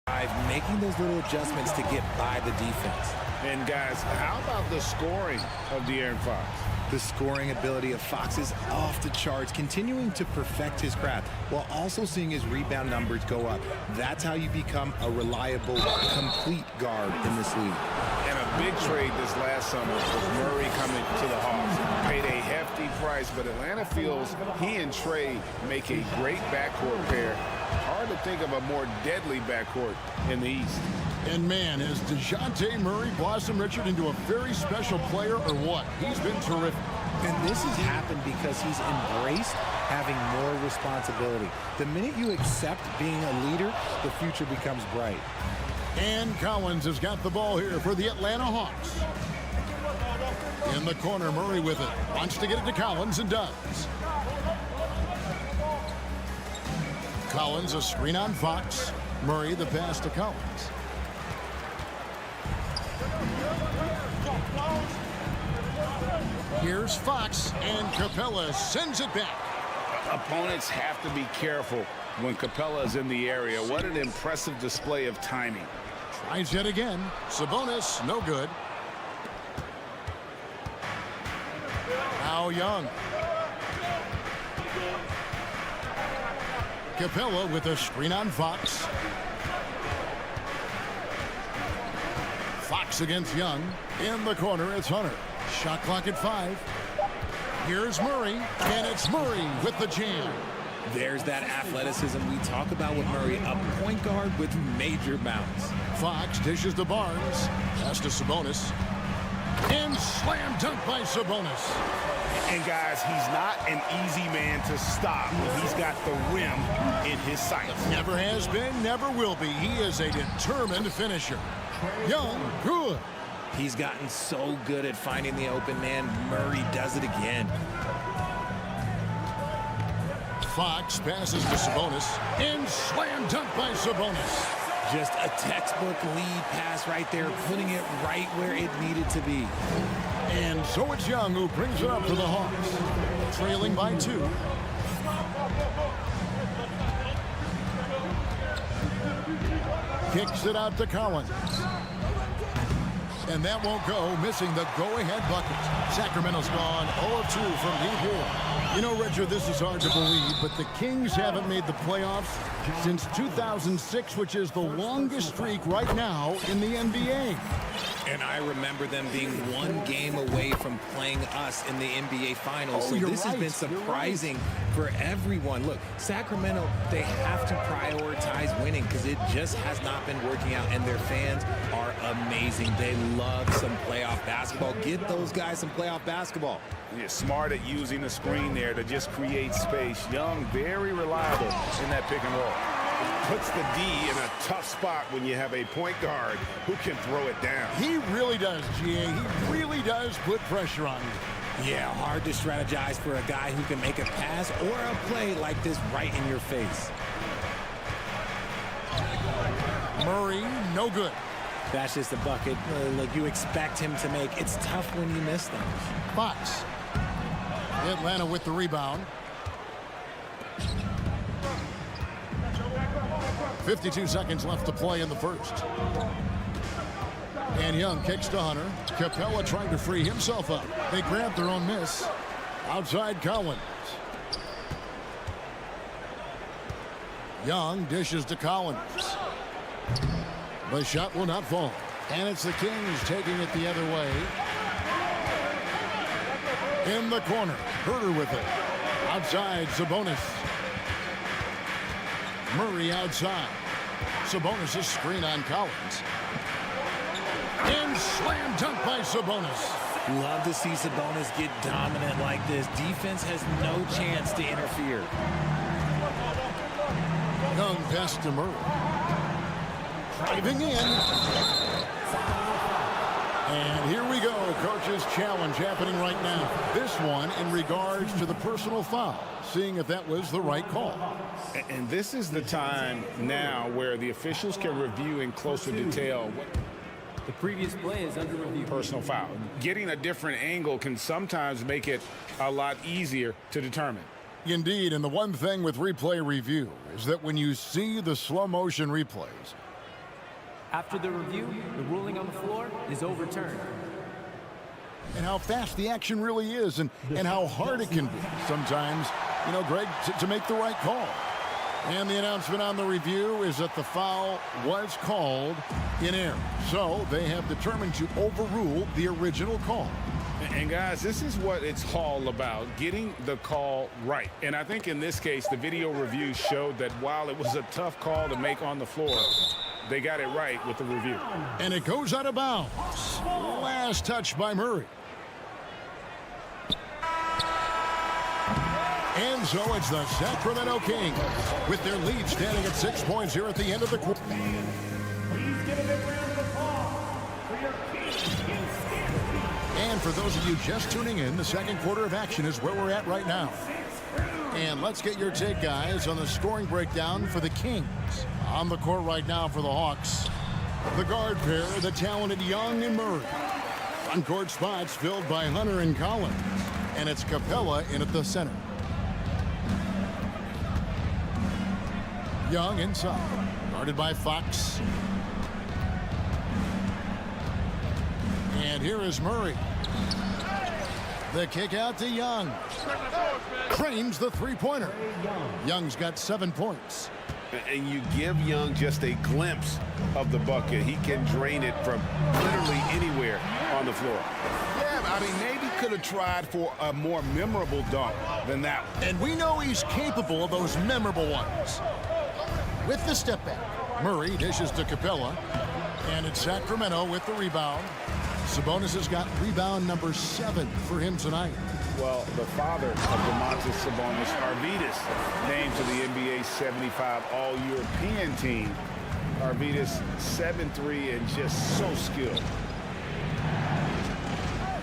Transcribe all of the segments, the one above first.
Making those little adjustments to get by the defense. And guys, how about the scoring of De'Aaron Fox? The scoring ability of Fox is off the charts, continuing to perfect his craft while also seeing his rebound numbers go up. That's how you become a reliable, complete guard in this league. And a big trade this last summer was Murray coming to the Hawks. Paid a hefty price, but Atlanta feels he and Trey make a great backcourt pair. Hard to think of a more deadly backcourt in the East. And man, has DeJounte Murray blossomed Richard into a very special player or what? He's been terrific. And this has happened because he's embraced having more responsibility. The minute you accept being a leader, the future becomes bright. And Collins has got the ball here for the Atlanta Hawks. In the corner, Murray with it. Wants to get it to Collins and does. Collins, a screen on Fox. Murray, the pass to Collins. Here's Fox, and Capella sends it back. Opponents have to be careful when Capella is in the area. What an impressive display of timing. Tries it again. Sabonis, no good. Now Young. Capella with a screen on Fox. Fox against Young. In the corner, it's Hunter. Shot clock at 5. Here's Murray, and it's Murray with the jam. There's that athleticism we talk about with Murray, a point guard with major bounce. Fox dishes to Barnes. Pass to Sabonis. And slam dunk by Sabonis. And guys, he's not an easy man to stop when he's got the rim in his sights. Never has been, never will be. He is a determined finisher. Young, good. He's gotten so good at finding the open man. Murray does it again. Fox passes to Sabonis. And slam dunk by Sabonis. Just a textbook lead pass right there, putting it right where it needed to be. And so it's Young who brings it up to the Hawks. Trailing by 2. Kicks it out to Collins. And that won't go, missing the go-ahead bucket. Sacramento's gone 0 of 2 from deep here. You know, Richard, this is hard to believe, but the Kings haven't made the playoffs since 2006, which is the longest streak right now in the NBA. And I remember them being one game away from playing us in the NBA Finals. So this has been surprising for everyone. Look, Sacramento, they have to prioritize winning because it just has not been working out. And their fans are amazing. They love some playoff basketball. Get those guys some playoff basketball. You're smart at using the screen there to just create space. Young, very reliable in that pick and roll. Puts the D in a tough spot when you have a point guard who can throw it down. He really does, GA. He really does put pressure on you. Yeah, hard to strategize for a guy who can make a pass or a play like this right in your face. Murray, no good. That's just a bucket like you expect him to make. It's tough when you miss them. Fox. Atlanta with the rebound. 52 seconds left to play in the first. And Young kicks to Hunter. Capella trying to free himself up. They grab their own miss. Outside Collins. Young dishes to Collins. The shot will not fall. And it's the Kings taking it the other way. In the corner. Herter with it. Outside Sabonis. Murray outside. Sabonis' screen on Collins. And slam dunk by Sabonis. Love to see Sabonis get dominant like this. Defense has no chance to interfere. Young pass to Murray. Driving in. And here we go. Coach's challenge happening right now. This one in regards to the personal foul. Seeing if that was the right call. And this is the time now where the officials can review in closer detail what the previous play is under review. Personal foul. Getting a different angle can sometimes make it a lot easier to determine. Indeed, and the one thing with replay review is that when you see the slow motion replays, After the review, the ruling on the floor is overturned. And how fast the action really is and how hard it can be sometimes, you know, Greg, to make the right call. And the announcement on the review is that the foul was called in error. So they have determined to overrule the original call. And guys, this is what it's all about, getting the call right. And I think in this case, the video review showed that while it was a tough call to make on the floor, they got it right with the review. And it goes out of bounds. Last touch by Murray. And so it's the Sacramento Kings with their lead standing at 6 points here at the end of the quarter. And for those of you just tuning in, the second quarter of action is where we're at right now. And let's get your take, guys, on the scoring breakdown for the Kings. On the court right now for the Hawks, the guard pair, the talented Young and Murray. On-court spots filled by Hunter and Collins. And it's Capella in at the center. Young inside, guarded by Fox. And here is Murray. The kick out to Young. Cranes the three-pointer. Young's got 7 points. And you give Young just a glimpse of the bucket. He can drain it from literally anywhere on the floor. Yeah, I mean, maybe could have tried for a more memorable dunk than that one. And we know he's capable of those memorable ones. With the step back, Murray dishes to Capella. And it's Sacramento with the rebound. Sabonis has got rebound number 7 for him tonight. Well, the father of Domantas Sabonis, Arvydas, named to the NBA 75 All-European team. Arvydas 7'3" and just so skilled.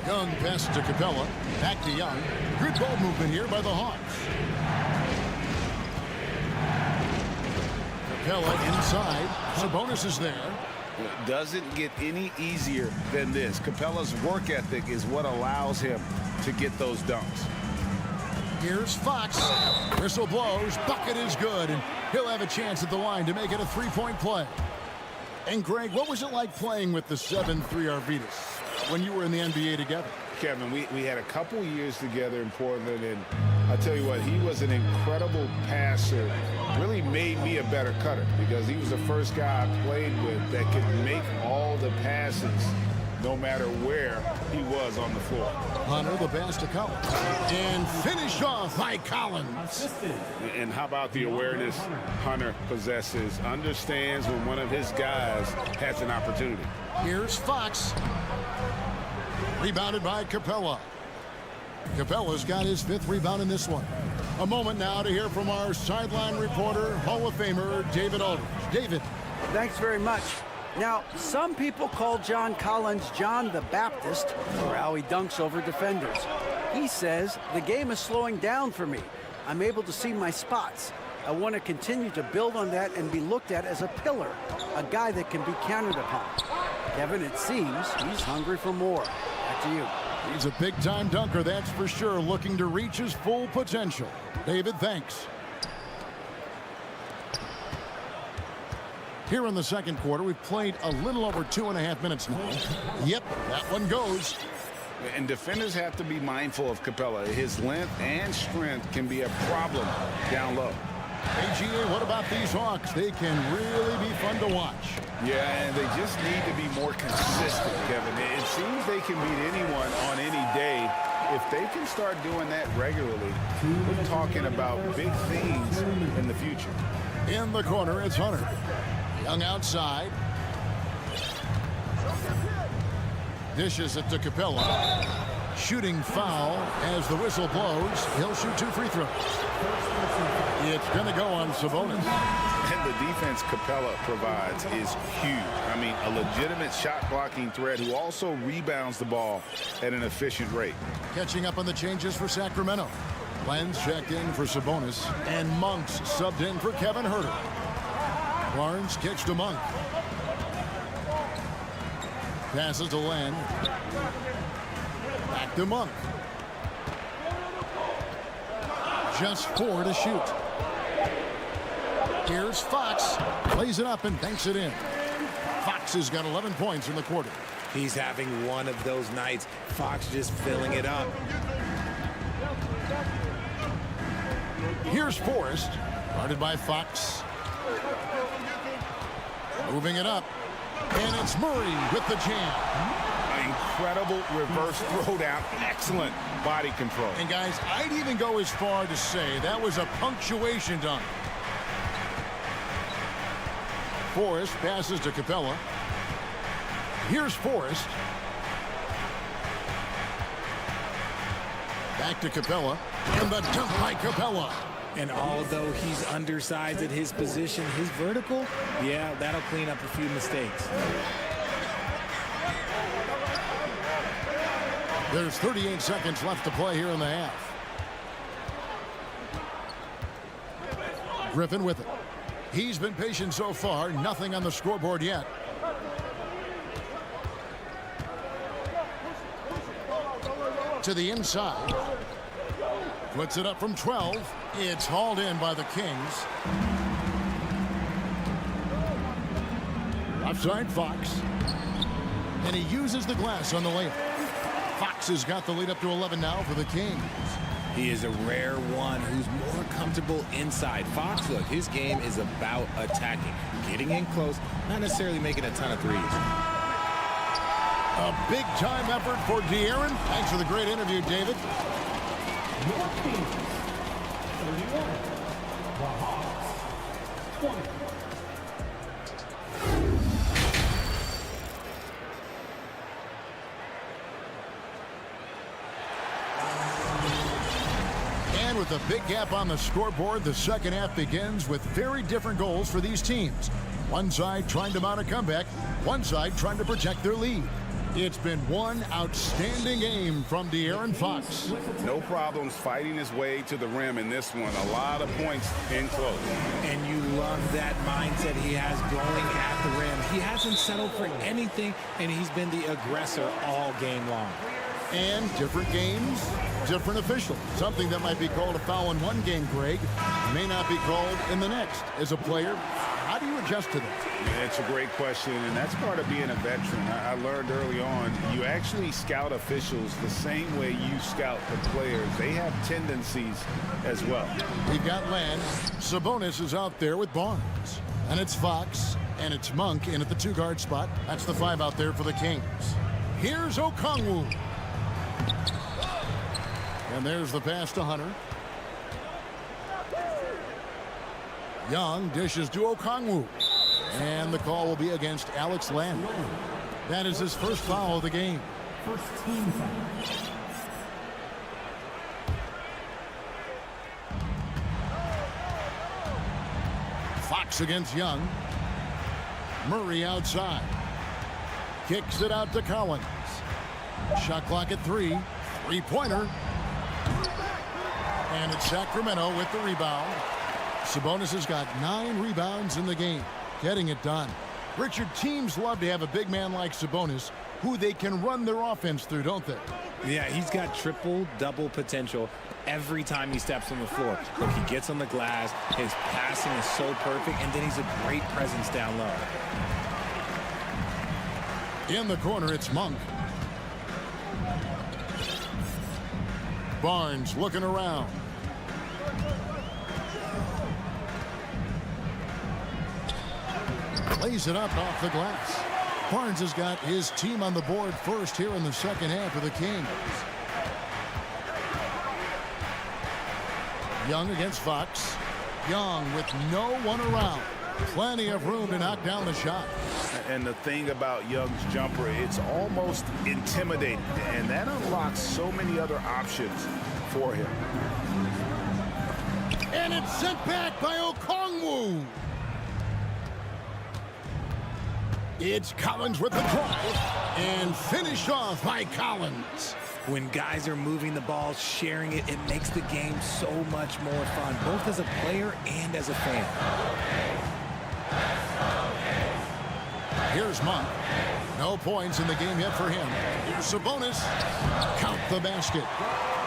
Young pass to Capella. Back to Young. Good ball movement here by the Hawks. Capella inside. Sabonis is there. It doesn't get any easier than this. Capella's work ethic is what allows him to get those dunks. Here's Fox. Whistle blows. Bucket is good. And he'll have a chance at the line to make it a three-point play. And Greg, what was it like playing with the 7'3" Arvydas when you were in the NBA together? Kevin, we had a couple years together in Portland, and I tell you what, he was an incredible passer. Really made me a better cutter because he was the first guy I played with that could make all the passes no matter where he was on the floor. Hunter, the pass to Collins. And finished off by Collins. And how about the awareness Hunter possesses? Understands when one of his guys has an opportunity. Here's Fox. Rebounded by Capella. Capella's got his 5th rebound in this one. A moment now to hear from our sideline reporter, Hall of Famer David Aldridge. David. Thanks very much. Now, some people call John Collins John the Baptist for how he dunks over defenders. He says, the game is slowing down for me. I'm able to see my spots. I want to continue to build on that and be looked at as a pillar, a guy that can be counted upon. Kevin, it seems he's hungry for more. Back to you. He's a big-time dunker, that's for sure, looking to reach his full potential. David, thanks. Here in the second quarter, we've played a little over 2.5 minutes now. Yep, that one goes. And defenders have to be mindful of Capella. His length and strength can be a problem down low. AGA, what about these Hawks? They can really be fun to watch. Yeah, and they just need to be more consistent, Kevin. It seems they can beat anyone on any day. If they can start doing that regularly, we're talking about big things in the future. In the corner, it's Hunter. Young outside. Dishes it to Capella. Shooting foul as the whistle blows. He'll shoot 2 free throws. It's going to go on Sabonis. And the defense Capella provides is huge. I mean, a legitimate shot-blocking threat who also rebounds the ball at an efficient rate. Catching up on the changes for Sacramento. Lenz checked in for Sabonis. And Monks subbed in for Kevin Huerter. Barnes kicks to Monk. Passes to Len. Back to Monk. Just 4 to shoot. Here's Fox. Plays it up and banks it in. Fox has got 11 points in the quarter. He's having one of those nights. Fox just filling it up. Here's Forrest, guarded by Fox. Moving it up, and it's Murray with the jam. Incredible reverse throwdown. Excellent body control. And guys, I'd even go as far to say that was a punctuation dunk. Forrest passes to Capella. Here's Forrest. Back to Capella. And the dunk by Capella. And although he's undersized at his position, his vertical, yeah, that'll clean up a few mistakes. There's 38 seconds left to play here in the half. Griffin with it. He's been patient so far. Nothing on the scoreboard yet. To the inside. Puts it up from 12. It's hauled in by the Kings. Offside Fox. And he uses the glass on the layup. Fox has got the lead up to 11 now for the Kings. He is a rare one who's more comfortable inside. Fox, look, his game is about attacking, getting in close, not necessarily making a ton of threes. A big-time effort for De'Aaron. Thanks for the great interview, David. And with a big gap on the scoreboard, the second half begins with very different goals for these teams. One side trying to mount a comeback, one side trying to protect their lead. It's been one outstanding game from De'Aaron Fox. No problems fighting his way to the rim in this one. A lot of points in close. And you love that mindset he has going at the rim. He hasn't settled for anything, and he's been the aggressor all game long. And different games, different officials. Something that might be called a foul in one game, Greg, may not be called in the next. As a player, how do you adjust to that? Yeah, it's a great question, and that's part of being a veteran. I learned early on, you actually scout officials the same way you scout the players. They have tendencies as well. We've got Land. Sabonis is out there with Barnes. And it's Fox, and it's Monk in at the two-guard spot. That's the 5 out there for the Kings. Here's Okongwu. And there's the pass to Hunter. Young dishes to Okongwu. And the call will be against Alex Len. That is his first foul of the game. First team foul. Fox against Young. Murray outside. Kicks it out to Collins. Shot clock at 3. Three-pointer. And it's Sacramento with the rebound. Sabonis has got 9 rebounds in the game, getting it done. Richard, teams love to have a big man like Sabonis who they can run their offense through, don't they? Yeah, he's got triple-double potential every time he steps on the floor. Look, he gets on the glass, his passing is so perfect, and then he's a great presence down low. In the corner, it's Monk. Barnes looking around. Lays it up off the glass. Barnes has got his team on the board first here in the second half of the Kings. Young against Fox. Young with no one around. Plenty of room to knock down the shot. And the thing about Young's jumper, it's almost intimidating, and that unlocks so many other options for him. And it's sent back by Okongwu. It's Collins with the drive, and finished off by Collins. When guys are moving the ball, sharing it, it makes the game so much more fun, both as a player and as a fan. Here's Monk. No points in the game yet for him. Here's Sabonis. Count the basket.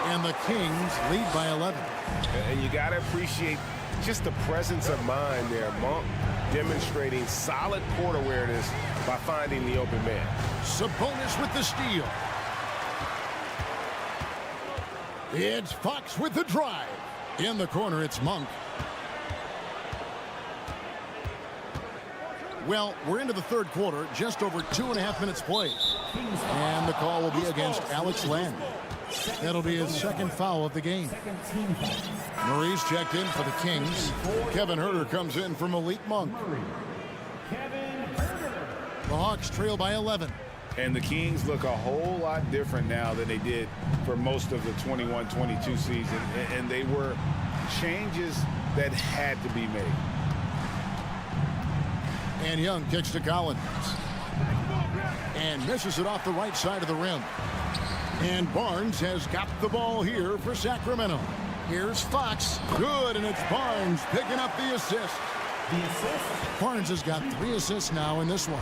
And the Kings lead by 11. And you got to appreciate just the presence of mind there. Monk demonstrating solid court awareness by finding the open man. Sabonis with the steal. It's Fox with the drive. In the corner, it's Monk. Well, we're into the third quarter, just over 2.5 minutes played. And the call will be against Alex Len. That'll be his second foul of the game. Murray's checked in for the Kings. Kevin Huerter comes in for Malik Monk. The Hawks trail by 11. And the Kings look a whole lot different now than they did for most of the 21-22 season. And they were changes that had to be made. And Young kicks to Collins. And misses it off the right side of the rim. And Barnes has got the ball here for Sacramento. Here's Fox. Good, and it's Barnes picking up the assist. Barnes has got 3 assists now in this one.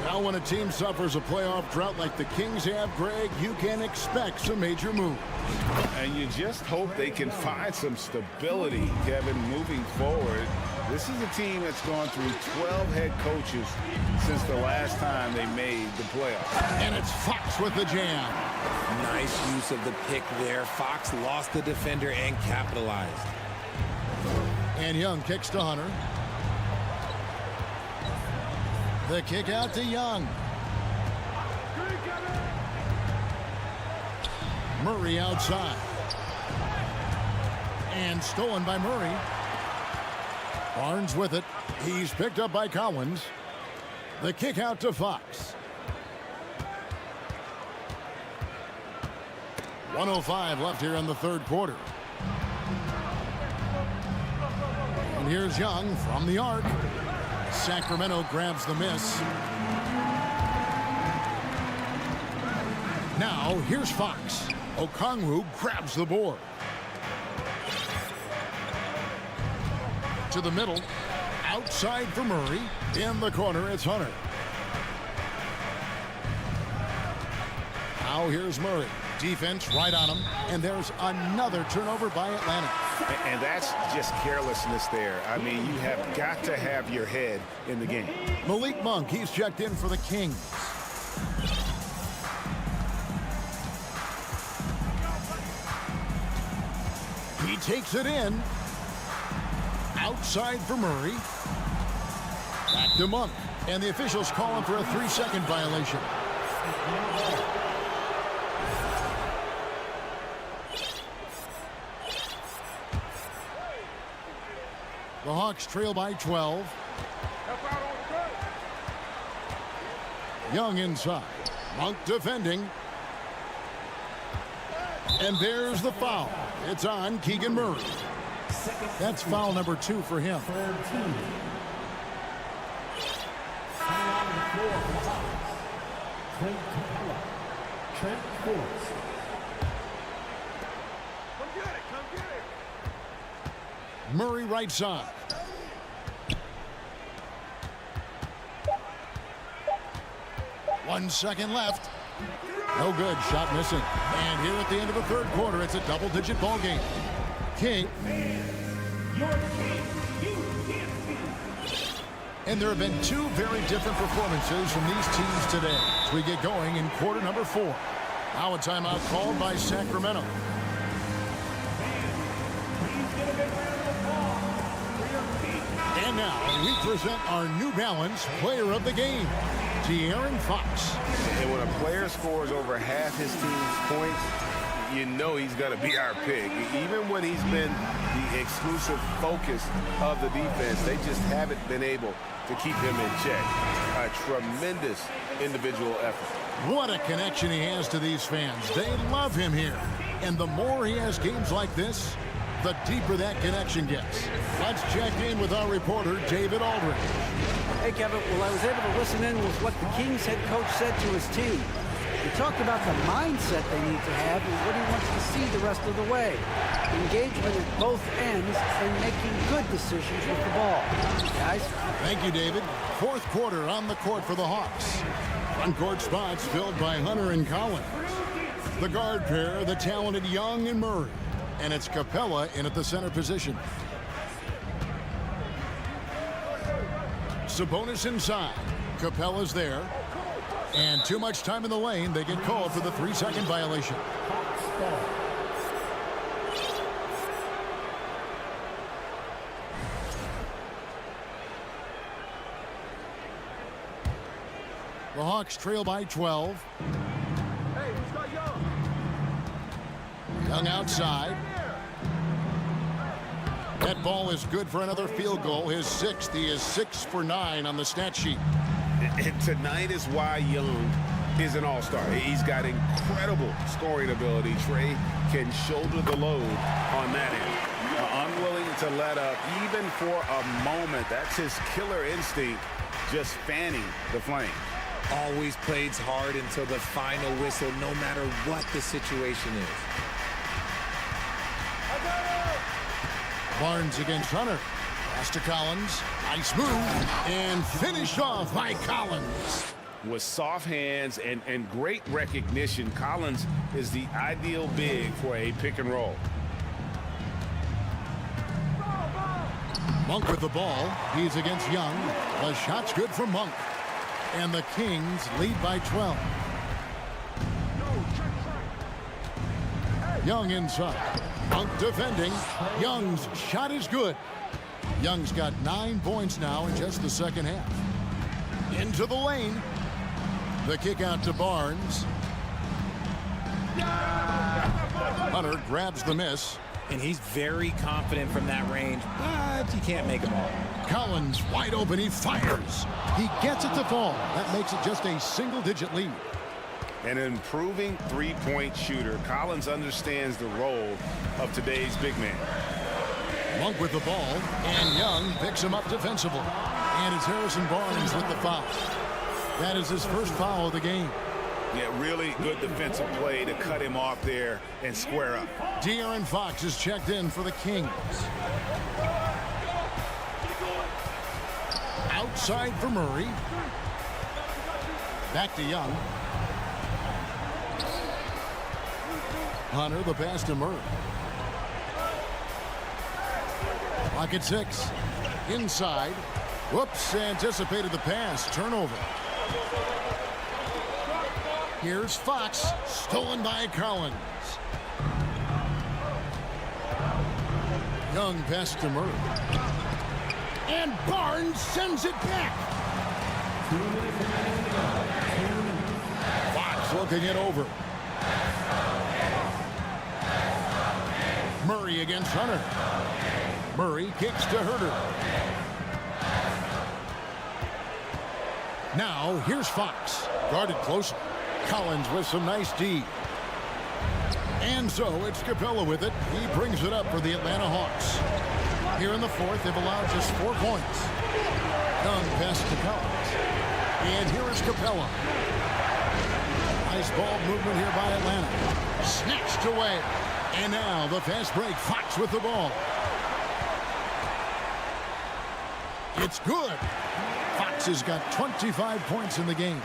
Now when a team suffers a playoff drought like the Kings have, Greg, you can expect some major moves. And you just hope they can find some stability, Kevin, moving forward. This is a team that's gone through 12 head coaches since the last time they made the playoffs. And it's Fox with the jam. Nice use of the pick there. Fox lost the defender and capitalized. And Young kicks to Hunter. The kick out to Young. Murray outside. And stolen by Murray. Barnes with it. He's picked up by Collins. The kick out to Fox. 1:05 left here in the third quarter. And here's Young from the arc. Sacramento grabs the miss. Now here's Fox. Okongwu grabs the board. To the middle. Outside for Murray. In the corner, it's Hunter. Now here's Murray. Defense right on him. And there's another turnover by Atlanta. And that's just carelessness there. I mean, you have got to have your head in the game. Malik Monk, he's checked in for the Kings. He takes it in. Outside for Murray. Back to Monk. And the officials call him for a 3-second violation. The Hawks trail by 12. Young inside. Monk defending. And there's the foul. It's on Keegan Murray. That's foul number 2 for him. Murray right side. One second left. No good. Shot missing. And here at the end of the third quarter, it's a double-digit ball game. King. And there have been 2 very different performances from these teams today as we get going in quarter number 4. Now a timeout called by Sacramento. And now we present our New Balance player of the game, De'Aaron Fox. And when a player scores over half his team's points, you know he's going to be our pick. Even when he's been the exclusive focus of the defense, they just haven't been able to keep him in check. A tremendous individual effort. What a connection he has to these fans. They love him here. And the more he has games like this, the deeper that connection gets. Let's check in with our reporter, David Aldridge. Hey, Kevin. Well, I was able to listen in with what the Kings head coach said to his team. He talked about the mindset they need to have and what he wants to see the rest of the way. Engagement at both ends and making good decisions with the ball. Guys? Thank you, David. Fourth quarter on the court for the Hawks. Front court spots filled by Hunter and Collins. The guard pair, the talented Young and Murray. And it's Capella in at the center position. Sabonis inside. Capella's there. And too much time in the lane. They get called for the 3-second violation. The Hawks trail by 12. Hey, who's got Young? Young outside. That ball is good for another field goal. His 6th. He is 6 for 9 on the stat sheet. And tonight is why Young is an all-star. He's got incredible scoring ability. Trey can shoulder the load on that end. Unwilling to let up even for a moment. That's his killer instinct, just fanning the flame. Always plays hard until the final whistle, no matter what the situation is. Barnes against Hunter. Pass to Collins. Nice move. And finished off by Collins. With soft hands and great recognition, Collins is the ideal big for a pick and roll. Monk with the ball. He's against Young. The shot's good for Monk. And the Kings lead by 12. Young inside. Monk defending. Young's shot is good. Young's got 9 points now in just the second half. Into the lane. The kick out to Barnes. Hunter grabs the miss. And he's very confident from that range, but you can't make them all. Collins wide open. He fires. He gets it to fall. That makes it just a single-digit lead. An improving three-point shooter. Collins understands the role of today's big man. Monk with the ball, and Young picks him up defensively. And it's Harrison Barnes with the foul. That is his first foul of the game. Yeah, really good defensive play to cut him off there and square up. De'Aaron Fox is checked in for the Kings. Outside for Murray. Back to Young. Hunter, the pass to Murray. Clock at 6. Inside. Whoops, anticipated the pass. Turnover. Here's Fox, stolen by Collins. Young pass to Murray. And Barnes sends it back. Fox looking it over. Murray against Hunter. Murray kicks to Herter. Now, here's Fox. Guarded closely. Collins with some nice D. And so it's Capella with it. He brings it up for the Atlanta Hawks. Here in the fourth, they've allowed just 4 points. Young pass to Collins. And here is Capella. Nice ball movement here by Atlanta. Snatched away. And now the fast break. Fox with the ball. It's good. Fox has got 25 points in the game.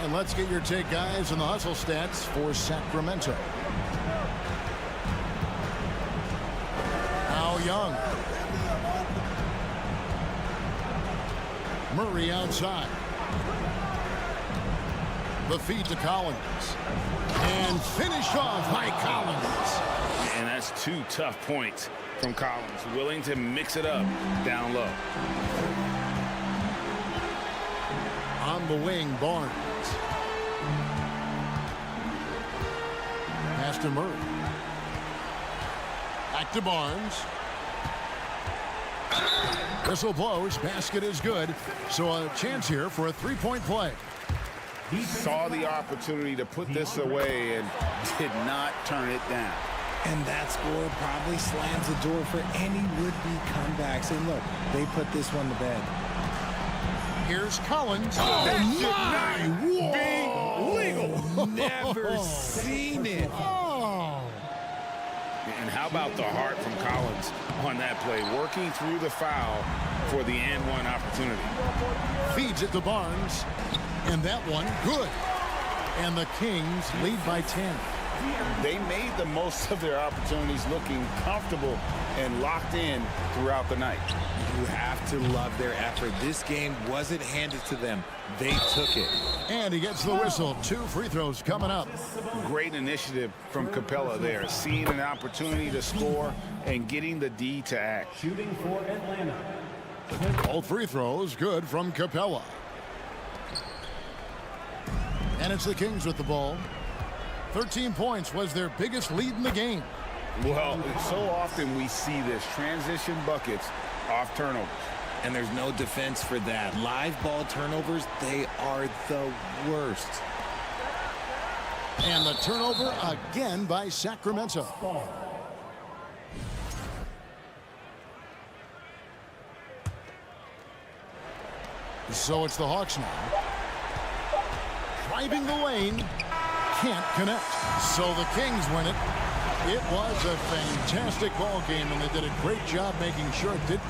And let's get your take, guys, on the hustle stats for Sacramento. Now Young. Murray outside. The feed to Collins. And finished off by Collins. And that's 2 tough points from Collins. Willing to mix it up down low. On the wing, Barnes. Pass to Murray. Back to Barnes. Whistle blows. Basket is good. So a chance here for a 3-point play. He saw the opportunity to put this away and did not turn it down. And that score probably slams the door for any would-be comebacks. And look, they put this one to bed. Here's Collins. That should not be legal. Never seen it. Oh. And how about the heart from Collins on that play, working through the foul for the and-one opportunity. Feeds it to Barnes. And that one, good. And the Kings lead by 10. They made the most of their opportunities, looking comfortable and locked in throughout the night. You have to love their effort. This game wasn't handed to them. They took it. And he gets the whistle. 2 free throws coming up. Great initiative from Capella there, seeing an opportunity to score and getting the D to act. Shooting for Atlanta. All free throws good from Capella. And it's the Kings with the ball. 13 points was their biggest lead in the game. Well, so often we see this, transition buckets off turnovers. And there's no defense for that. Live ball turnovers, they are the worst. And the turnover again by Sacramento. So it's the Hawks now. Driving the lane. Can't connect. So the Kings win it. It was a fantastic ball game, and they did a great job making sure it did.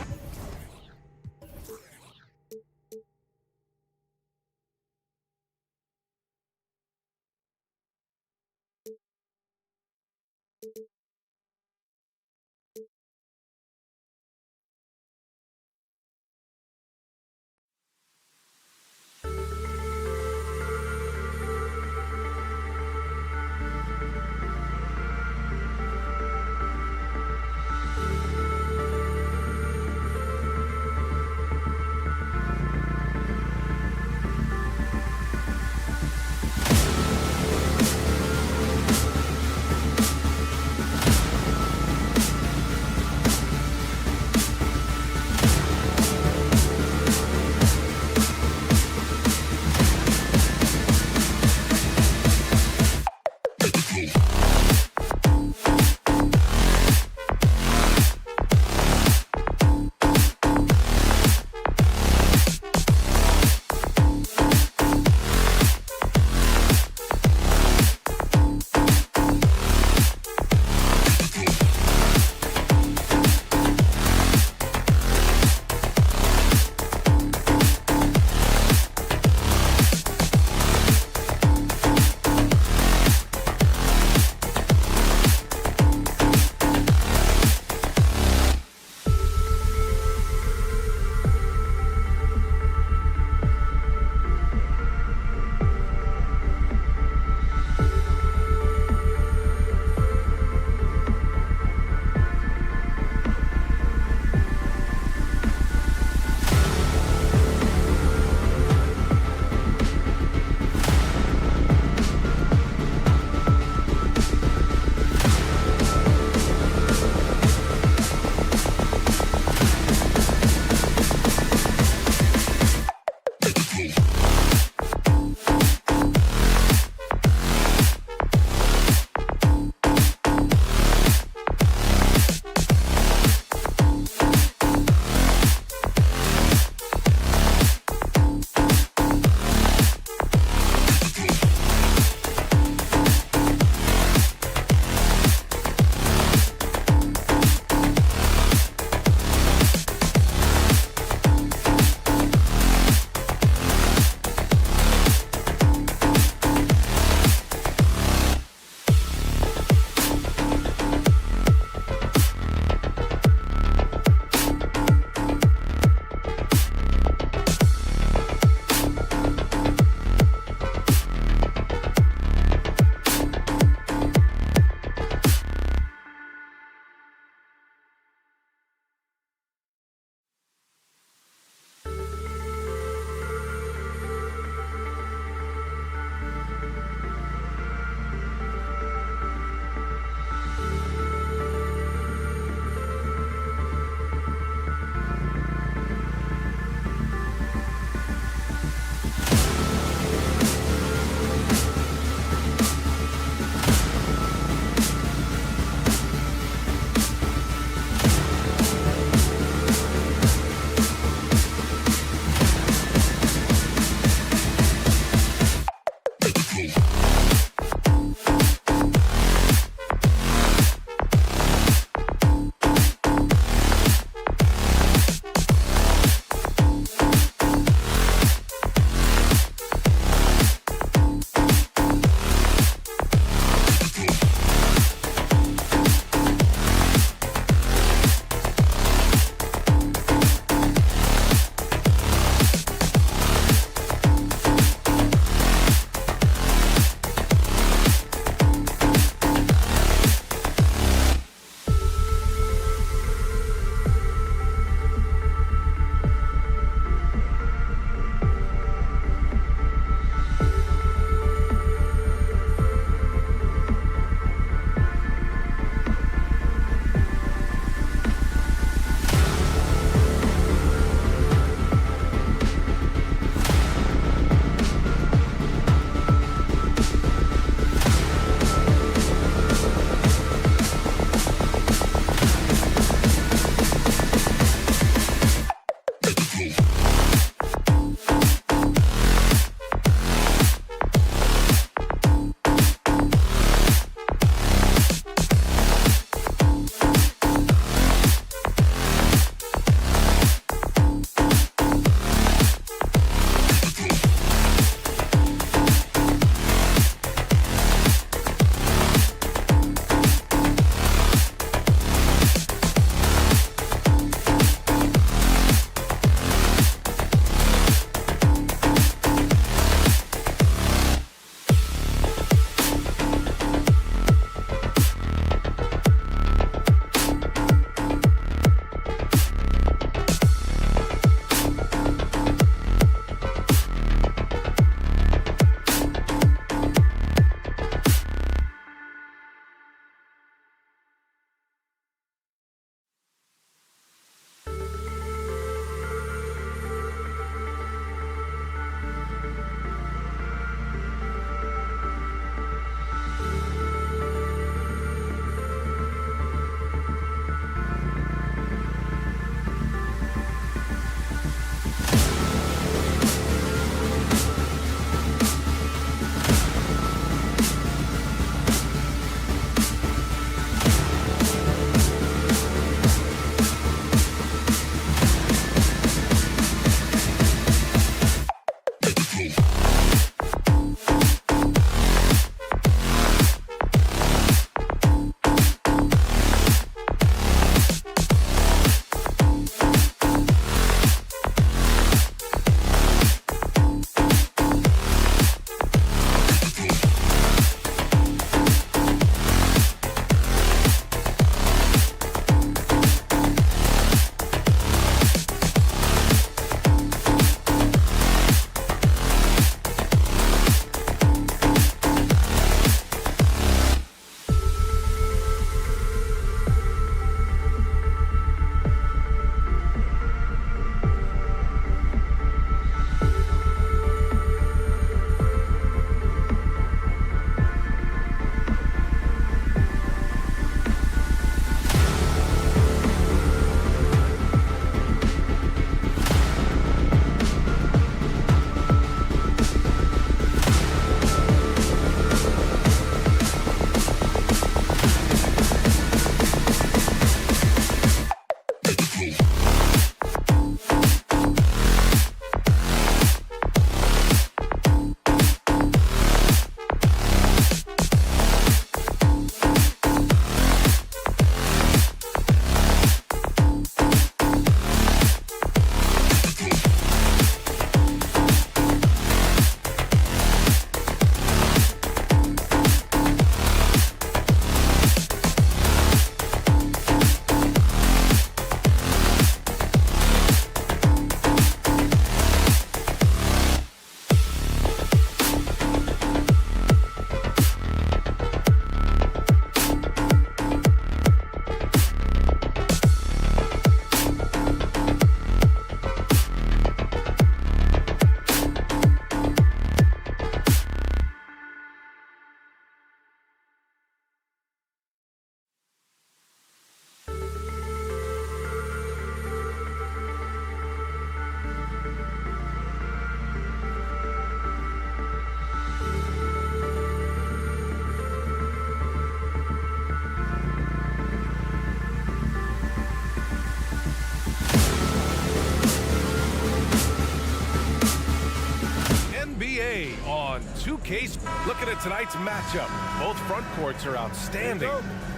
NBA on 2K. Looking at tonight's matchup, both front courts are outstanding.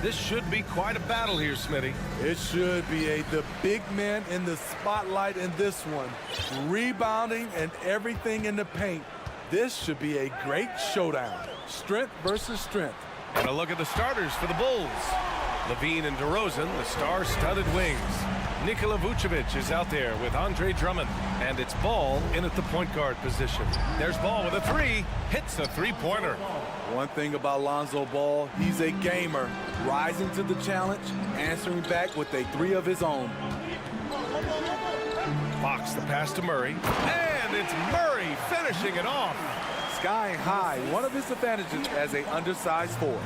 This should be quite a battle here, Smitty. It should be the big man in the spotlight in this one. Rebounding and everything in the paint. This should be a great showdown. Strength versus strength. And a look at the starters for the Bulls. Levine and DeRozan, the star-studded wings. Nikola Vucevic is out there with Andre Drummond. And it's Ball in at the point guard position. There's Ball with a three. Hits a three-pointer. One thing about Lonzo Ball, he's a gamer. Rising to the challenge, answering back with a three of his own. Fox the pass to Murray. And it's Murray finishing it off. Sky high, one of his advantages as an undersized forward.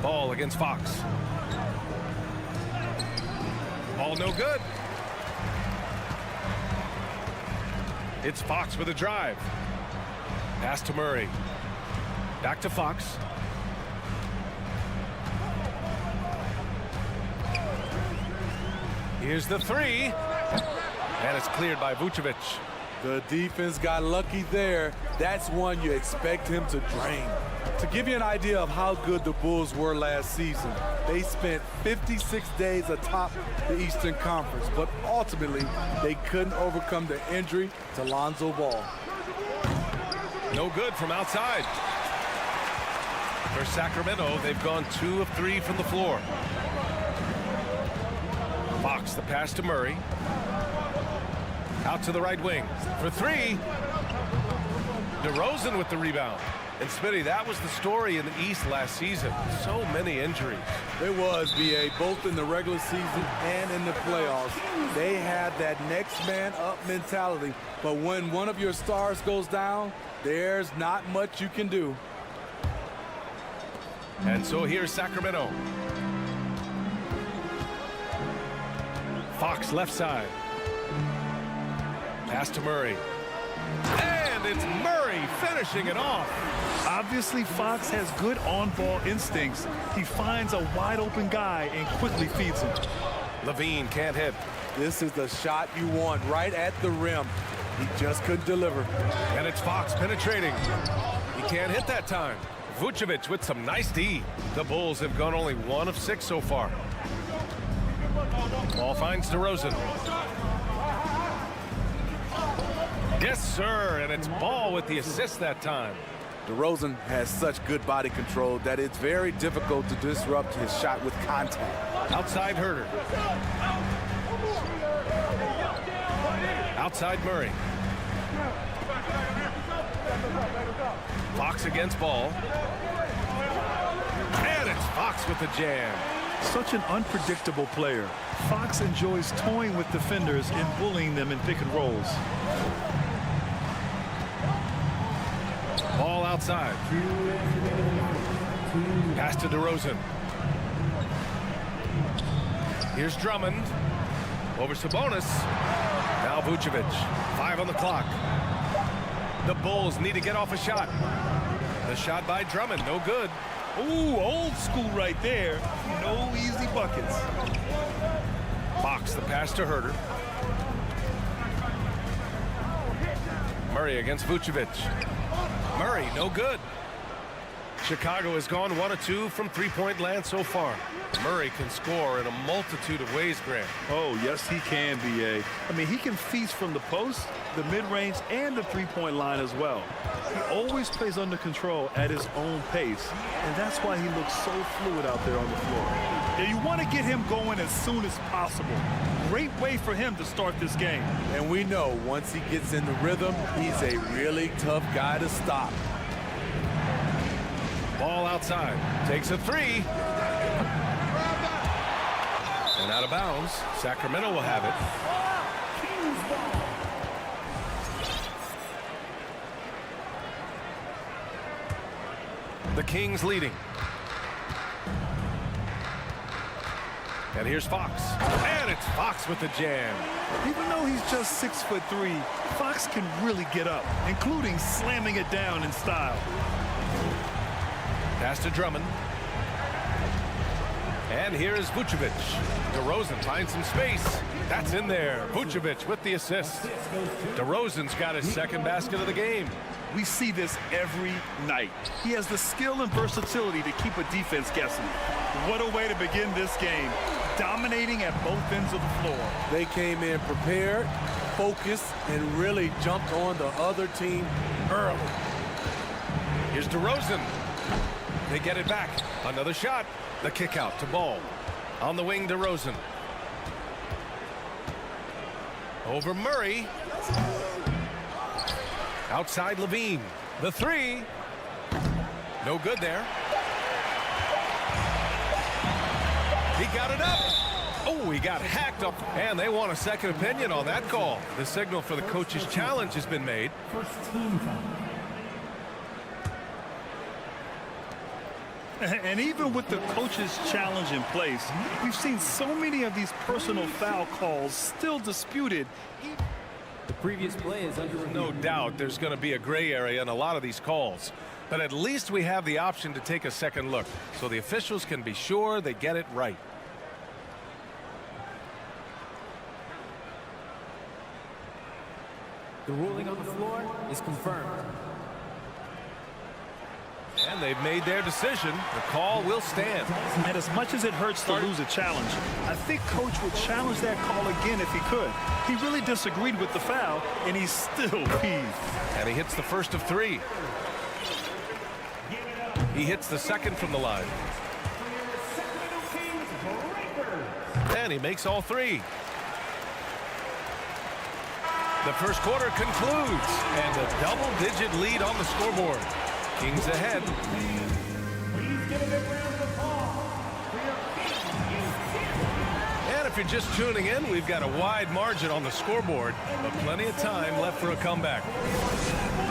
Ball against Fox. Ball no good. It's Fox with a drive. Pass to Murray. Back to Fox. Here's the three. And it's cleared by Vucevic. The defense got lucky there. That's one you expect him to drain. To give you an idea of how good the Bulls were last season, they spent 56 days atop the Eastern Conference, but ultimately they couldn't overcome the injury to Lonzo Ball. No good from outside. For Sacramento, they've gone 2 of 3 from the floor. Fox the pass to Murray. Out to the right wing for three. DeRozan with the rebound. And Smitty, that was the story in the East last season. So many injuries. It was, B.A., both in the regular season and in the playoffs. They had that next man up mentality. But when one of your stars goes down, there's not much you can do. And so here's Sacramento. Fox left side. Pass to Murray. And it's Murray finishing it off. Obviously, Fox has good on-ball instincts. He finds a wide-open guy and quickly feeds him. Levine can't hit. This is the shot you want right at the rim. He just couldn't deliver. And it's Fox penetrating. He can't hit that time. Vucevic with some nice D. The Bulls have gone only 1 of 6 so far. Ball finds DeRozan. Yes, sir, and it's Ball with the assist that time. DeRozan has such good body control that it's very difficult to disrupt his shot with contact. Outside Herter. Outside Murray. Fox against Ball. And it's Fox with the jam. Such an unpredictable player. Fox enjoys toying with defenders and bullying them in pick and rolls. Ball outside. Pass to DeRozan. Here's Drummond. Over Sabonis. Now Vucevic. 5 on the clock. The Bulls need to get off a shot. The shot by Drummond, no good. Ooh, old school right there. No easy buckets. Fox the pass to Herter. Murray against Vucevic. Murray, no good. Chicago has gone 1 of 2 from three-point land so far. Murray can score in a multitude of ways, Grant. Oh, yes, he can, B.A. I mean, he can feast from the post, the mid-range, and the three-point line as well. He always plays under control at his own pace, and that's why he looks so fluid out there on the floor. Yeah, you want to get him going as soon as possible. Great way for him to start this game. And we know once he gets in the rhythm, he's a really tough guy to stop. Ball outside. Takes a three. And out of bounds. Sacramento will have it. The Kings leading. And here's Fox. And it's Fox with the jam. Even though he's just 6'3", Fox can really get up, including slamming it down in style. Pass to Drummond. And here is Vucevic. DeRozan finds some space. That's in there. Vucevic with the assist. DeRozan's got his second basket of the game. We see this every night. He has the skill and versatility to keep a defense guessing. What a way to begin this game. Dominating at both ends of the floor. They came in prepared, focused, and really jumped on the other team early. Here's DeRozan. They get it back. Another shot. The kick out to Ball. On the wing, DeRozan. Over Murray. Outside Levine. The three. No good there. He got it up. Oh, he got hacked up. And they want a second opinion on that call. The signal for the coach's challenge has been made. First team foul. And even with the coach's challenge in place, we've seen so many of these personal foul calls still disputed. The previous play is under review. No doubt there's going to be a gray area in a lot of these calls. But at least we have the option to take a second look, so the officials can be sure they get it right. The ruling on the floor is confirmed. And they've made their decision. The call will stand. And as much as it hurts to lose a challenge, I think Coach would challenge that call again if he could. He really disagreed with the foul, and he's still peeved. And he hits the first of three. He hits the second from the line. And he makes all three. The first quarter concludes, and a double-digit lead on the scoreboard. Kings ahead. And if you're just tuning in, we've got a wide margin on the scoreboard, but plenty of time left for a comeback.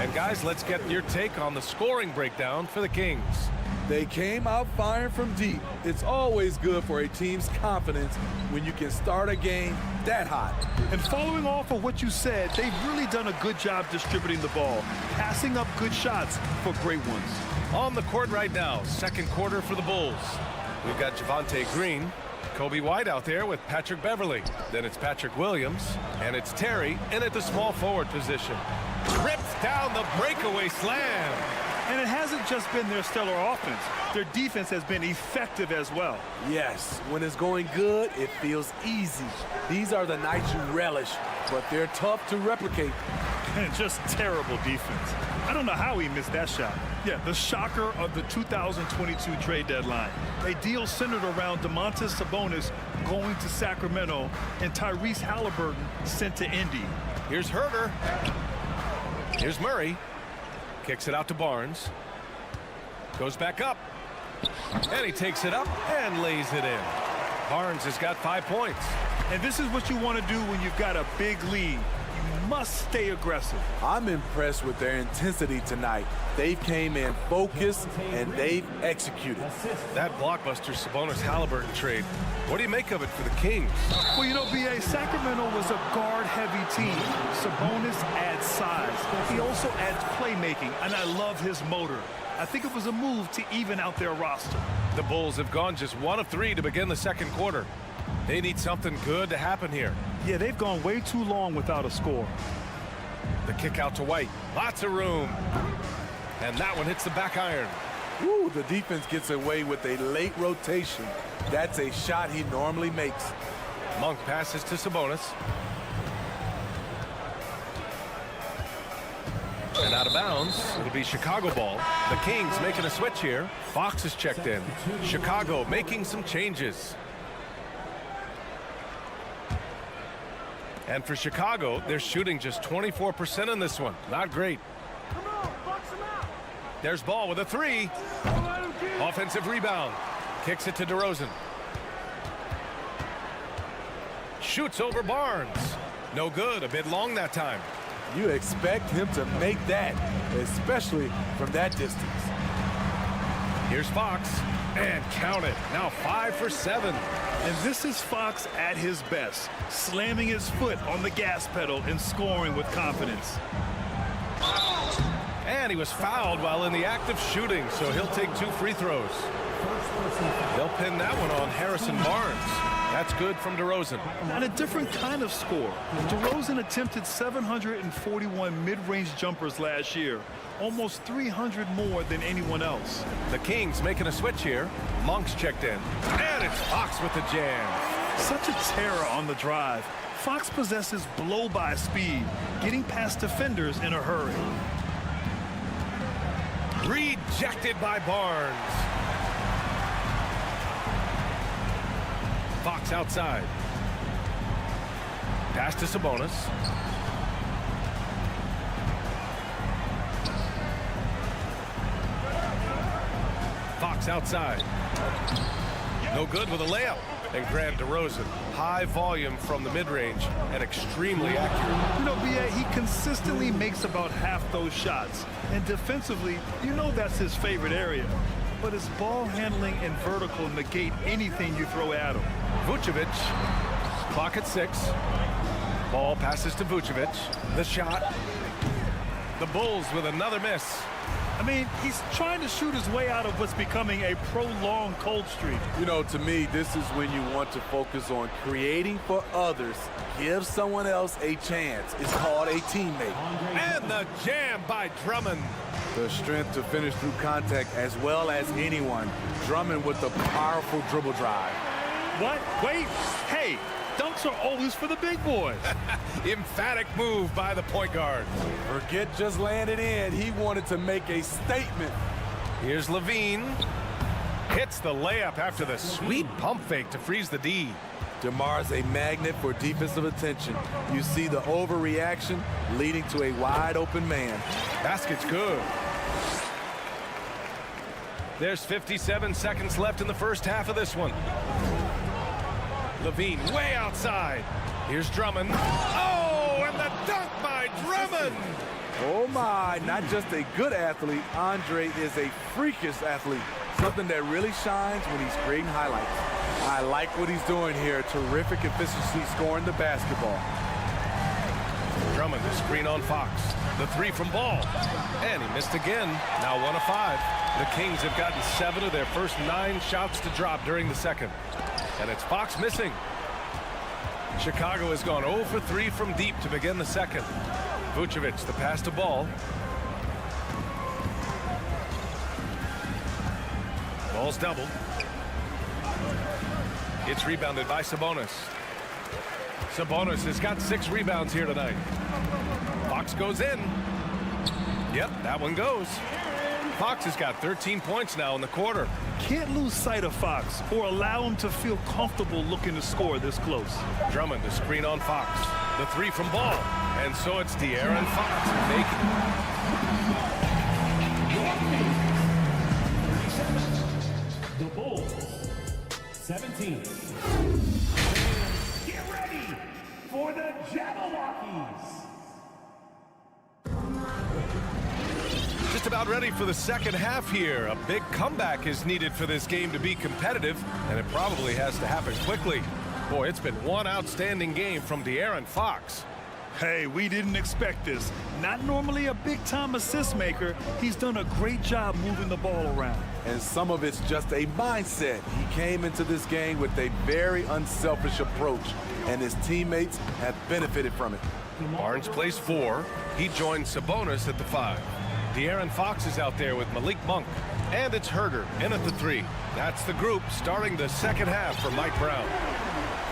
And guys, let's get your take on the scoring breakdown for the Kings. They came out firing from deep. It's always good for a team's confidence when you can start a game that hot. And following off of what you said, they've really done a good job distributing the ball, passing up good shots for great ones. On the court right now, second quarter for the Bulls. We've got Javonte Green, Kobe White out there with Patrick Beverly. Then it's Patrick Williams, and it's Terry in at the small forward position. Rips down the breakaway slam. And it hasn't just been their stellar offense. Their defense has been effective as well. Yes, when it's going good, it feels easy. These are the nights you relish, but they're tough to replicate. And just terrible defense. I don't know how he missed that shot. Yeah, the shocker of the 2022 trade deadline. A deal centered around Domantas Sabonis going to Sacramento and Tyrese Halliburton sent to Indy. Here's Herter. Here's Murray. Kicks it out to Barnes. Goes back up. And he takes it up and lays it in. Barnes has got 5 points. And this is what you want to do when you've got a big lead. You must stay aggressive. I'm impressed with their intensity tonight. They came in focused and they've executed. That blockbuster Sabonis-Halliburton trade. What do you make of it for the Kings? Well, you know, B.A., Sacramento was a guard-heavy team. Sabonis adds size. He also adds playmaking, and I love his motor. I think it was a move to even out their roster. The Bulls have gone just 1 of 3 to begin the second quarter. They need something good to happen here. Yeah, they've gone way too long without a score. The kick out to White. Lots of room. And that one hits the back iron. Ooh, the defense gets away with a late rotation. That's a shot he normally makes. Monk passes to Sabonis. And out of bounds, it'll be Chicago ball. The Kings making a switch here. Fox is checked in. Chicago making some changes. And for Chicago, they're shooting just 24% in this one. Not great. There's Ball with a 3. Offensive rebound. Kicks it to DeRozan. Shoots over Barnes. No good. A bit long that time. You expect him to make that, especially from that distance. Here's Fox. And count it. Now 5 for 7. And this is Fox at his best, slamming his foot on the gas pedal and scoring with confidence. And he was fouled while in the act of shooting, so he'll take 2 free throws. They'll pin that one on Harrison Barnes. That's good from DeRozan. And a different kind of score. DeRozan attempted 741 mid-range jumpers last year, almost 300 more than anyone else. The Kings making a switch here. Monk's checked in. And it's Fox with the jam. Such a terror on the drive. Fox possesses blow-by speed, getting past defenders in a hurry. Rejected by Barnes. Fox outside. Pass to Sabonis. Fox outside. No good with a layup. And Grant DeRozan, high volume from the mid-range and extremely accurate. You know, B.A., he consistently makes about half those shots. And defensively, you know that's his favorite area. But his ball handling and vertical negate anything you throw at him. Vucevic, clock at 6. Ball passes to Vucevic. The shot. The Bulls with another miss. I mean, he's trying to shoot his way out of what's becoming a prolonged cold streak. You know, to me, this is when you want to focus on creating for others. Give someone else a chance. It's called a teammate. And the jam by Drummond. The strength to finish through contact as well as anyone. Drummond with the powerful dribble drive. What? Wait. Hey, dunks are always for the big boys. Emphatic move by the point guard. Forget just laying it in. He wanted to make a statement. Here's Levine. Hits the layup after the sweet pump fake to freeze the D. DeMar's a magnet for defensive attention. You see the overreaction leading to a wide open man. Basket's good. There's 57 seconds left in the first half of this one. Levine way outside. Here's Drummond. Oh, and the dunk by Drummond. Oh my, not just a good athlete, Andre is a freakish athlete. Something that really shines when he's creating highlights. I like what he's doing here. Terrific efficiency scoring the basketball. Drummond, the screen on Fox. The three from Ball. And he missed again. Now 1 of 5. The Kings have gotten 7 of their first 9 shots to drop during the second. And it's Fox missing. Chicago has gone 0 for 3 from deep to begin the second. Vucevic, the pass to Ball. Ball's doubled. It's rebounded by Sabonis. Sabonis has got 6 rebounds here tonight. Fox goes in. Yep, that one goes. Fox has got 13 points now in the quarter. Can't lose sight of Fox or allow him to feel comfortable looking to score this close. Drummond, the screen on Fox. The 3 from Ball. And so it's De'Aaron Fox making. The Bulls, 17. Get ready for the Jabberwockies. Just about ready for the second half here. A big comeback is needed for this game to be competitive, and it probably has to happen quickly. Boy, it's been one outstanding game from De'Aaron Fox. Hey, we didn't expect this. Not normally a big-time assist maker. He's done a great job moving the ball around. And some of it's just a mindset. He came into this game with a very unselfish approach, and his teammates have benefited from it. Barnes plays 4. He joins Sabonis at the 5. De'Aaron Fox is out there with Malik Monk. And it's Herter in at the 3. That's the group starting the second half for Mike Brown.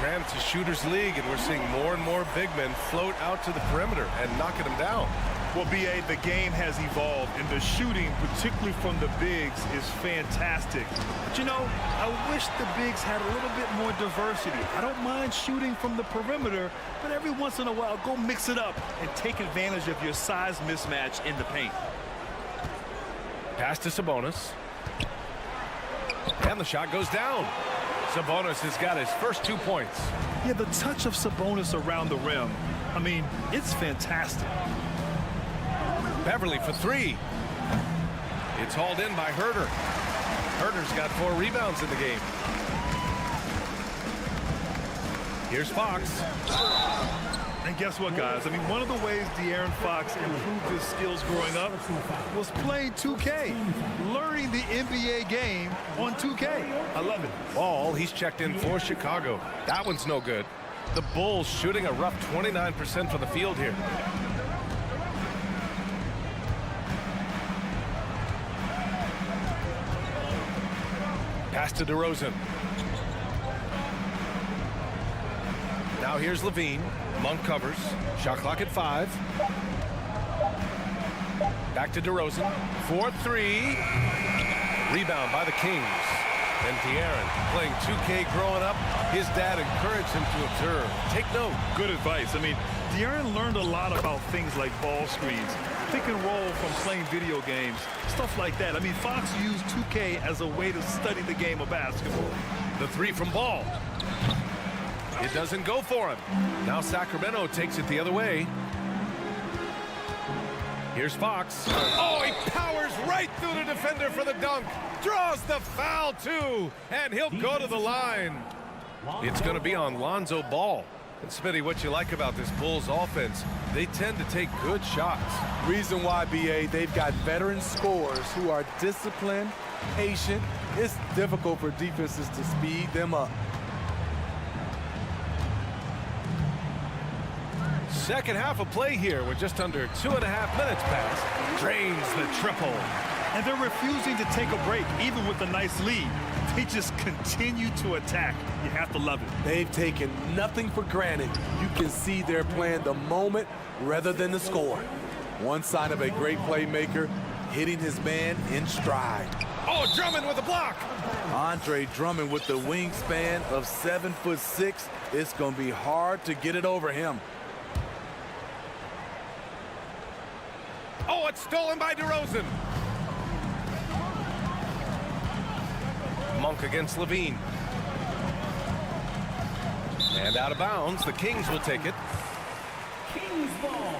Grant, it's a shooter's league, and we're seeing more and more big men float out to the perimeter and knocking them down. Well, B.A., the game has evolved, and the shooting, particularly from the bigs, is fantastic. But, you know, I wish the bigs had a little bit more diversity. I don't mind shooting from the perimeter, but every once in a while, go mix it up and take advantage of your size mismatch in the paint. Pass to Sabonis. And the shot goes down. Sabonis has got his first 2 points. Yeah, the touch of Sabonis around the rim, I mean, it's fantastic. Beverly for 3. It's hauled in by Herter. Herter's got 4 rebounds in the game. Here's Fox. And guess what, guys? I mean, one of the ways De'Aaron Fox improved his skills growing up was playing 2K, learning the NBA game on 2K. I love it. Ball, he's checked in for Chicago. That one's no good. The Bulls shooting a rough 29% from the field here. Pass to DeRozan. Now here's Levine. Monk covers. Shot clock at 5. Back to DeRozan. 4-3. Rebound by the Kings. And De'Aaron playing 2K growing up. His dad encouraged him to observe. Take note. Good advice. I mean, De'Aaron learned a lot about things like ball screens, pick and roll from playing video games, stuff like that. I mean, Fox used 2K as a way to study the game of basketball. The 3 from Ball. It doesn't go for him. Now Sacramento takes it the other way. Here's Fox. Oh, he powers right through the defender for the dunk. Draws the foul, too. And he'll go to the line. It's going to be on Lonzo Ball. And Smitty, what you like about this Bulls offense, they tend to take good shots. Reason why, BA, they've got veteran scorers who are disciplined, patient. It's difficult for defenses to speed them up. Second half of play here with just under 2.5 minutes passed. Drains the triple. And they're refusing to take a break, even with a nice lead. They just continue to attack. You have to love it. They've taken nothing for granted. You can see they're playing the moment rather than the score. One sign of a great playmaker, hitting his man in stride. Oh, Drummond with a block. Andre Drummond with the wingspan of 7'6". It's going to be hard to get it over him. Oh, it's stolen by DeRozan. Monk against Levine. And out of bounds, the Kings will take it. Kings ball.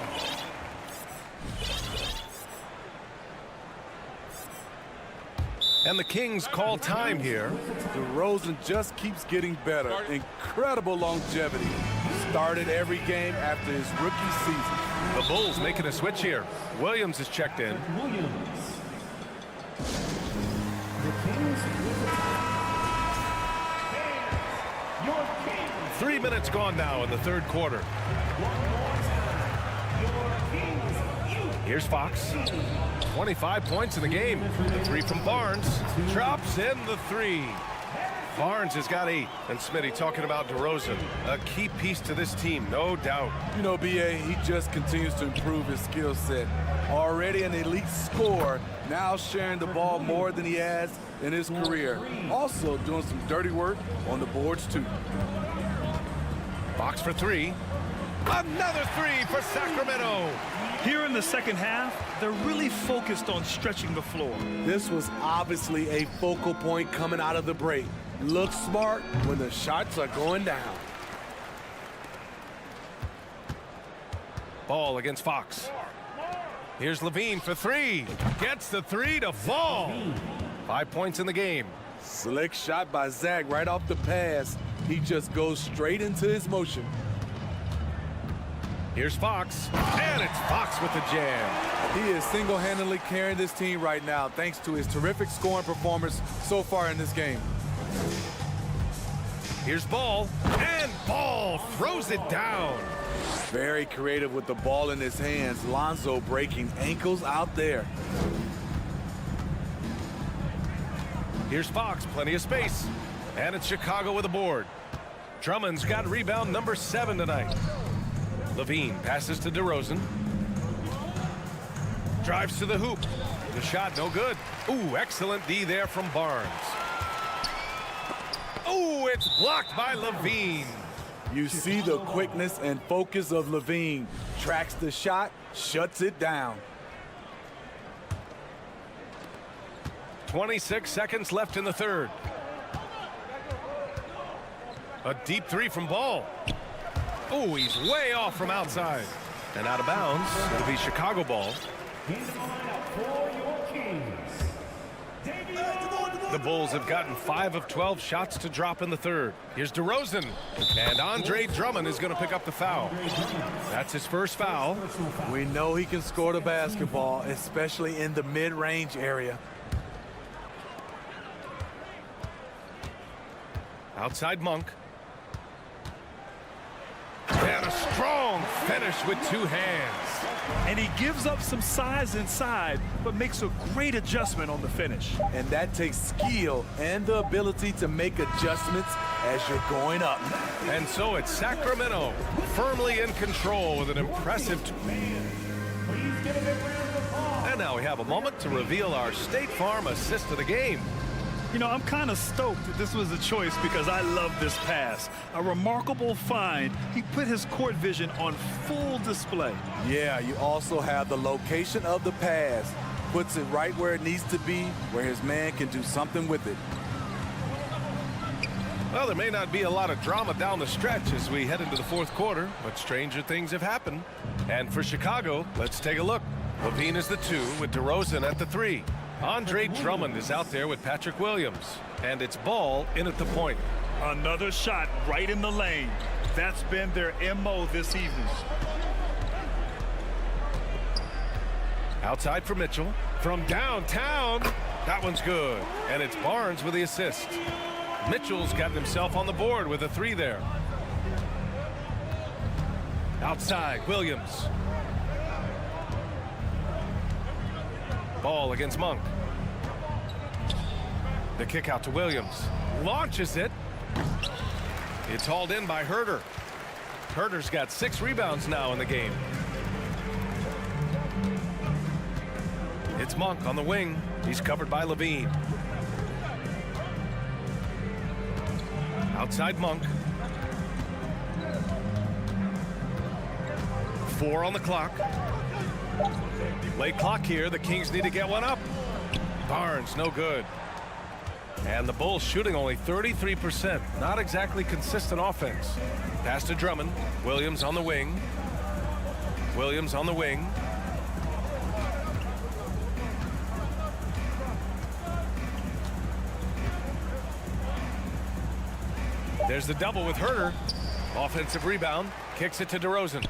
And the Kings call time here. DeRozan just keeps getting better. Incredible longevity. Started every game after his rookie season. The Bulls making a switch here. Williams is checked in. Williams. The Kings with the tie. And your Kings. 3 minutes gone now in the third quarter. One more time. Your Kings. Here's Fox. 25 points in the game. The 3 from Barnes. Drops in the 3. Barnes has got 8. And Smitty talking about DeRozan. A key piece to this team, no doubt. You know, BA, he just continues to improve his skill set. Already an elite scorer, now sharing the ball more than he has in his career. Also doing some dirty work on the boards, too. Fox for 3. Another 3 for Sacramento. Here in the second half, they're really focused on stretching the floor. This was obviously a focal point coming out of the break. Look smart when the shots are going down. Ball against Fox. Here's Levine for 3. Gets the 3 to fall. 5 points in the game. Slick shot by Zach right off the pass. He just goes straight into his motion. Here's Fox, and it's Fox with the jam. He is single-handedly carrying this team right now thanks to his terrific scoring performance so far in this game. Here's Ball, and Ball throws it down. Very creative with the ball in his hands. Lonzo breaking ankles out there. Here's Fox, plenty of space. And it's Chicago with a board. Drummond's got rebound number 7 tonight. Levine passes to DeRozan. Drives to the hoop. The shot no good. Ooh, excellent D there from Barnes. Ooh, it's blocked by Levine. You see the quickness and focus of Levine. Tracks the shot, shuts it down. 26 seconds left in the third. A deep 3 from Ball. Oh, he's way off from outside. And out of bounds. It'll be Chicago ball. In the lineup for your Kings. The Bulls have gotten 5 of 12 shots to drop in the third. Here's DeRozan, and Andre Drummond is going to pick up the foul. That's his first foul. We know he can score the basketball, especially in the mid-range area. Outside Monk. And a strong finish with 2 hands. And he gives up some size inside, but makes a great adjustment on the finish. And that takes skill and the ability to make adjustments as you're going up. And so it's Sacramento firmly in control with an impressive. And now we have a moment to reveal our State Farm assist of the game. You know, I'm kind of stoked that this was a choice because I love this pass. A remarkable find. He put his court vision on full display. Yeah, you also have the location of the pass. Puts it right where it needs to be, where his man can do something with it. Well, there may not be a lot of drama down the stretch as we head into the fourth quarter, but stranger things have happened. And for Chicago, let's take a look. LaVine is the 2 with DeRozan at the 3. Andre Drummond is out there with Patrick Williams, and it's Ball in at the point. Another shot right in the lane. That's been their MO this evening. Outside for Mitchell. From downtown, that one's good. And it's Barnes with the assist. Mitchell's got himself on the board with a 3 there. Outside, Williams. Ball against Monk. The kick out to Williams. Launches it. It's hauled in by Herter. Herter's got 6 rebounds now in the game. It's Monk on the wing. He's covered by LaVine. Outside Monk. 4 on the clock. Late clock here. The Kings need to get one up. Barnes, no good. And the Bulls shooting only 33%. Not exactly consistent offense. Pass to Drummond. Williams on the wing. Williams on the wing. There's the double with Herter. Offensive rebound. Kicks it to DeRozan.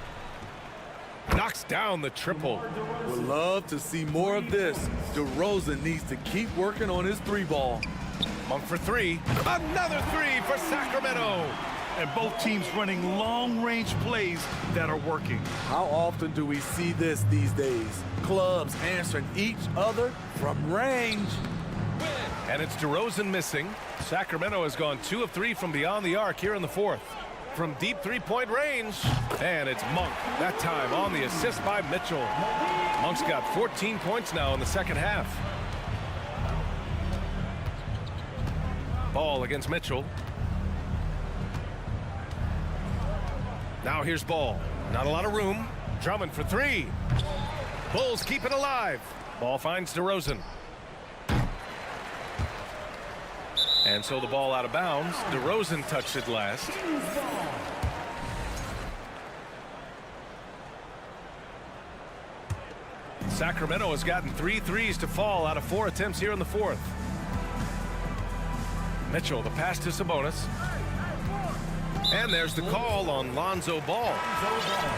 Knocks down the triple. Would love to see more of this. DeRozan needs to keep working on his 3-ball. Monk for 3. Another 3 for Sacramento. And both teams running long-range plays that are working. How often do we see this these days? Clubs answering each other from range. And it's DeRozan missing. Sacramento has gone 2 of 3 from beyond the arc here in the fourth. From deep 3-point range. And it's Monk. That time on the assist by Mitchell. Monk's got 14 points now in the second half. Ball against Mitchell. Now here's Ball. Not a lot of room. Drummond for 3. Bulls keep it alive. Ball finds DeRozan. And so the ball out of bounds. DeRozan touched it last. Sacramento has gotten 3 threes to fall out of 4 attempts here in the fourth. Mitchell, the pass to Sabonis. And there's the call on Lonzo Ball.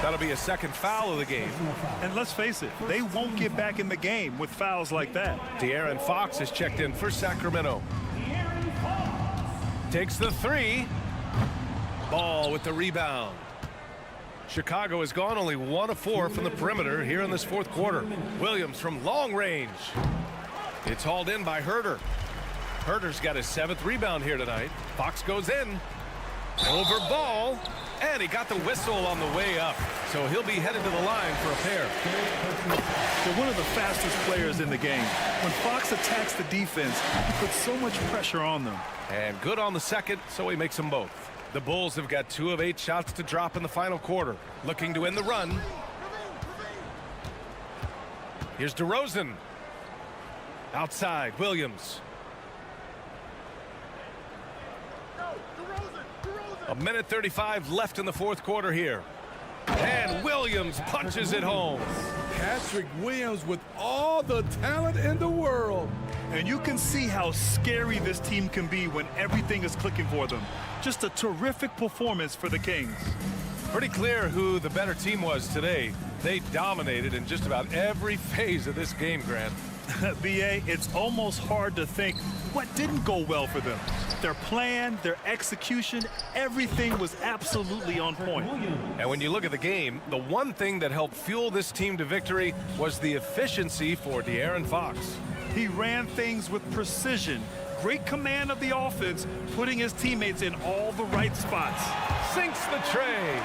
That'll be a second foul of the game. And let's face it, they won't get back in the game with fouls like that. De'Aaron Fox has checked in for Sacramento. Takes the 3. Ball with the rebound. Chicago has gone only 1 of 4 from the perimeter here in this fourth quarter. Williams from long range. It's hauled in by Herter. Herter's got his 7th rebound here tonight. Fox goes in. Over Ball. And he got the whistle on the way up. So he'll be headed to the line for a pair. They're one of the fastest players in the game. When Fox attacks the defense, he puts so much pressure on them. And good on the second, so he makes them both. The Bulls have got 2 of 8 shots to drop in the final quarter. Looking to end the run. Here's DeRozan. Outside, Williams. A minute 35 left in the fourth quarter here. And Williams punches it home. Patrick Williams with all the talent in the world. And you can see how scary this team can be when everything is clicking for them. Just a terrific performance for the Kings. Pretty clear who the better team was today. They dominated in just about every phase of this game, Grant. B.A., it's almost hard to think what didn't go well for them. Their plan, their execution, everything was absolutely on point. And when you look at the game, the one thing that helped fuel this team to victory was the efficiency for De'Aaron Fox. He ran things with precision, great command of the offense, putting his teammates in all the right spots. Sinks the tray.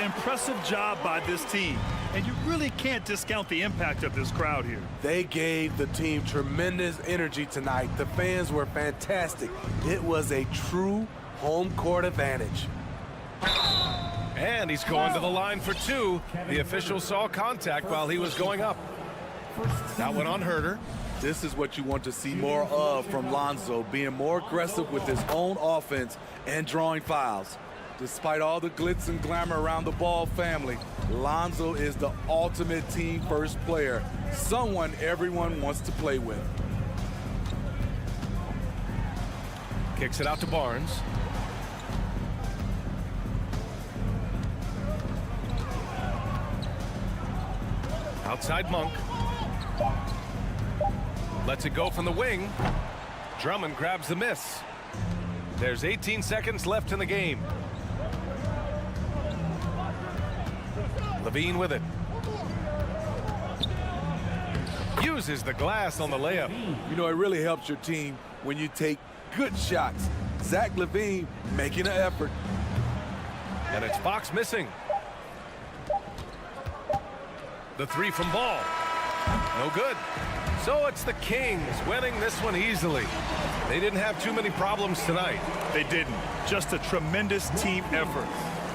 Impressive job by this team, and you really can't discount the impact of this crowd here. They gave the team tremendous energy tonight. The fans were fantastic. It was a true home court advantage. And he's going to the line for two. The official saw contact while he was going up. That went on Herter. This is what you want to see more of from Lonzo, being more aggressive with his own offense and drawing fouls. Despite all the glitz and glamour around the Ball family, Lonzo is the ultimate team-first player, someone everyone wants to play with. Kicks it out to Barnes. Outside Monk. Lets it go from the wing. Drummond grabs the miss. There's 18 seconds left in the game. Levine with it. Uses the glass on the layup. You know, it really helps your team when you take good shots. Zach LaVine making an effort. And it's Fox missing. The three from Ball. No good. So it's the Kings winning this one easily. They didn't have too many problems tonight. They didn't. Just a tremendous team effort.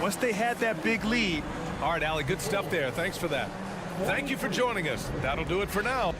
Once they had that big lead. All right, Allie, good stuff there. Thanks for that. Thank you for joining us. That'll do it for now.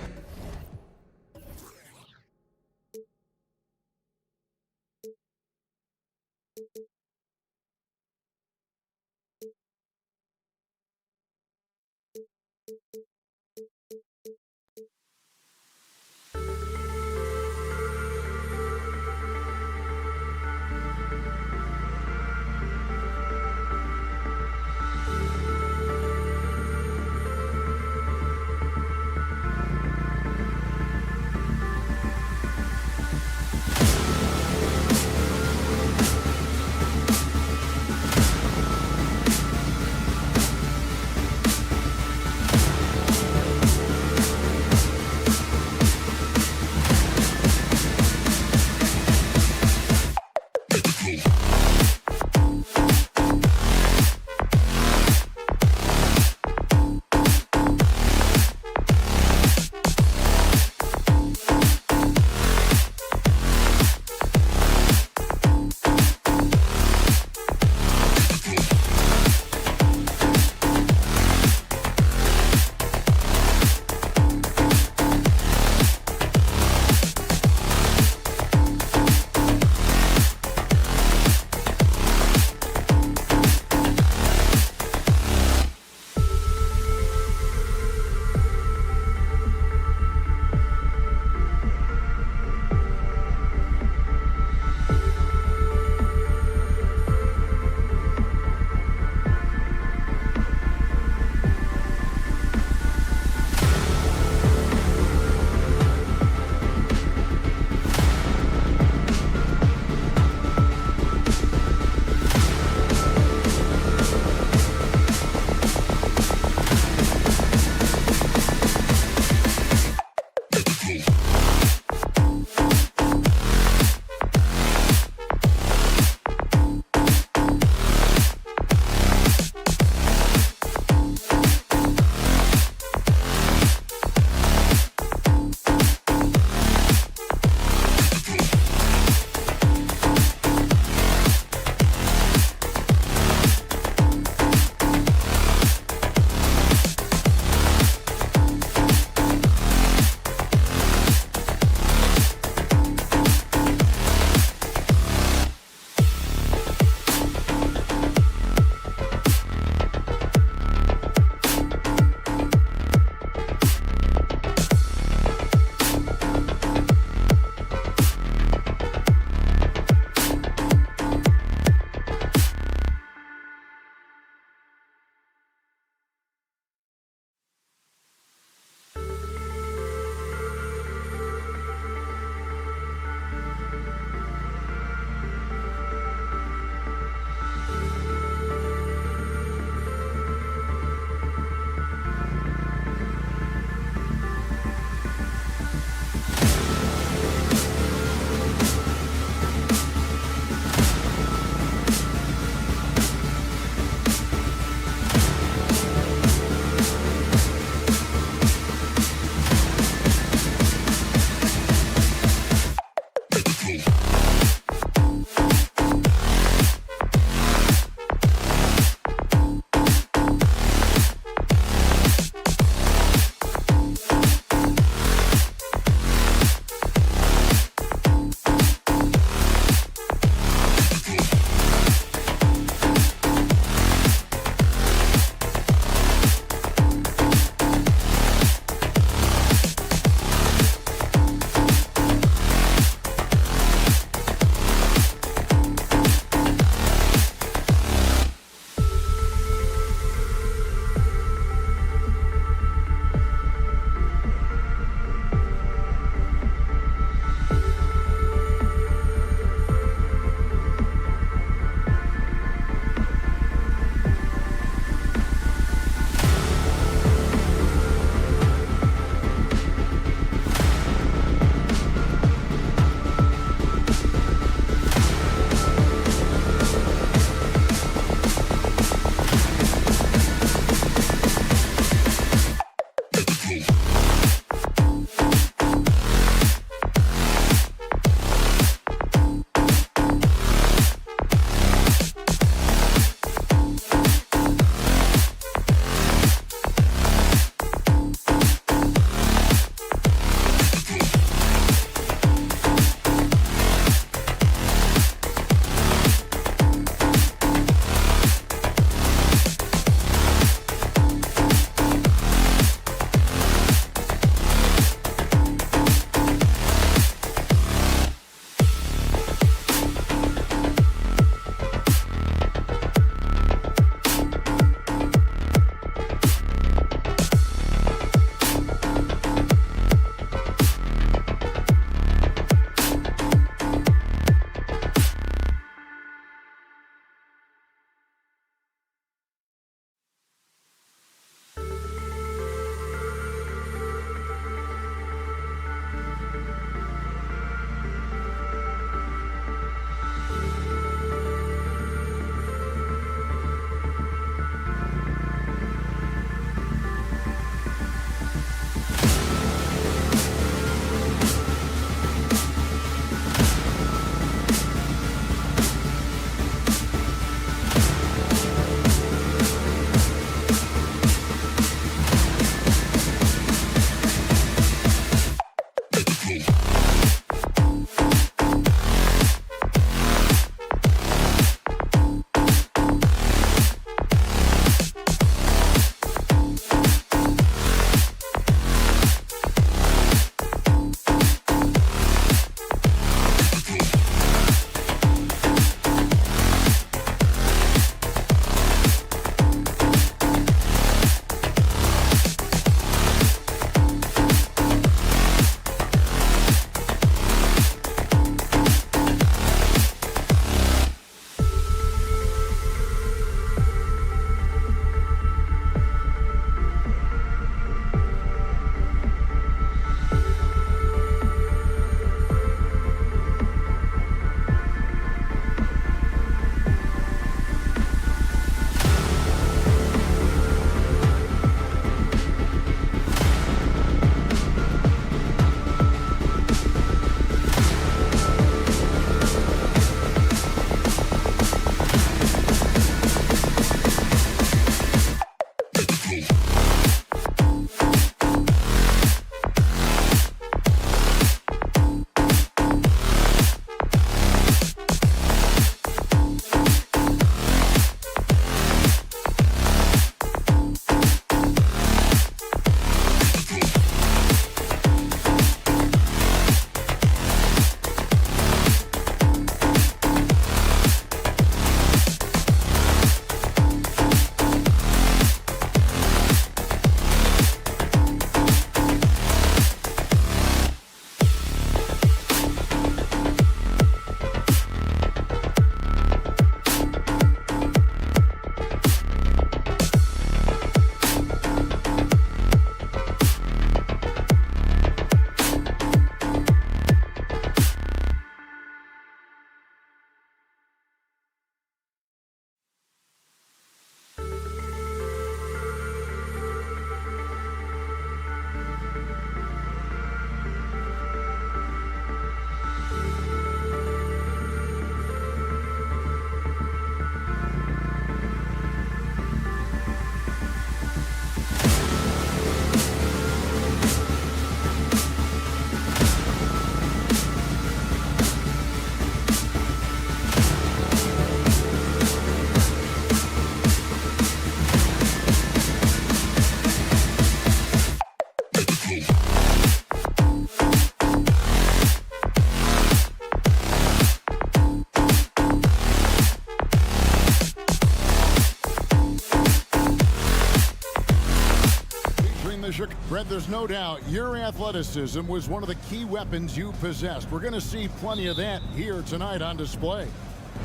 Brett, there's no doubt your athleticism was one of the key weapons you possessed. We're going to see plenty of that here tonight on display.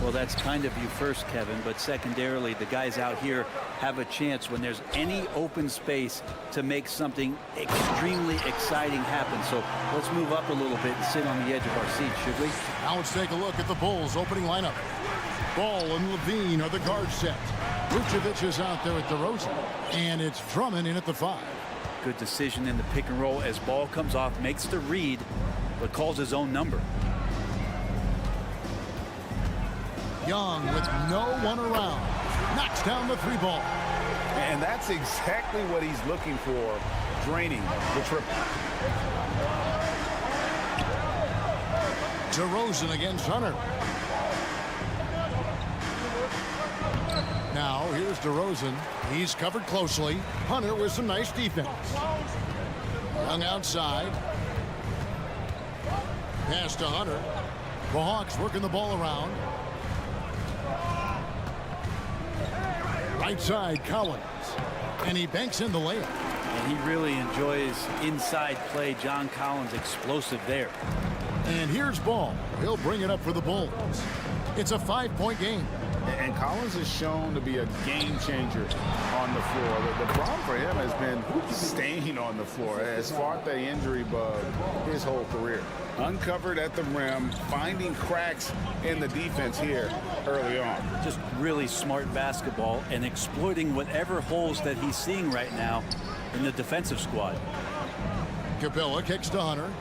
Well, that's kind of you first, Kevin, but secondarily, the guys out here have a chance when there's any open space to make something extremely exciting happen. So let's move up a little bit and sit on the edge of our seats, should we? Now let's take a look at the Bulls opening lineup. Ball and Levine are the guard set. Vucevic is out there at DeRozan, and it's Drummond in at the 5. Good decision in the pick and roll as ball comes off, makes the read, but calls his own number. Young with no one around. Knocks down the 3 ball. And that's exactly what he's looking for, draining the triple. DeRozan against Hunter. Now here's DeRozan. He's covered closely. Hunter with some nice defense. Young outside. Pass to Hunter. The Hawks working the ball around. Right side, Collins. And he banks in the layup. And he really enjoys inside play. John Collins explosive there. And here's Ball. He'll bring it up for the Bulls. It's a 5-point game. And Collins is shown to be a game changer on the floor. The problem for him has been staying on the floor. Has fought the injury bug his whole career. Uncovered at the rim, finding cracks in the defense here early on. Just really smart basketball and exploiting whatever holes that he's seeing right now in the defensive squad. Capella kicks to Hunter.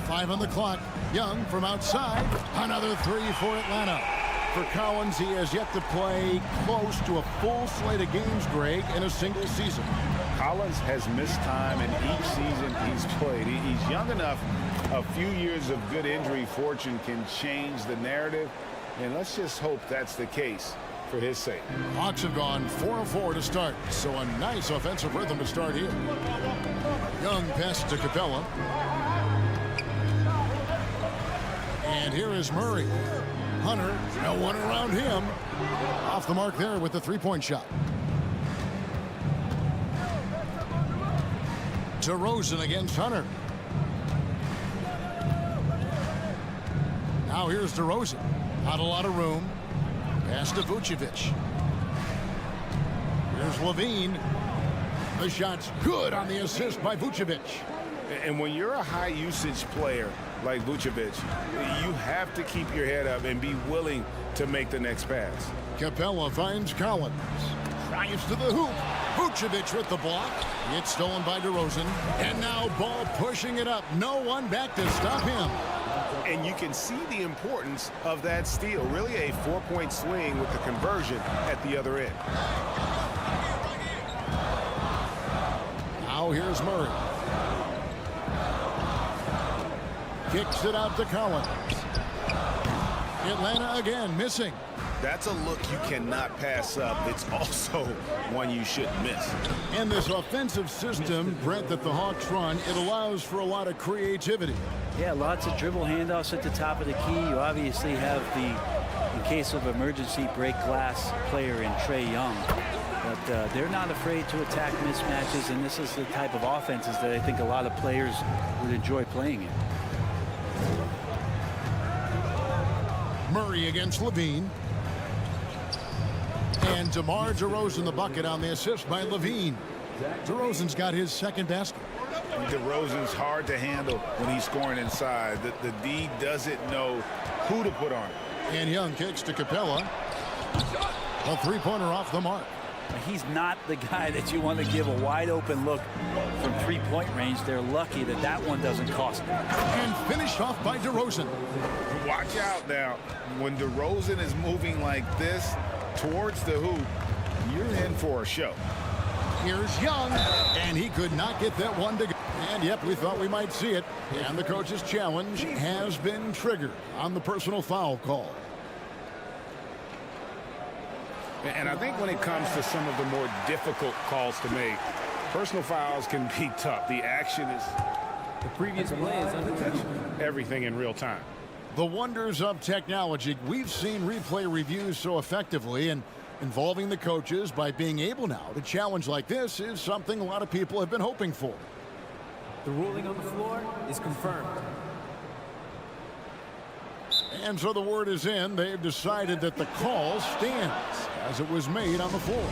5 on the clock. Young from outside. Another 3 for Atlanta. For Collins, he has yet to play close to a full slate of games, Greg, in a single season. Collins has missed time in each season he's played. He's young enough. A few years of good injury fortune can change the narrative, and let's just hope that's the case for his sake. Hawks have gone 4-4 to start, so a nice offensive rhythm to start here. Young passes to Capella. And here is Murray. Hunter, no one around him. Off the mark there with the 3-point shot. DeRozan against Hunter. Now here's DeRozan. Not a lot of room. Pass to Vucevic. Here's Levine. The shot's good on the assist by Vucevic. And when you're a high-usage player like Vucevic, you have to keep your head up and be willing to make the next pass. Capella finds Collins. Drives to the hoop. Vucevic with the block. It's stolen by DeRozan. And now Ball pushing it up. No one back to stop him. And you can see the importance of that steal. Really a 4-point swing with the conversion at the other end. Now here's Murray. Kicks it out to Collins. Atlanta again missing. That's a look you cannot pass up. It's also one you shouldn't miss. And this offensive system, Brent, that the Hawks run, it allows for a lot of creativity. Yeah, lots of dribble handoffs at the top of the key. You obviously have the, in case of emergency, break glass player in Trae Young. But they're not afraid to attack mismatches, and this is the type of offenses that I think a lot of players would enjoy playing in. Murray against Levine. And DeMar DeRozan the bucket on the assist by Levine. DeRozan's got his second basket. DeRozan's hard to handle when he's scoring inside. The D doesn't know who to put on it. And Young kicks to Capella. A 3-pointer off the mark. He's not the guy that you want to give a wide open look from 3-point range. They're lucky that that one doesn't cost them. And finished off by DeRozan. Watch out now. When DeRozan is moving like this towards the hoop, you're in for a show. Here's Young, and he could not get that one to go. And yep, we thought we might see it. And the coach's challenge has been triggered on the personal foul call. And I think when it comes to some of the more difficult calls to make, personal fouls can be tough. The action is The previous play is untouched. everything in real time. The wonders of technology. We've seen replay reviews so effectively, and Involving the coaches by being able now to challenge like this is something a lot of people have been hoping for. The ruling on the floor is confirmed. And so the word is in. They've decided that the call stands as it was made on the floor.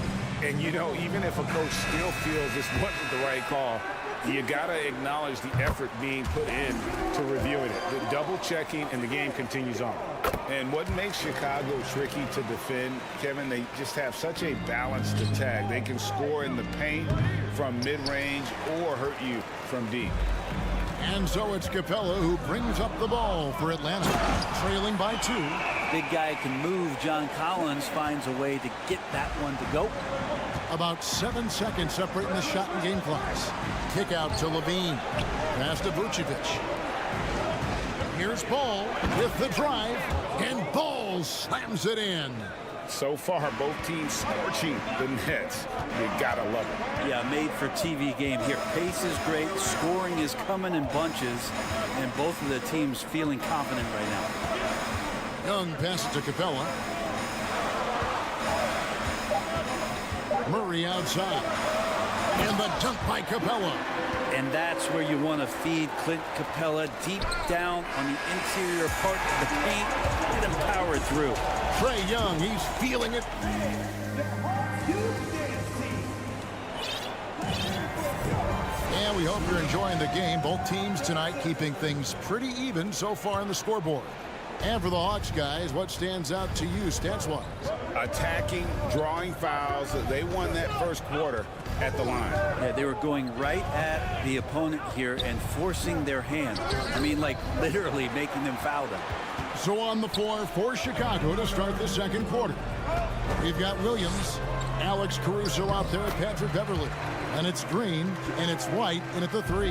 And, you know, even if a coach still feels this wasn't the right call, you got to acknowledge the effort being put in to reviewing it. The double checking, and the game continues on. And what makes Chicago tricky to defend, Kevin, they just have such a balanced attack. They can score in the paint from mid-range or hurt you from deep. And so it's Capella who brings up the ball for Atlanta, trailing by 2. Big guy can move. John Collins finds a way to get that one to go. About 7 seconds separating the shot and game clocks. Kick out to Levine. Pass to Vucevic. Here's Ball with the drive, and Ball slams it in. So far, both teams scorching the nets. You gotta love it. Yeah, made for TV game here. Pace is great. Scoring is coming in bunches, and both of the teams feeling confident right now. Young passes to Capella. Murray outside. And the dunk by Capella. And that's where you want to feed Clint Capella, deep down on the interior part of the paint. Get him powered through. Trae Young, he's feeling it. And we hope you're enjoying the game. Both teams tonight keeping things pretty even so far on the scoreboard. And for the Hawks, guys, what stands out to you stats-wise? Attacking, drawing fouls. They won that first quarter at the line. Yeah, they were going right at the opponent here and forcing their hand. I mean, like literally making them foul them. So on the floor for Chicago to start the second quarter. We've got Williams, Alex Caruso out there, Patrick Beverly. And it's Green, and it's White in at the 3.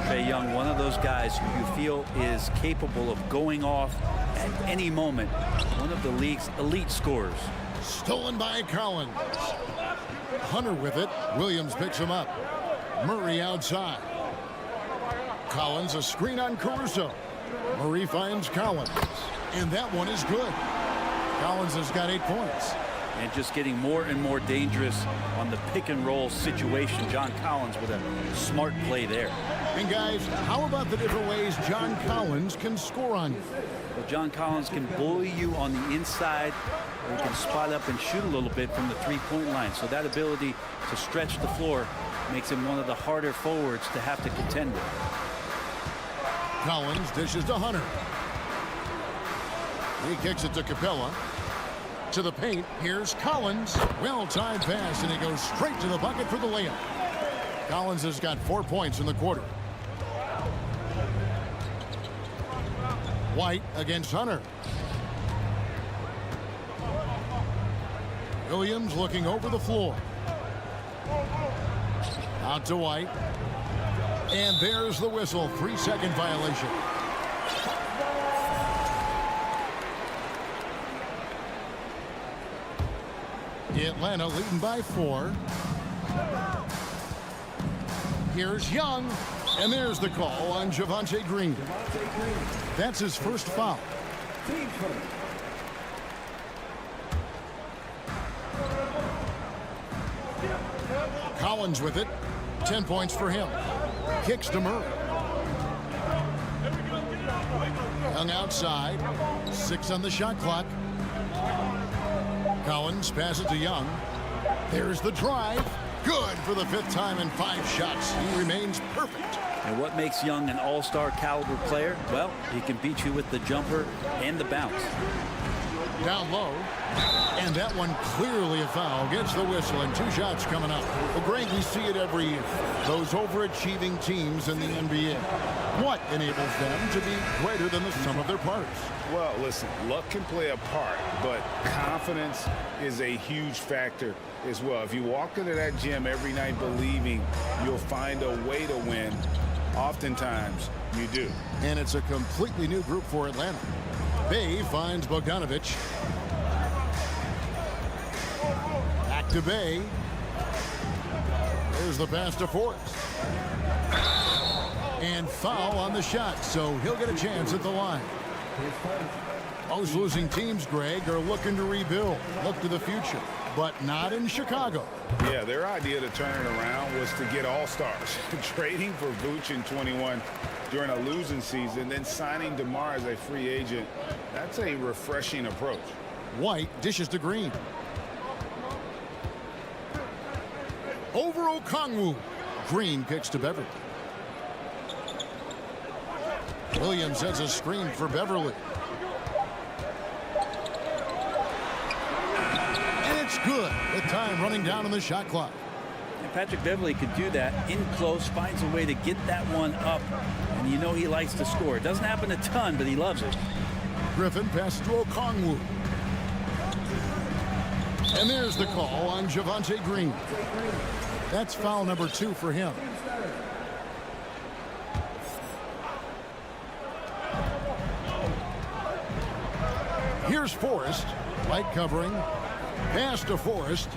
Trae Young, one of those guys who you feel is capable of going off at any moment. One of the league's elite scorers. Stolen by Collins. Hunter with it. Williams picks him up. Murray outside. Collins a screen on Caruso. Murray finds Collins. And that one is good. Collins has got 8 points. And just getting more and more dangerous on the pick and roll situation. John Collins with a smart play there. And guys, how about the different ways John Collins can score on you? Well, John Collins can bully you on the inside, or he can spot up and shoot a little bit from the three-point line. So that ability to stretch the floor makes him one of the harder forwards to have to contend with. Collins dishes to Hunter. He kicks it to Capella. To the paint, here's Collins. Well-timed pass, and he goes straight to the bucket for the layup. Collins has got 4 points in the quarter. White against Hunter. Williams looking over the floor. Out to White. And there's the whistle. 3-second violation. Atlanta leading by 4. Here's Young, and there's the call on Javonte Green. That's his first foul. Collins with it. 10 points for him. Kicks to Murray. Young outside. 6 on the shot clock. Collins passes to Young. There's the drive. Good for the 5th time in 5 shots. He remains perfect. And what makes Young an all-star caliber player? Well, he can beat you with the jumper and the bounce. Down low. And that one clearly a foul. Gets the whistle, and 2 shots coming up. Well, Greg, we see it every year. Those overachieving teams in the NBA. What enables them to be greater than the sum of their parts? Well, listen, luck can play a part, but confidence is a huge factor as well. If you walk into that gym every night believing you'll find a way to win, oftentimes you do. And it's a completely new group for Atlanta. Bay finds Bogdanovic. Back to Bay. There's the pass to Forrest. And foul on the shot, so he'll get a chance at the line. Most losing teams, Greg, are looking to rebuild. Look to the future. but not in Chicago. Yeah, their idea to turn it around was to get all-stars. Trading for Vooch in 21 during a losing season, then signing DeMar as a free agent. That's a refreshing approach. White dishes to Green. Over Okongwu. Green kicks to Beverly. Williams has a screen for Beverly. And it's good with time running down on the shot clock. And Patrick Beverly could do that in close, finds a way to get that one up. And you know he likes to score. It doesn't happen a ton, but he loves it. Griffin passes to Okongwu. And there's the call on Javonte Green. That's foul number 2 for him. Here's Forrest. Light covering. Pass to Forrest.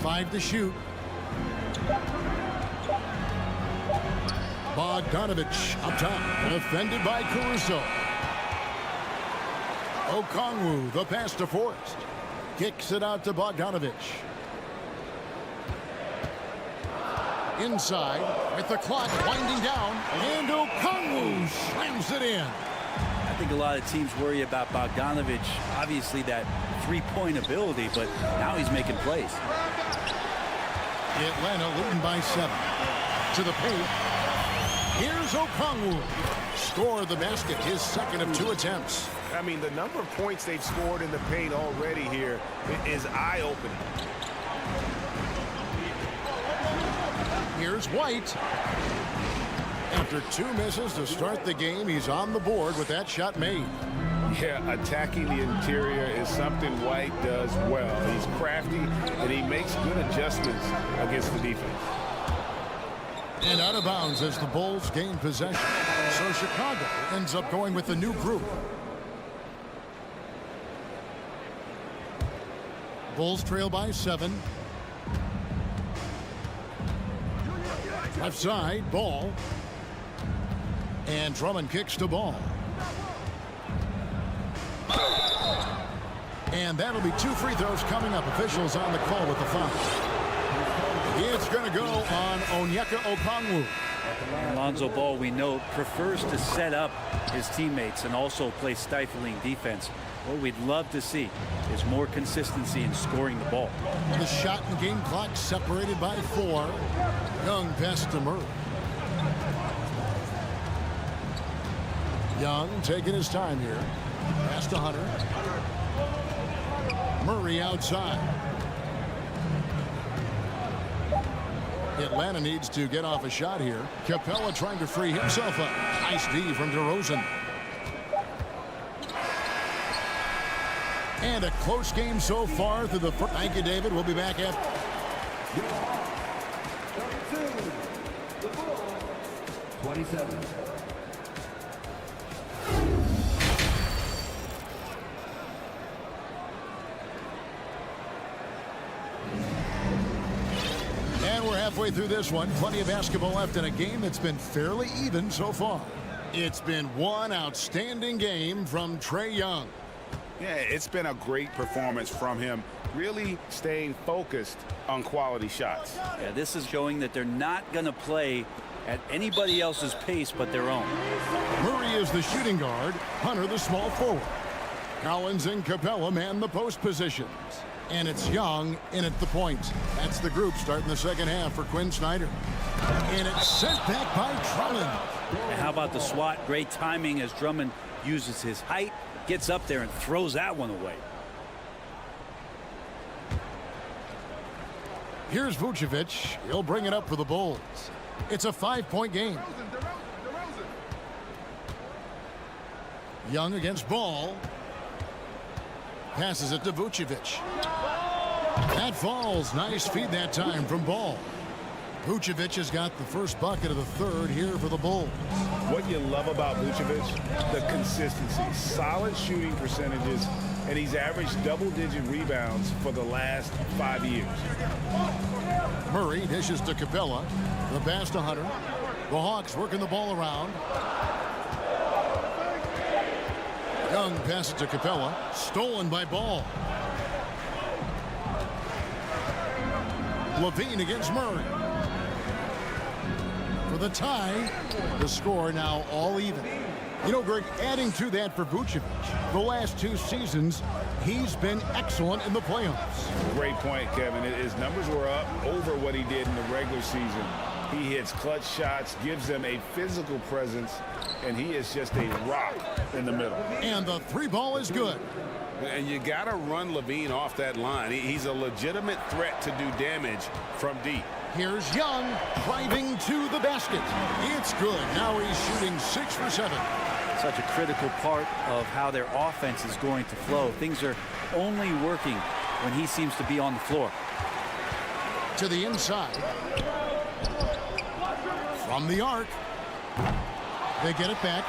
5 to shoot. Bogdanovich up top. Defended by Caruso. Okongwu, the pass to Forrest. Kicks it out to Bogdanovich. Inside with the clock winding down. And Okongwu slams it in. I think a lot of teams worry about Bogdanovich, obviously that three-point ability, but now he's making plays. Atlanta leading by 7. To the paint. Here's Okongwu. Score the basket, his second of 2 attempts. I mean, the number of points they've scored in the paint already here is eye-opening. Here's White. After 2 misses to start the game, he's on the board with that shot made. Yeah, attacking the interior is something White does well. He's crafty, and he makes good adjustments against the defense. And out of bounds as the Bulls gain possession. So Chicago ends up going with a new group. Bulls trail by 7. Left side, Ball. And Drummond kicks to Ball. And that'll be 2 free throws coming up. Officials on the call with the foul. It's going to go on Onyeka Okongwu. Lonzo Ball, we know, prefers to set up his teammates and also play stifling defense. What we'd love to see is more consistency in scoring the ball. The shot and game clock separated by 4. Young pass to Murray. Young taking his time here. Pass to Hunter. Murray outside. Atlanta needs to get off a shot here. Capella trying to free himself up. Nice D from DeRozan. And a close game so far through the first. Thank you, David. We'll be back after. The Bulls, 27. And we're halfway through this one. Plenty of basketball left in a game that's been fairly even so far. It's been one outstanding game from Trae Young. Yeah, it's been a great performance from him, really staying focused on quality shots. Yeah, this is showing that they're not going to play at anybody else's pace but their own. Murray is the shooting guard. Hunter the small forward. Collins and Capella man the post positions. And it's Young in at the point. That's the group starting the second half for Quinn Snyder. And it's sent back by Drummond. And how about the swat? Great timing as Drummond uses his height, gets up there and throws that one away. Here's Vucevic. He'll bring it up for the Bulls. It's a 5-point game. Young against Ball. Passes it to Vucevic. That falls. Nice feed that time from Ball. Vucevic has got the first bucket of the third here for the Bulls. What you love about Vucevic, the consistency, solid shooting percentages, and he's averaged double-digit rebounds for the last 5 years. Murray dishes to Capella. The pass to Hunter. The Hawks working the ball around. Young passes to Capella. Stolen by Ball. Levine against Murray. For the tie, the score now all even. You know, Greg, adding to that for Vucevic, the last 2 seasons, he's been excellent in the playoffs. Great point, Kevin. His numbers were up over what he did in the regular season. He hits clutch shots, gives them a physical presence, and he is just a rock in the middle. And the 3 ball is good. And you got to run Levine off that line. He's a legitimate threat to do damage from deep. Here's Young driving to the basket. It's good. Now he's shooting 6 for 7. Such a critical part of how their offense is going to flow. Things are only working when he seems to be on the floor. To the inside. From the arc. They get it back.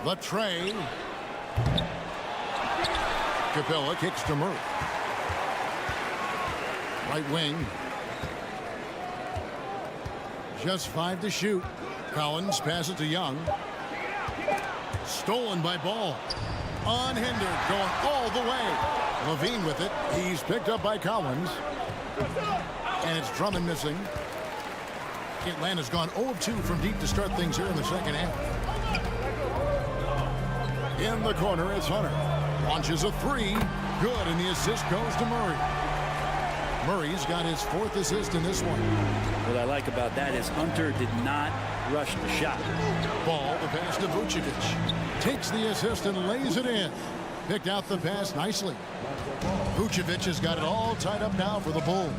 The tray. Capella kicks to Murray. Right wing. Just 5 to shoot. Collins passes to Young. Stolen by Ball. Unhindered, going all the way. Levine with it. He's picked up by Collins. And it's Drummond missing. Atlanta's gone 0 of 2 from deep to start things here in the second half. In the corner, it's Hunter. Launches a 3. Good, and the assist goes to Murray. Murray's got his 4th assist in this one. What I like about that is Hunter did not rush the shot. Ball, the pass to Vucevic. Takes the assist and lays it in. Picked out the pass nicely. Vucevic has got it all tied up now for the Bulls.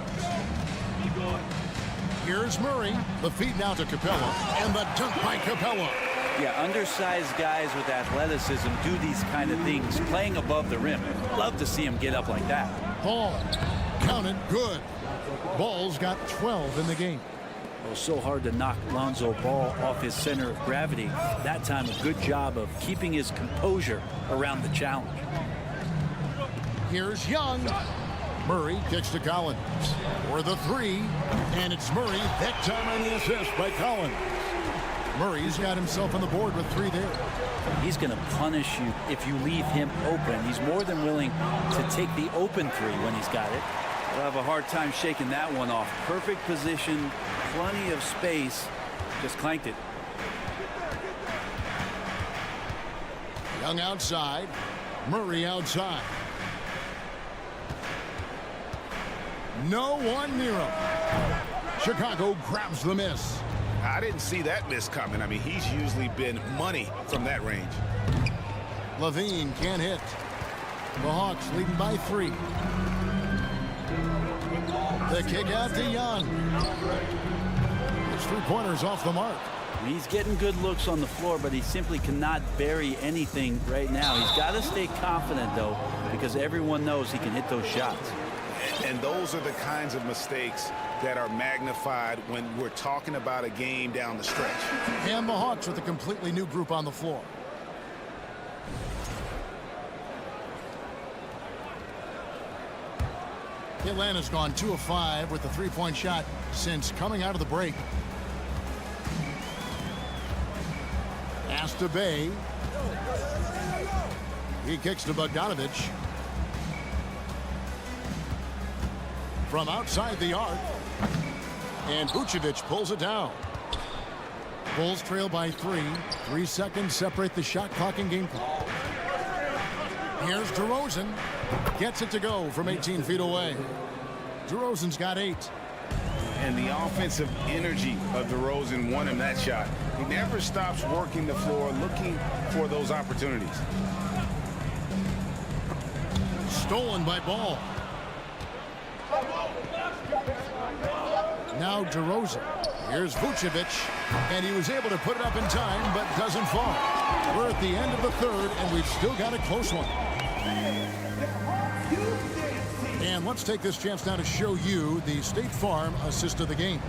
Here's Murray. The feed now to Capella. And the dunk by Capella. Yeah, undersized guys with athleticism do these kind of things, playing above the rim. Love to see him get up like that. Ball. Counted. Good. Ball's got 12 in the game. It was so hard to knock Lonzo Ball off his center of gravity. That time, a good job of keeping his composure around the challenge. Here's Young. Murray kicks to Collins for the 3. And it's Murray. That time on the assist by Collins. Murray's got himself on the board with 3 there. He's going to punish you if you leave him open. He's more than willing to take the open 3 when he's got it. He'll have a hard time shaking that one off. Perfect position, plenty of space. Just clanked it. Young outside. Murray outside. No one near him. Chicago grabs the miss. I didn't see that miss coming. I mean, he's usually been money from that range. Levine can't hit. The Hawks leading by 3. The kick out to Young. His 3-pointers off the mark. He's getting good looks on the floor, but he simply cannot bury anything right now. He's got to stay confident, though, because everyone knows he can hit those shots. And those are the kinds of mistakes that are magnified when we're talking about a game down the stretch. And the Hawks with a completely new group on the floor. Atlanta's gone 2 of 5 with the 3-point shot since coming out of the break. Pass to Bay. He kicks to Bogdanovich. From outside the arc. And Vucevic pulls it down. Bulls trail by 3. 3 seconds separate the shot clock and game clock. Here's DeRozan. Gets it to go from 18 feet away. DeRozan's got 8. And the offensive energy of DeRozan won him that shot. He never stops working the floor, looking for those opportunities. Stolen by Ball. Now DeRozan. Here's Vucevic. And he was able to put it up in time, but doesn't fall. We're at the end of the 3rd, and we've still got a close one. And let's take this chance now to show you the State Farm assist of the game.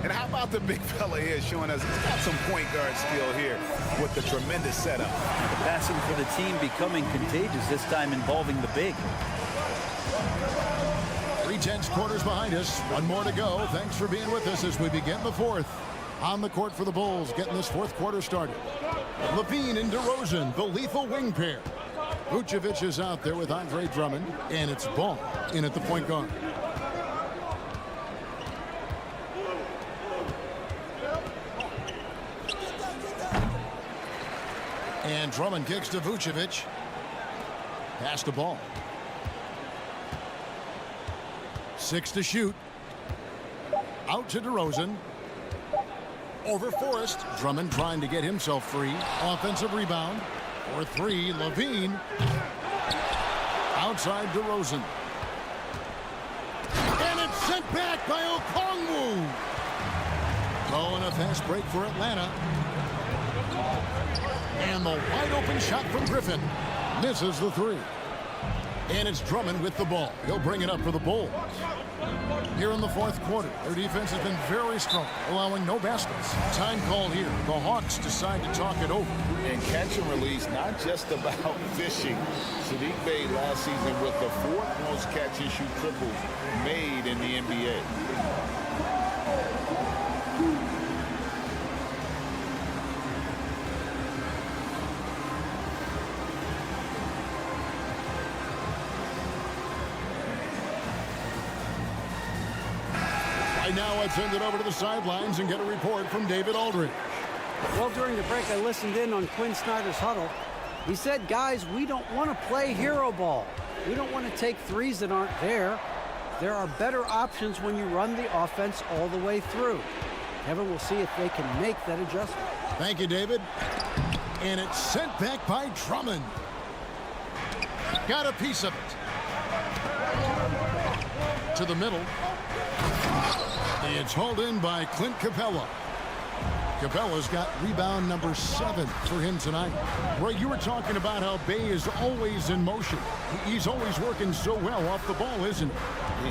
And how about the big fella here showing us he's got some point guard skill here with the tremendous setup. The passing for the team becoming contagious, this time involving the big. 3/10 quarters behind us. 1 more to go. Thanks for being with us as we begin the 4th. On the court for the Bulls, getting this 4th quarter started. Levine and DeRozan, the lethal wing pair. Vucevic is out there with Andre Drummond, and it's Ball in at the point guard. And Drummond kicks to Vucevic. Pass the ball. 6 to shoot. Out to DeRozan. Over Forrest. Drummond trying to get himself free. Offensive rebound. For 3, Levine. Outside DeRozan. And it's sent back by Okongwu. Oh, and a fast break for Atlanta. And the wide open shot from Griffin. Misses the 3. And it's Drummond with the ball. He'll bring it up for the Bulls. Here in the fourth quarter, their defense has been very strong, allowing no baskets. Time call here. The Hawks decide to talk it over. And catch and release, not just about fishing. Sadiq Bey last season with the 4th most catch and shoot triples made in the NBA. Now let's send it over to the sidelines and get a report from David Aldridge. Well, during the break, I listened in on Quinn Snyder's huddle. He said, guys, we don't want to play hero ball. We don't want to take threes that aren't there. There are better options when you run the offense all the way through. Kevin will see if they can make that adjustment. Thank you, David. And it's sent back by Drummond. Got a piece of it. To the middle. It's hauled in by Clint Capella. Capella's got rebound number 7 for him tonight. Roy, you were talking about how Bey is always in motion. He's always working so well off the ball, isn't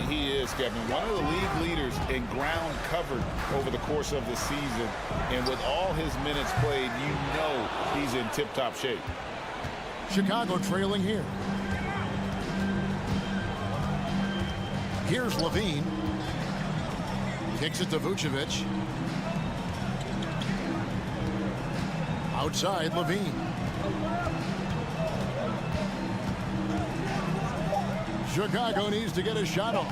he? He is, Kevin. One of the league leaders in ground covered over the course of the season. And with all his minutes played, you know he's in tip-top shape. Chicago trailing here. Here's Levine. Kicks it to Vucevic. Outside, Levine. Chicago needs to get a shot off.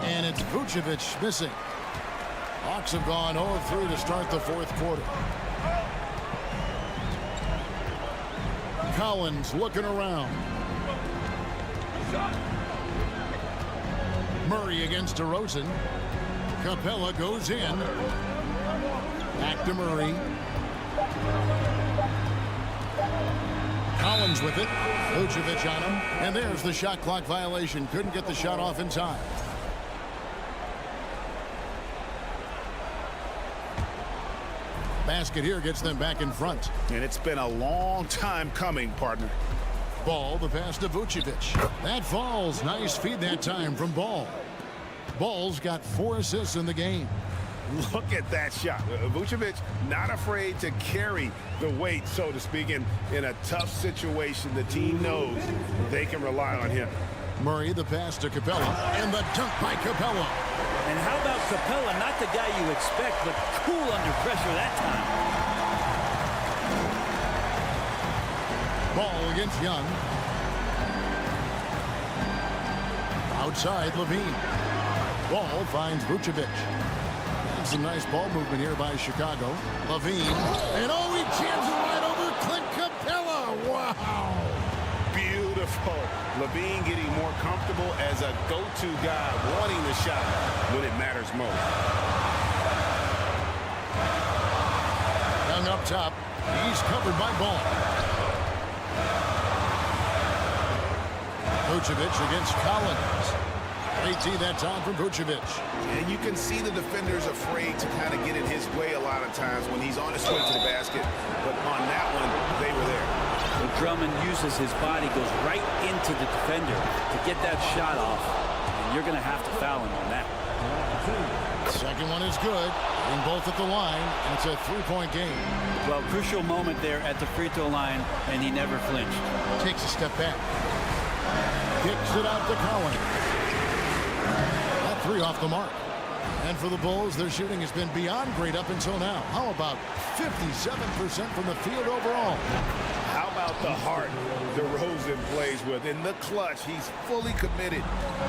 And it's Vucevic missing. Hawks have gone 0-3 to start the fourth quarter. Collins looking around. Murray against DeRozan. Capella goes in. Back to Murray. Collins with it. Vucevic on him. And there's the shot clock violation. Couldn't get the shot off in time. Basket here gets them back in front. And it's been a long time coming, partner. Ball, the pass to Vucevic. That falls. Nice feed that time from Ball. Ball's got 4 assists in the game. Look at that shot. Vucevic not afraid to carry the weight, so to speak, in a tough situation. The team knows they can rely on him. Murray, the pass to Capella, and the dunk by Capella. And how about Capella? Not the guy you expect, but cool under pressure that time. Ball against Young. Outside, Levine. Ball finds Vucevic. And some nice ball movement here by Chicago. Levine. And oh, he jams it right over Clint Capella. Wow. Beautiful. Levine getting more comfortable as a go-to guy, wanting the shot when it matters most. Young up top. He's covered by Ball. Vucevic against Collins. Great tee that time from Vucevic. And you can see the defenders afraid to kind of get in his way a lot of times when he's on his way to the basket. But on that one, they were there. Well, Drummond uses his body, goes right into the defender to get that shot off. And you're going to have to foul him on that. Second one is good. In both at the line. And it's a 3-point game. Well, crucial moment there at the free throw line, and he never flinched. Takes a step back. Kicks it out to Collins. That 3 off the mark. And for the Bulls, their shooting has been beyond great up until now. How about 57% from the field overall? How about the heart DeRozan plays with? In the clutch, he's fully committed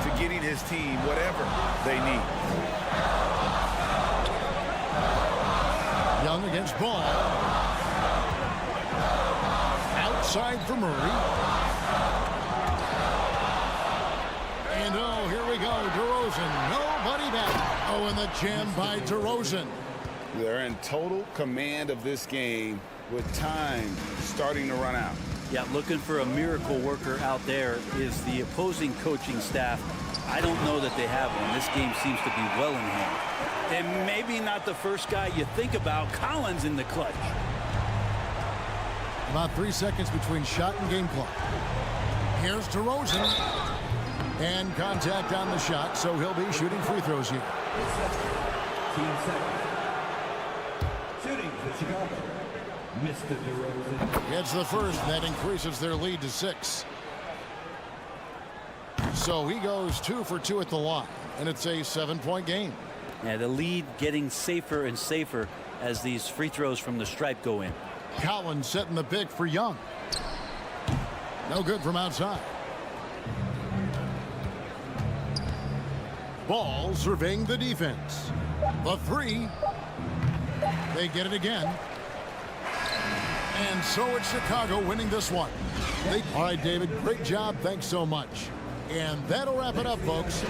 to getting his team whatever they need. Young against Ball. Outside for Murray. And oh, here we go, DeRozan. Nobody back. Oh, and the jam by DeRozan. They're in total command of this game with time starting to run out. Yeah, looking for a miracle worker out there is the opposing coaching staff. I don't know that they have one. This game seems to be well in hand. And maybe not the first guy you think about. Collins in the clutch. About 3 seconds between shot and game clock. Here's DeRozan. And contact on the shot, so he'll be shooting free throws here. Team second. Shooting for Chicago, Mr. DeRozan. Gets the first, and that increases their lead to 6. So he goes 2 for 2 at the line, and it's a 7-point game. Yeah, the lead getting safer and safer as these free throws from the stripe go in. Collins setting the pick for Young. No good from outside. Ball surveying the defense. The 3. They get it again. And so it's Chicago winning this one. All right, David, great job. Thanks so much. And that'll wrap it up, folks.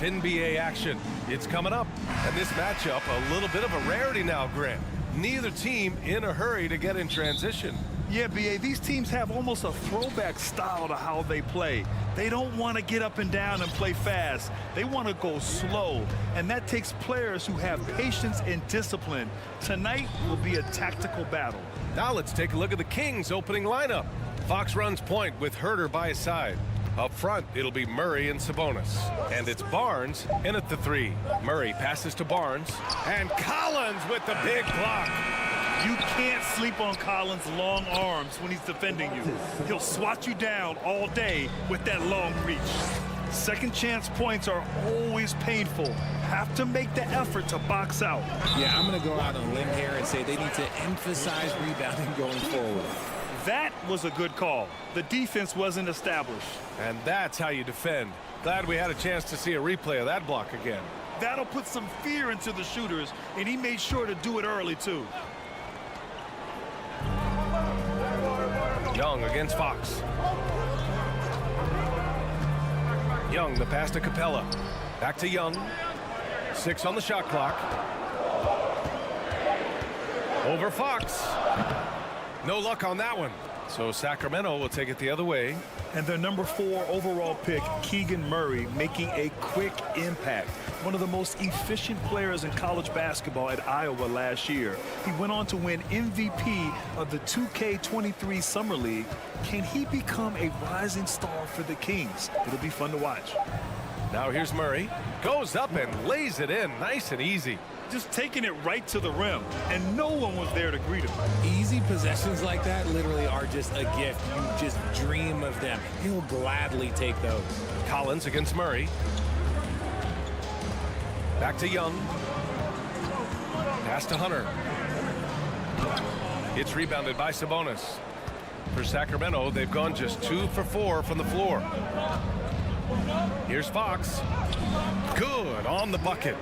It's NBA action. It's coming up. And this matchup, a little bit of a rarity now, Grant. Neither team in a hurry to get in transition. Yeah, B.A., these teams have almost a throwback style to how they play. They don't want to get up and down and play fast. They want to go slow, and that takes players who have patience and discipline. Tonight will be a tactical battle. Now let's take a look at the Kings' opening lineup. Fox runs point with Herter by his side. Up front, it'll be Murray and Sabonis. And it's Barnes in at the 3. Murray passes to Barnes. And Collins with the big block. You can't sleep on Collins' long arms when he's defending you. He'll swat you down all day with that long reach. Second chance points are always painful. Have to make the effort to box out. Yeah, I'm going to go out on a limb here and say they need to emphasize rebounding going forward. That was a good call. The defense wasn't established. And that's how you defend. Glad we had a chance to see a replay of that block again. That'll put some fear into the shooters, and he made sure to do it early, too. Young against Fox. Young, the pass to Capella. Back to Young. 6 on the shot clock. Over Fox. No luck on that one. So Sacramento will take it the other way. And their number 4 overall pick, Keegan Murray, making a quick impact. One of the most efficient players in college basketball at Iowa last year. He went on to win MVP of the 2K23 Summer League. Can he become a rising star for the Kings? It'll be fun to watch. Now here's Murray. Goes up and lays it in nice and easy. Just taking it right to the rim, and no one was there to greet him. Easy possessions like that literally are just a gift. You just dream of them. He'll gladly take those. Collins against Murray. Back to Young. Pass to Hunter. It's rebounded by Sabonis. For Sacramento, they've gone just 2 for 4 from the floor. Here's Fox. Good on the bucket.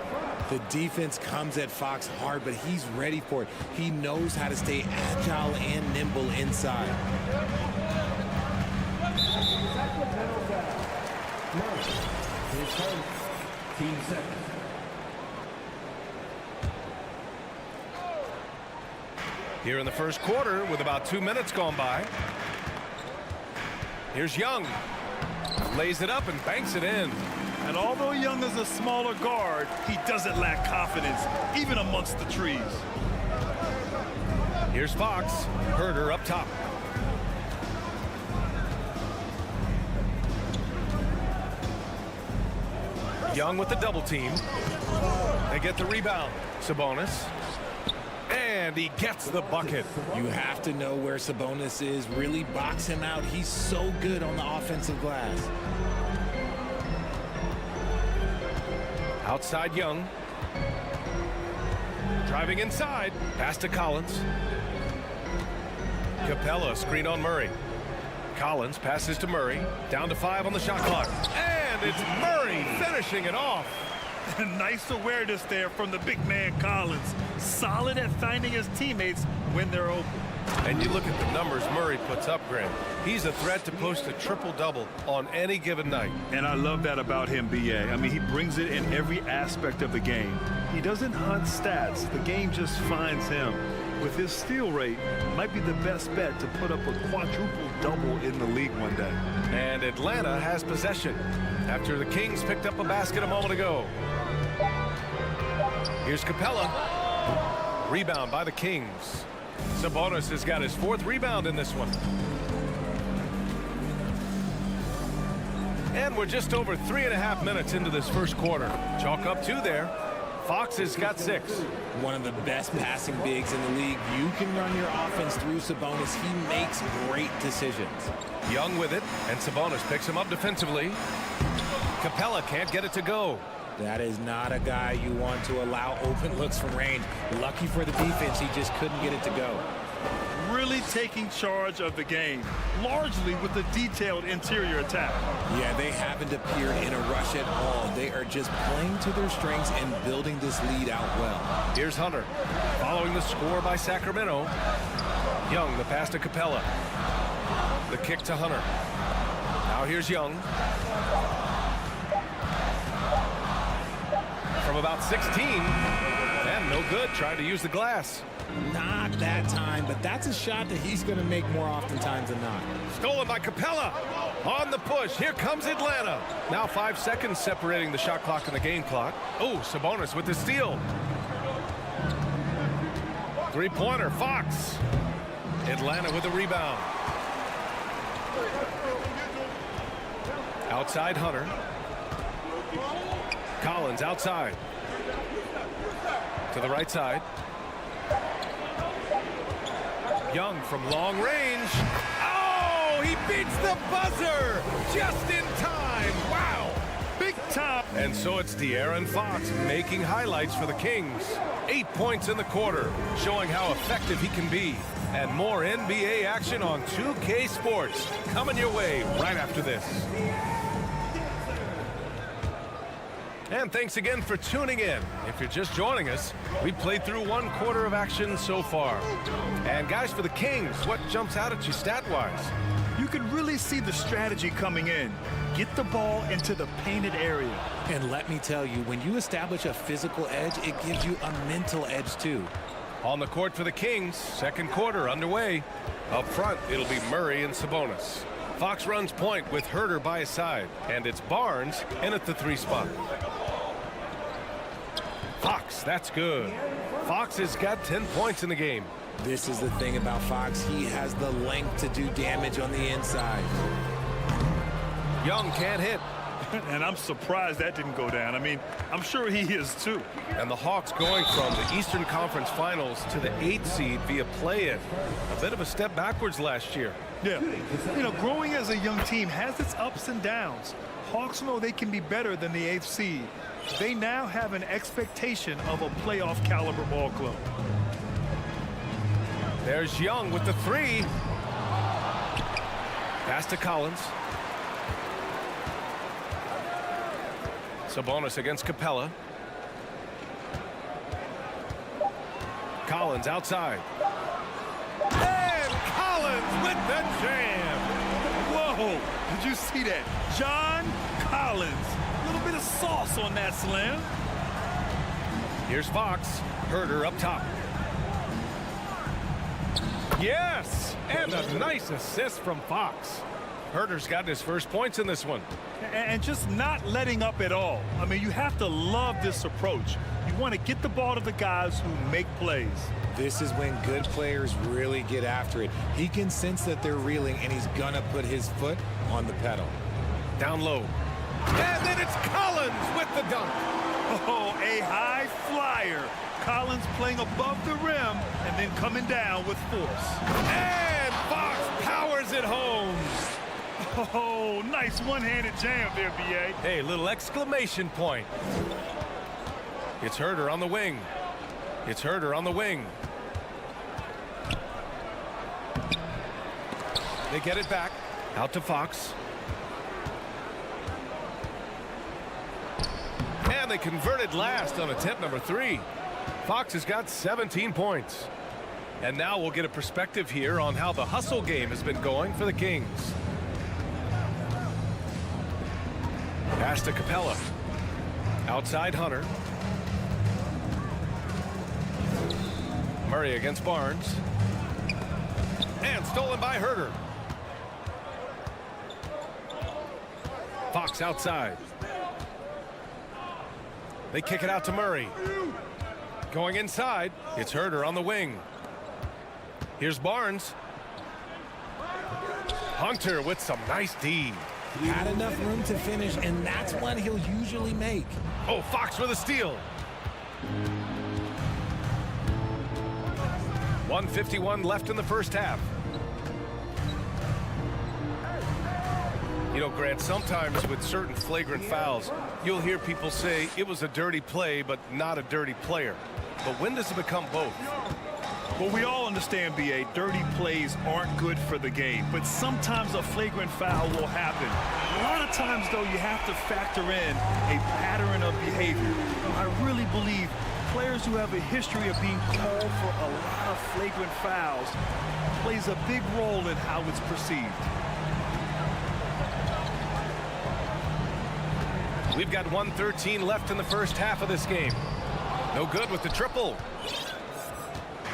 The defense comes at Fox hard, but he's ready for it. He knows how to stay agile and nimble inside. Here in the first quarter with about 2 minutes gone by. Here's Young. Lays it up and banks it in. And although Young is a smaller guard, he doesn't lack confidence, even amongst the trees. Here's Fox. Herter up top. Young with the double team. They get the rebound. Sabonis. And he gets the bucket. You have to know where Sabonis is. Really box him out. He's so good on the offensive glass. Outside Young. Driving inside. Pass to Collins. Capella screen on Murray. Collins passes to Murray. Down to 5 on the shot clock. And it's Murray finishing it off. Nice awareness there from the big man Collins. Solid at finding his teammates when they're open. And you look at the numbers Murray puts up, Grant. He's a threat to post a triple-double on any given night. And I love that about him, B.A. I mean, he brings it in every aspect of the game. He doesn't hunt stats. The game just finds him. With his steal rate, might be the best bet to put up a quadruple-double in the league one day. And Atlanta has possession after the Kings picked up a basket a moment ago. Here's Capella. Rebound by the Kings. Sabonis has got his 4th rebound in this one. And we're just over 3.5 minutes into this first quarter. Chalk up 2 there. Fox has got 6. One of the best passing bigs in the league. You can run your offense through Sabonis. He makes great decisions. Young with it, and Sabonis picks him up defensively. Capella can't get it to go. That is not a guy you want to allow open looks from range. Lucky for the defense, he just couldn't get it to go. Really taking charge of the game, largely with the detailed interior attack. Yeah, they haven't appeared in a rush at all. They are just playing to their strengths and building this lead out well. Here's Hunter, following the score by Sacramento. Young, the pass to Capella. The kick to Hunter. Now here's Young. from about 16. And no good, trying to use the glass. Not that time, but that's a shot that he's going to make more oftentimes than not. Stolen by Capella. On the push, here comes Atlanta. Now 5 seconds separating the shot clock and the game clock. Oh, Sabonis with the steal. Three-pointer, Fox. Atlanta with the rebound. Outside Hunter. Collins outside. To the right side. Young from long range. Oh, he beats the buzzer just in time. Wow, big time. And so it's De'Aaron Fox making highlights for the Kings. 8 points in the quarter, showing how effective he can be. And more NBA action on 2K Sports coming your way right after this. And thanks again for tuning in. If you're just joining us, we've played through 1 quarter of action so far. And guys, for the Kings, what jumps out at you stat-wise? You can really see the strategy coming in. Get the ball into the painted area. And let me tell you, when you establish a physical edge, it gives you a mental edge too. On the court for the Kings, second quarter underway. Up front, it'll be Murray and Sabonis. Fox runs point with Herter by his side. And it's Barnes in at the 3 spot. Fox, that's good. Fox has got 10 points in the game. This is the thing about Fox. He has the length to do damage on the inside. Young can't hit. And I'm surprised that didn't go down. I mean, I'm sure he is too. And the Hawks going from the Eastern Conference Finals to the 8th seed via play-in. A bit of a step backwards last year. Yeah. You know, growing as a young team has its ups and downs. Hawks know they can be better than the 8th seed. They now have an expectation of a playoff caliber ball club. There's Young with the 3. Pass to Collins. Sabonis against Capella. Collins outside. And Collins with the jam. Whoa, did you see that? John Collins. A little bit of sauce on that slam. Here's Fox. Herter up top. Yes, and a nice assist from Fox. Herter's gotten his first points in this one. And just not letting up at all. I mean, you have to love this approach. You want to get the ball to the guys who make plays. This is when good players really get after it. He can sense that they're reeling, and he's gonna put his foot on the pedal. Down low. And then it's Collins with the dunk. Oh, a high flyer. Collins playing above the rim and then coming down with force. And Fox powers it home. Oh, nice one-handed jam there, B.A. Hey, little exclamation point. It's Herter on the wing. It's Herter on the wing. They get it back. Out to Fox. And they converted last on attempt number 3. Fox has got 17 points. And now we'll get a perspective here on how the hustle game has been going for the Kings. Pass to Capella. Outside Hunter. Murray against Barnes. And stolen by Herter. Fox outside. They kick it out to Murray. Going inside, it's Herter on the wing. Here's Barnes. Hunter with some nice D. Had enough room to finish, and that's one he'll usually make. Oh, Fox with a steal. 1:51 left in the first half. You know, Grant, sometimes with certain flagrant fouls, you'll hear people say it was a dirty play, but not a dirty player. But when does it become both? Well, we all understand, B.A., dirty plays aren't good for the game, but sometimes a flagrant foul will happen. A lot of times, though, you have to factor in a pattern of behavior. I really believe players who have a history of being called for a lot of flagrant fouls plays a big role in how it's perceived. We've got 1:13 left in the first half of this game. No good with the triple.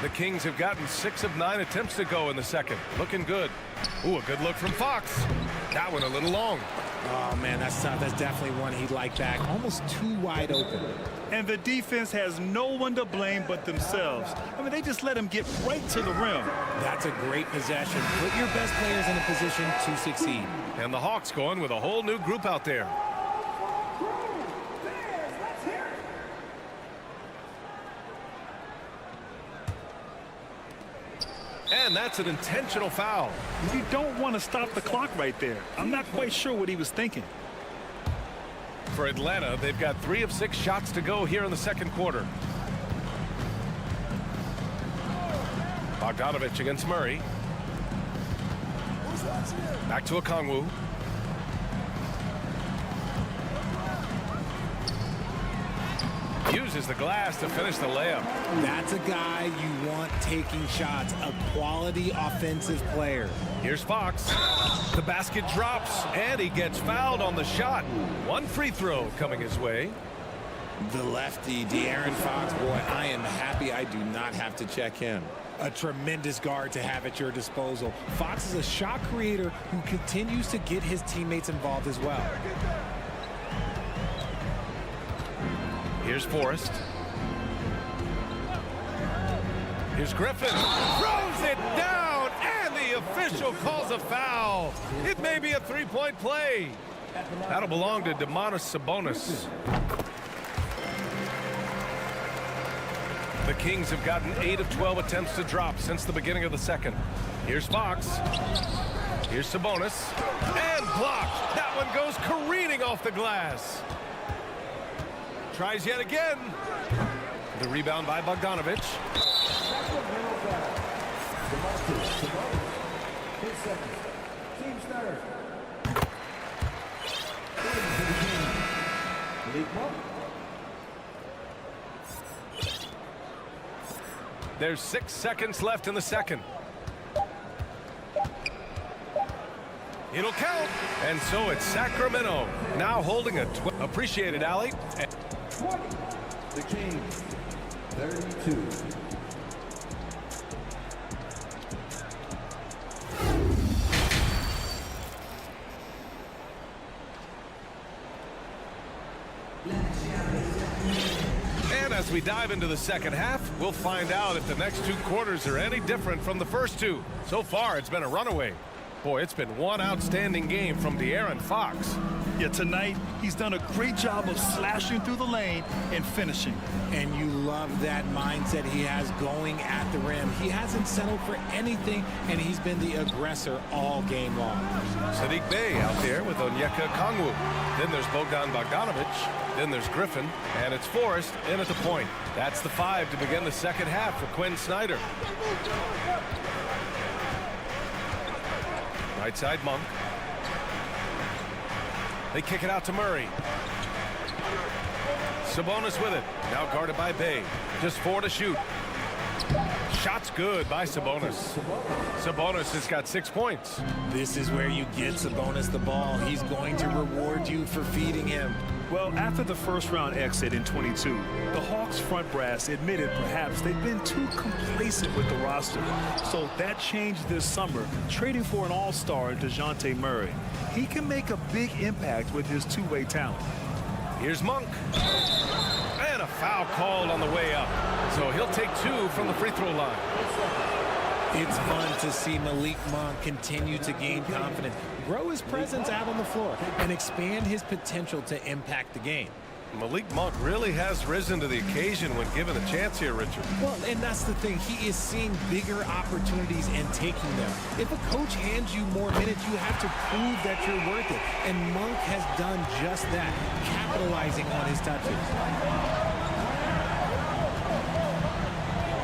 The Kings have gotten 6 of 9 attempts to go in the second. Looking good. Ooh, a good look from Fox. That one a little long. Oh, man, that's tough. That's definitely one he'd like back. Almost too wide open. And the defense has no one to blame but themselves. I mean, they just let him get right to the rim. That's a great possession. Put your best players in a position to succeed. And the Hawks going with a whole new group out there. And that's an intentional foul. You don't want to stop the clock right there. I'm not quite sure what he was thinking. For Atlanta, they've got 3 of 6 shots to go here in the second quarter. Bogdanovich against Murray. Back to Okongwu. Uses the glass to finish the layup. That's a guy you want taking shots, a quality offensive player. Here's Fox. The basket drops, and he gets fouled on the shot. 1 free throw coming his way. The lefty, De'Aaron Fox, boy, I am happy I do not have to check him. A tremendous guard to have at your disposal. Fox is a shot creator who continues to get his teammates involved as well. Here's Forrest. Here's Griffin. Throws it down, and the official calls a foul. It may be a 3-point play. That'll belong to Domantas Sabonis. The Kings have gotten 8 of 12 attempts to drop since the beginning of the second. Here's Fox. Here's Sabonis. And blocked. That one goes careening off the glass. Tries yet again. The rebound by Bogdanovich. There's 6 seconds left in the second. It'll count. And so it's Sacramento now holding a appreciate it, Allie. 20. The Kings, 32. And as we dive into the second half, we'll find out if the next 2 quarters are any different from the first 2. So far, it's been a runaway. Boy, it's been one outstanding game from De'Aaron Fox. Yeah, tonight, he's done a great job of slashing through the lane and finishing. And you love that mindset he has going at the rim. He hasn't settled for anything, and he's been the aggressor all game long. Sadiq Bey out there with Onyeka Okongwu. Then there's Bogdan Bogdanovich. Then there's Griffin. And it's Forrest in at the point. That's the 5 to begin the second half for Quinn Snyder. Right side, Monk. They kick it out to Murray. Sabonis with it. Now guarded by Bey. Just 4 to shoot. Shot's good by Sabonis. Sabonis has got 6 points. This is where you get Sabonis the ball. He's going to reward you for feeding him. Well, after the first round exit in 22, the Hawks front brass admitted perhaps they've been too complacent with the roster. So that changed this summer, trading for an all-star in DeJounte Murray. He can make a big impact with his two-way talent. Here's Monk. And a foul called on the way up. So he'll take 2 from the free throw line. It's fun to see Malik Monk continue to gain confidence, grow his presence out on the floor, and expand his potential to impact the game. Malik Monk really has risen to the occasion when given a chance here, Richard. Well, and that's the thing. He is seeing bigger opportunities and taking them. If a coach hands you more minutes, you have to prove that you're worth it. And Monk has done just that, capitalizing on his touches.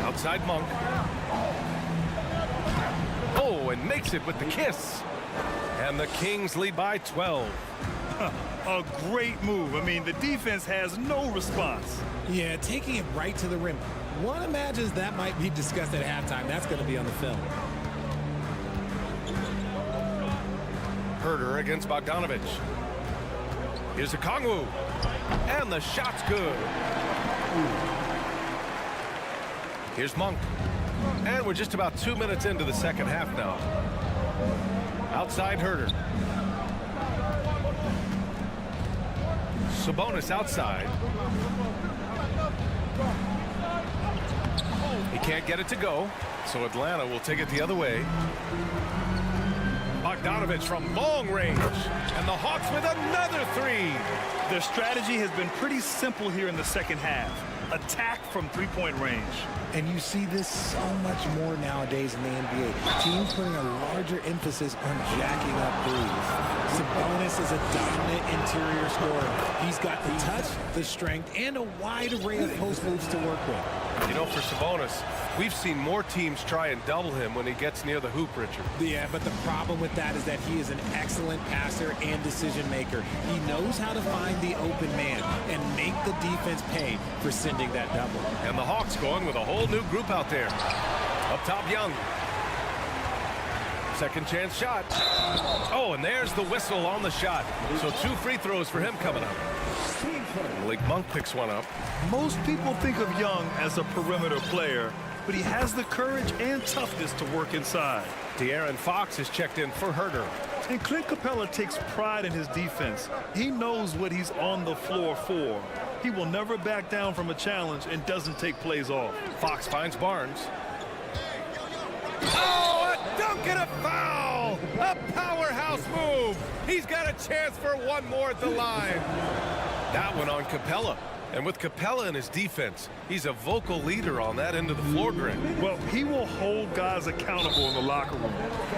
Outside Monk. Oh, and makes it with the kiss. And the Kings lead by 12. A great move. I mean, the defense has no response. Yeah, taking it right to the rim. One imagines that might be discussed at halftime. That's going to be on the film. Herter against Bogdanovich. Here's a Kongwu. And the shot's good. Here's Monk. And we're just about 2 minutes into the second half now. Outside Herder. Sabonis outside. He can't get it to go, so Atlanta will take it the other way. Bogdanovich from long range, and the Hawks with another three. Their strategy has been pretty simple here in the second half. Attack from three-point range. And you see this so much more nowadays in the NBA. Teams putting a larger emphasis on jacking up threes. Sabonis is a dominant interior scorer. He's got the touch, the strength, and a wide array of post moves to work with. You know, for Sabonis, we've seen more teams try and double him when he gets near the hoop, Richard. Yeah, but the problem with that is that he is an excellent passer and decision maker. He knows how to find the open man and make the defense pay for sending that double. And the Hawks going with a whole new group out there. Up top, Young. Second chance shot. Oh, and there's the whistle on the shot. So 2 free throws for him coming up. Malik Monk picks one up. Most people think of Young as a perimeter player, but he has the courage and toughness to work inside. De'Aaron Fox is checked in for Herder. And Clint Capella takes pride in his defense. He knows what he's on the floor for. He will never back down from a challenge and doesn't take plays off. Fox finds Barnes. Oh, a dunk and a foul! A powerhouse move! He's got a chance for one more at the line. That one on Capella. And with Capella in his defense, he's a vocal leader on that end of the floor, Greg. Well, he will hold guys accountable in the locker room.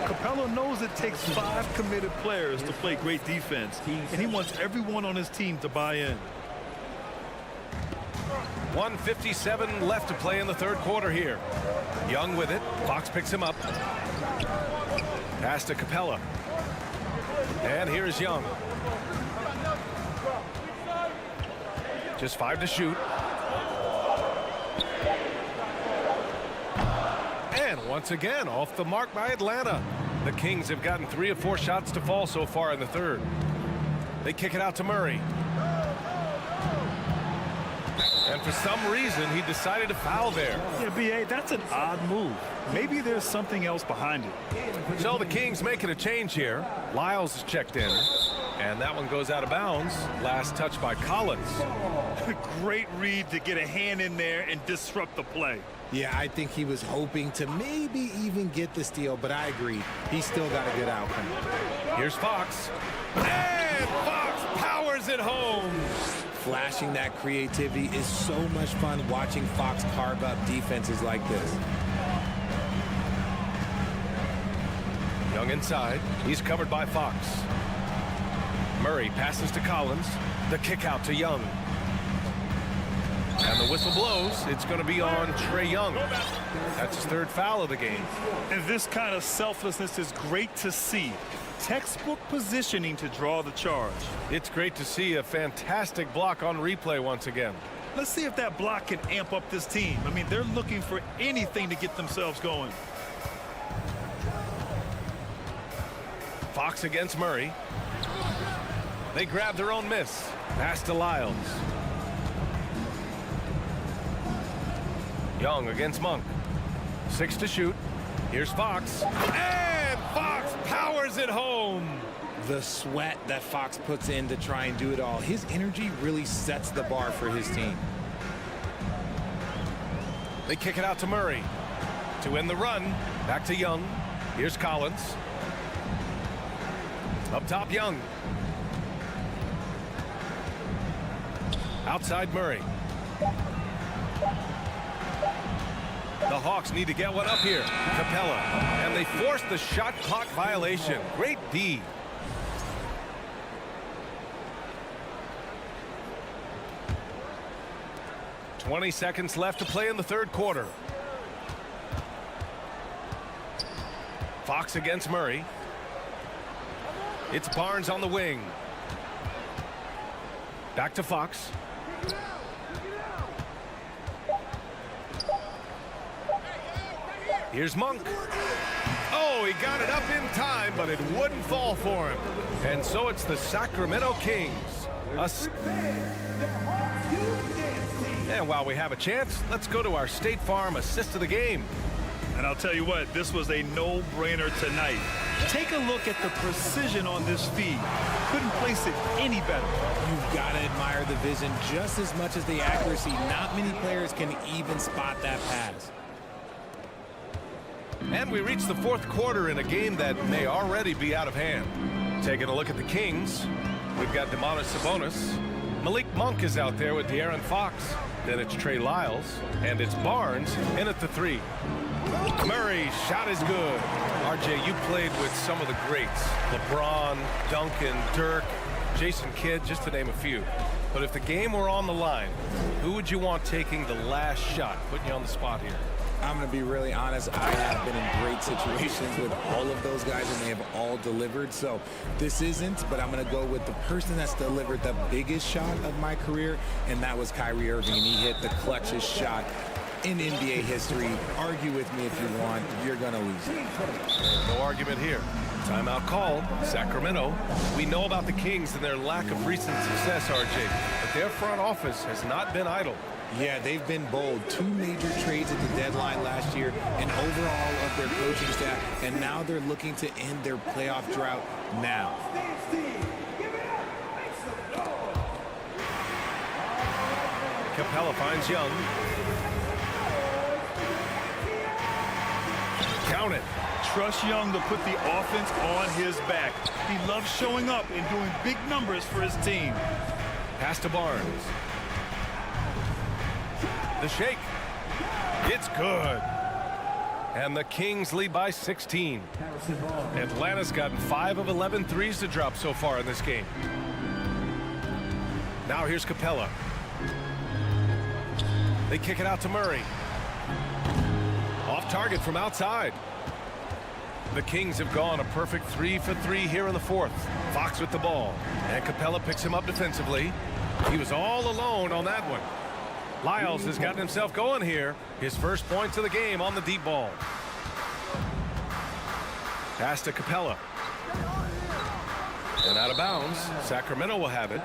Capella knows it takes 5 committed players to play great defense, and he wants everyone on his team to buy in. 1:57 left to play in the third quarter here. Young with it. Fox picks him up. Pass to Capella. And here's Young. Just 5 to shoot. And once again, off the mark by Atlanta. The Kings have gotten 3 of 4 shots to fall so far in the third. They kick it out to Murray. And for some reason, he decided to foul there. Yeah, B.A., that's an odd move. Maybe there's something else behind it. So the Kings making a change here. Lyles is checked in. And that one goes out of bounds. Last touch by Collins. Great read to get a hand in there and disrupt the play. Yeah, I think he was hoping to maybe even get the steal, but I agree. He still got a good outcome. Here's Fox. And Fox powers it home. Flashing that creativity is so much fun watching Fox carve up defenses like this. Young inside. He's covered by Fox. Murray passes to Collins. The kick out to Young. And the whistle blows. It's going to be on Trae Young. That's his 3rd foul of the game. And this kind of selflessness is great to see. Textbook positioning to draw the charge. It's great to see a fantastic block on replay once again. Let's see if that block can amp up this team. I mean, they're looking for anything to get themselves going. Fox against Murray. They grab their own miss. Pass to Lyles. Young against Monk. 6 to shoot. Here's Fox. And Fox powers it home. The sweat that Fox puts in to try and do it all. His energy really sets the bar for his team. They kick it out to Murray. To end the run. Back to Young. Here's Collins. Up top, Young. Outside Murray. The Hawks need to get one up here. Capella. And they force the shot clock violation. Great D. "20 seconds left to play in the third quarter. Fox against Murray. It's Barnes on the wing. Back to Fox. Here's Monk. Oh, he got it up in time, but it wouldn't fall for him. And so it's the Sacramento Kings And while we have a chance, let's go to our State Farm assist of the game. And I'll tell you what, this was a no-brainer tonight. Take a look at the precision on this feed. Couldn't place it any better. You've got to admire the vision just as much as the accuracy. Not many players can even spot that pass. And we reach the fourth quarter in a game that may already be out of hand. Taking a look at the Kings, we've got Domantas Sabonis. Malik Monk is out there with De'Aaron Fox. Then it's Trey Lyles, and it's Barnes in at the 3. Murray's shot is good. RJ, you played with some of the greats. LeBron, Duncan, Dirk, Jason Kidd, just to name a few. But if the game were on the line, who would you want taking the last shot? Putting you on the spot here. I'm going to be really honest. I have been in great situations with all of those guys, and they have all delivered. So this isn't, but I'm going to go with the person that's delivered the biggest shot of my career, and that was Kyrie Irving. And he hit the clutchest shot in NBA history. Argue with me if you want. You're going to lose it. No argument here. Timeout called. Sacramento. We know about the Kings and their lack of recent success, RJ, but their front office has not been idle. Yeah, they've been bold. 2 major trades at the deadline last year, and overall of their coaching staff, and now they're looking to end their playoff drought now. Capella finds Young. Count it. Trust Young to put the offense on his back. He loves showing up and doing big numbers for his team. Pass to Barnes. The shake. It's good. And the Kings lead by 16. Atlanta's gotten 5 of 11 threes to drop so far in this game. Now here's Capella. They kick it out to Murray. Off target from outside. The Kings have gone a perfect 3 for 3 here in the fourth. Fox with the ball. And Capella picks him up defensively. He was all alone on that one. Lyles has gotten himself going here. His first points of the game on the deep ball. Pass to Capella. And out of bounds. Sacramento will have it.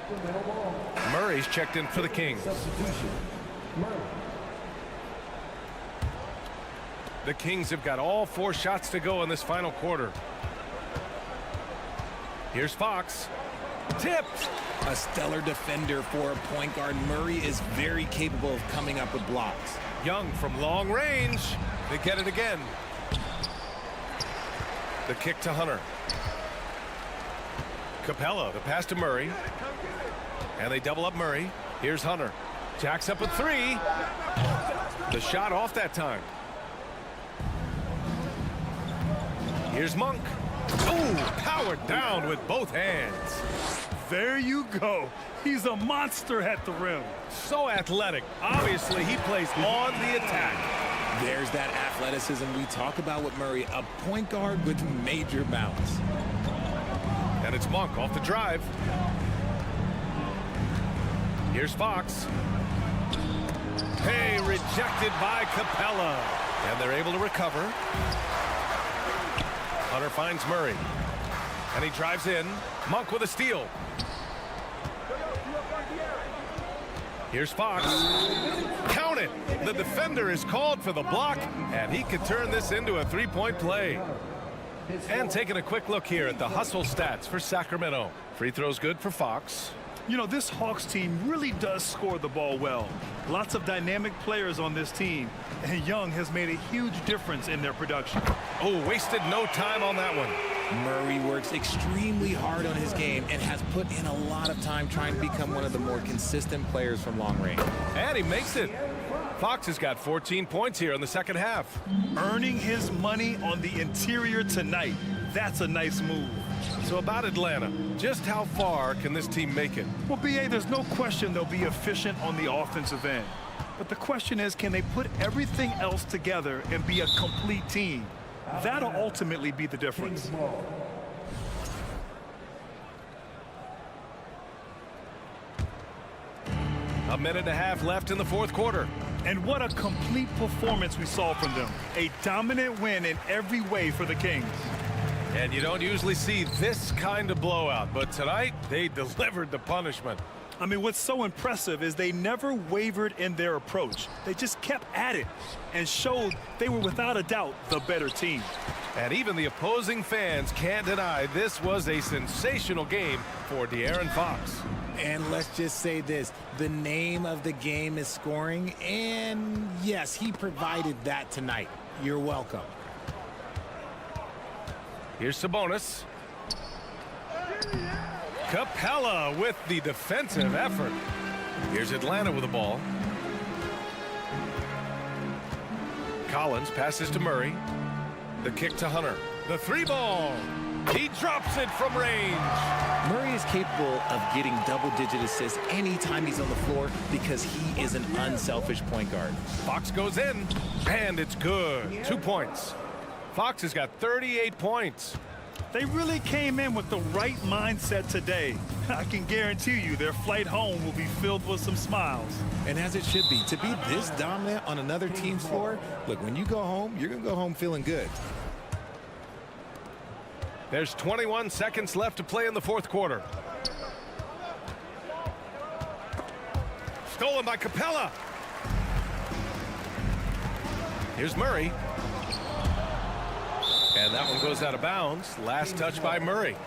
Murray's checked in for the Kings. The Kings have got all 4 shots to go in this final quarter. Here's Fox. Tipped. A stellar defender for a point guard. Murray is very capable of coming up with blocks. Young from long range. They get it again. The kick to Hunter. Capella, the pass to Murray. And they double up Murray. Here's Hunter. Jacks up a 3. The shot off that time. Here's Monk. Oh, powered down with both hands. There you go. He's a monster at the rim. So athletic. Obviously, he plays on the attack. There's that athleticism we talk about with Murray. A point guard with major bounce. And it's Monk off the drive. Here's Fox. Hey, rejected by Capella. And they're able to recover. Hunter finds Murray. And he drives in. Monk with a steal. Here's Fox. Count it. The defender is called for the block, and he could turn this into a 3-point play. And taking a quick look here at the hustle stats for Sacramento. Free throws good for Fox. You know, this Hawks team really does score the ball well. Lots of dynamic players on this team, and Young has made a huge difference in their production. Oh, wasted no time on that one. Murray works extremely hard on his game and has put in a lot of time trying to become one of the more consistent players from long range. And he makes it. Fox has got 14 points here in the second half. Earning his money on the interior tonight. That's a nice move. So about Atlanta, just how far can this team make it? Well, B.A., there's no question they'll be efficient on the offensive end. But the question is, can they put everything else together and be a complete team? That'll ultimately be the difference. A minute and a half left in the fourth quarter. And what a complete performance we saw from them. A dominant win in every way for the Kings. And you don't usually see this kind of blowout, but tonight they delivered the punishment. I mean, what's so impressive is they never wavered in their approach. They just kept at it and showed they were without a doubt the better team. And even the opposing fans can't deny this was a sensational game for De'Aaron Fox. And let's just say this, the name of the game is scoring, and yes, he provided that tonight. You're welcome. Here's Sabonis. Capella with the defensive effort. Here's Atlanta with the ball. Collins passes to Murray. The kick to Hunter. The three ball. He drops it from range. Murray is capable of getting double-digit assists anytime he's on the floor because he is an unselfish point guard. Fox goes in, and it's good. 2 points. Fox has got 38 points. They really came in with the right mindset today. I can guarantee you their flight home will be filled with some smiles. And as it should be, to be this dominant on another team's floor, look, when you go home, you're going to go home feeling good. There's 21 seconds left to play in the fourth quarter. Stolen by Capella. Here's Murray. And that one goes out of bounds. Last touch by Murray.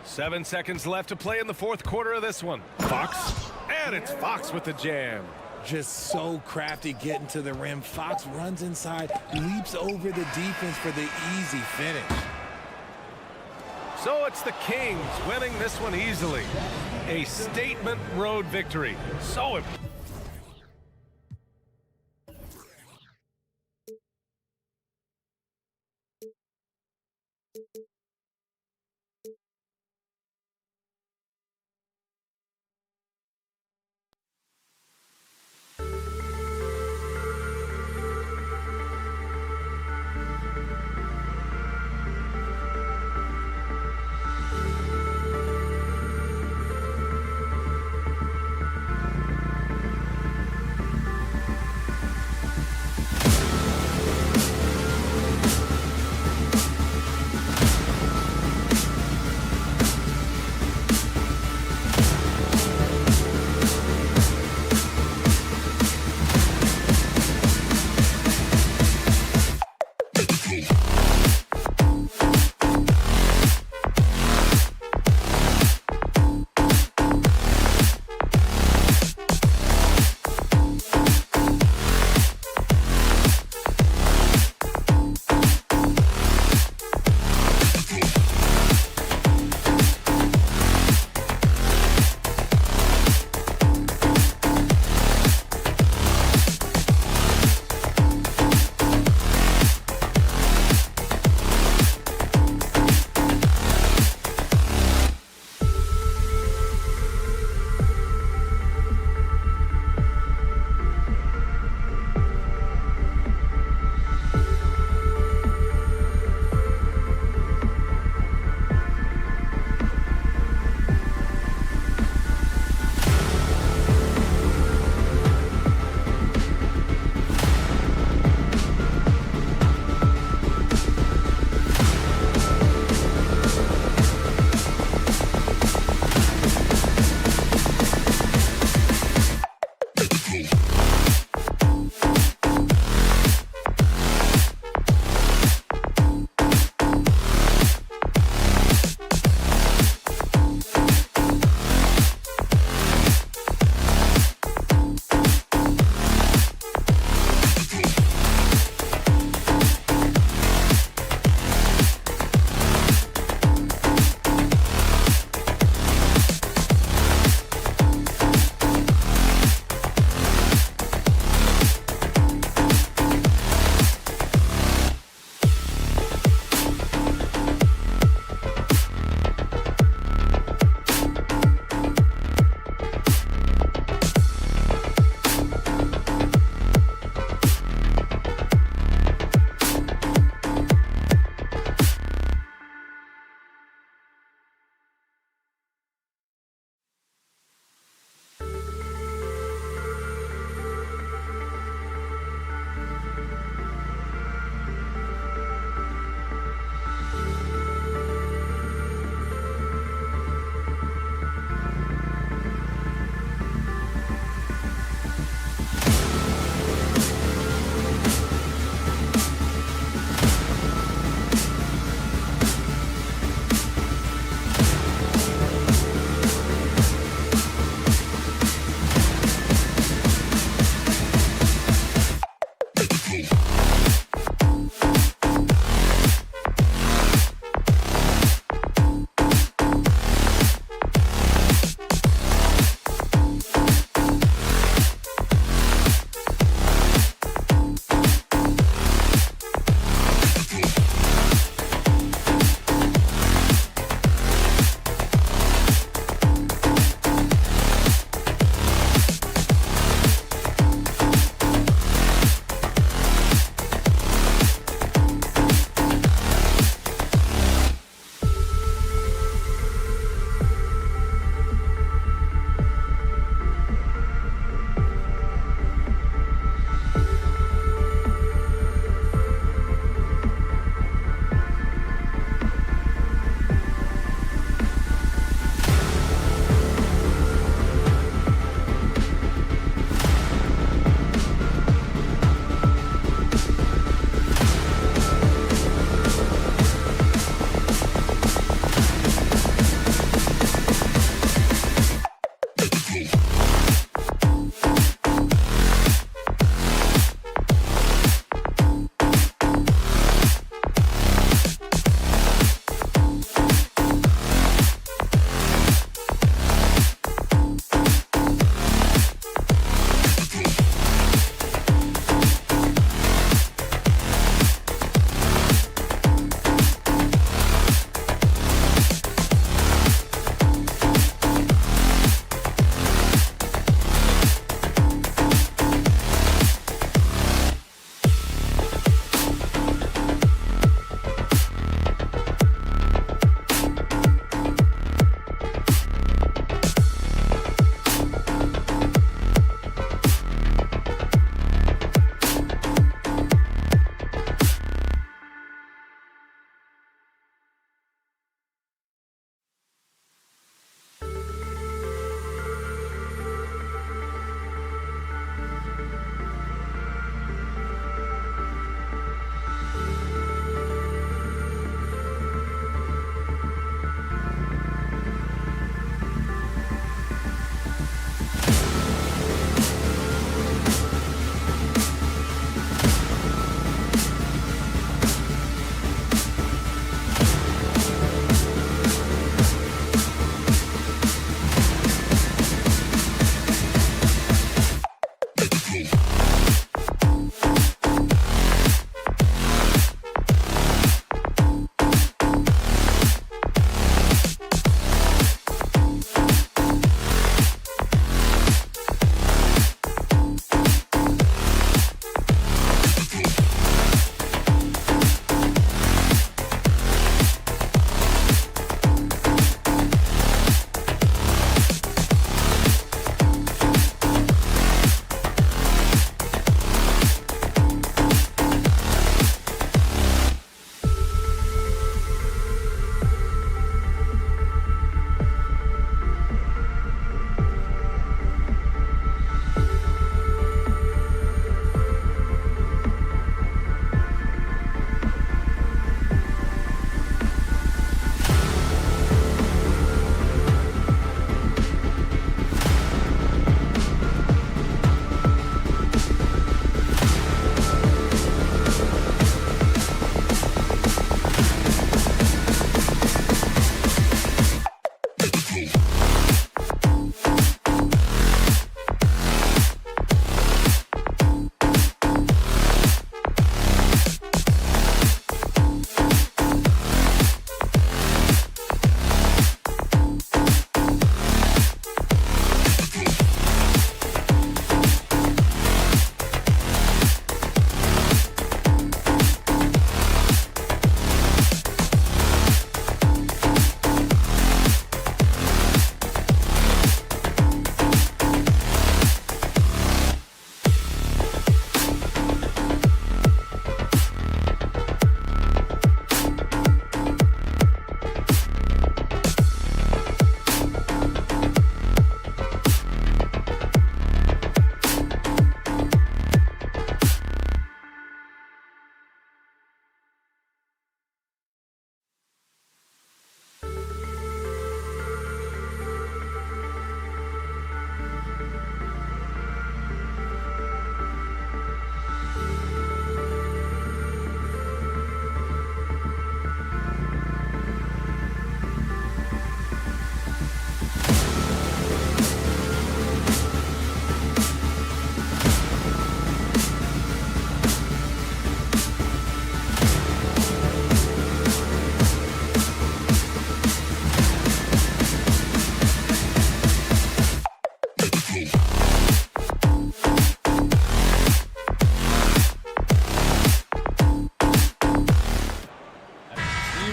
Seven seconds left to play in the fourth quarter of this one. Fox. And it's Fox with the jam. Just so crafty getting to the rim. Fox runs inside, leaps over the defense for the easy finish. So it's the Kings winning this one easily. A statement road victory. So important.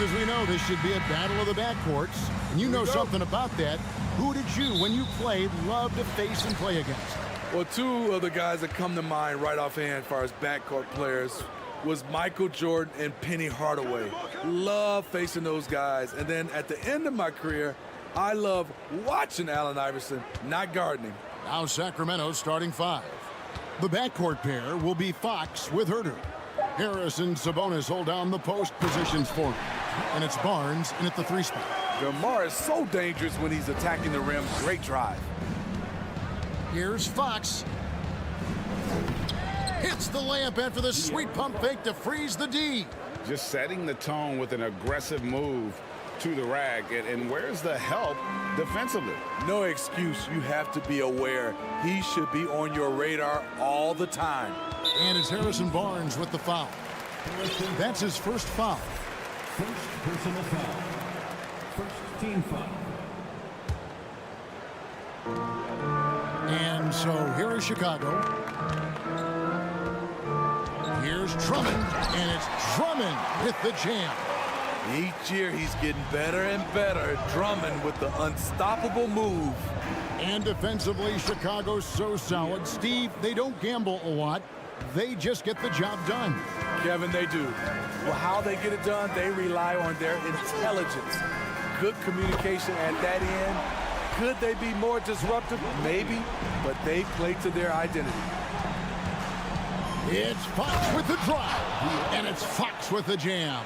Steve, as we know, this should be a battle of the backcourts. And you know something about that. Who did you, when you played, love to face and play against? Well, two of the guys that come to mind right offhand as far as backcourt players was Michael Jordan and Penny Hardaway. Love facing those guys. And then at the end of my career, I love watching Allen Iverson, not guarding him. Now Sacramento starting 5. The backcourt pair will be Fox with Herter. Harris and Sabonis hold down the post positions for him. And it's Barnes in at the 3 spot. DeMar is so dangerous when he's attacking the rim. Great drive. Here's Fox. Hits the layup after the sweet pump fake to freeze the D. Just setting the tone with an aggressive move to the rack. And where's the help defensively? No excuse. You have to be aware. He should be on your radar all the time. And it's Harrison Barnes with the foul. That's his first foul. First personal foul. First team foul. And so here is Chicago. Here's Drummond, and it's Drummond with the jam. Each year he's getting better and better. Drummond with the unstoppable move. And defensively, Chicago's so solid. Steve, they don't gamble a lot. They just get the job done. Kevin, they do. Well, how they get it done, they rely on their intelligence. Good communication at that end. Could they be more disruptive? Maybe, but they play to their identity. It's Fox with the drive, and it's Fox with the jam.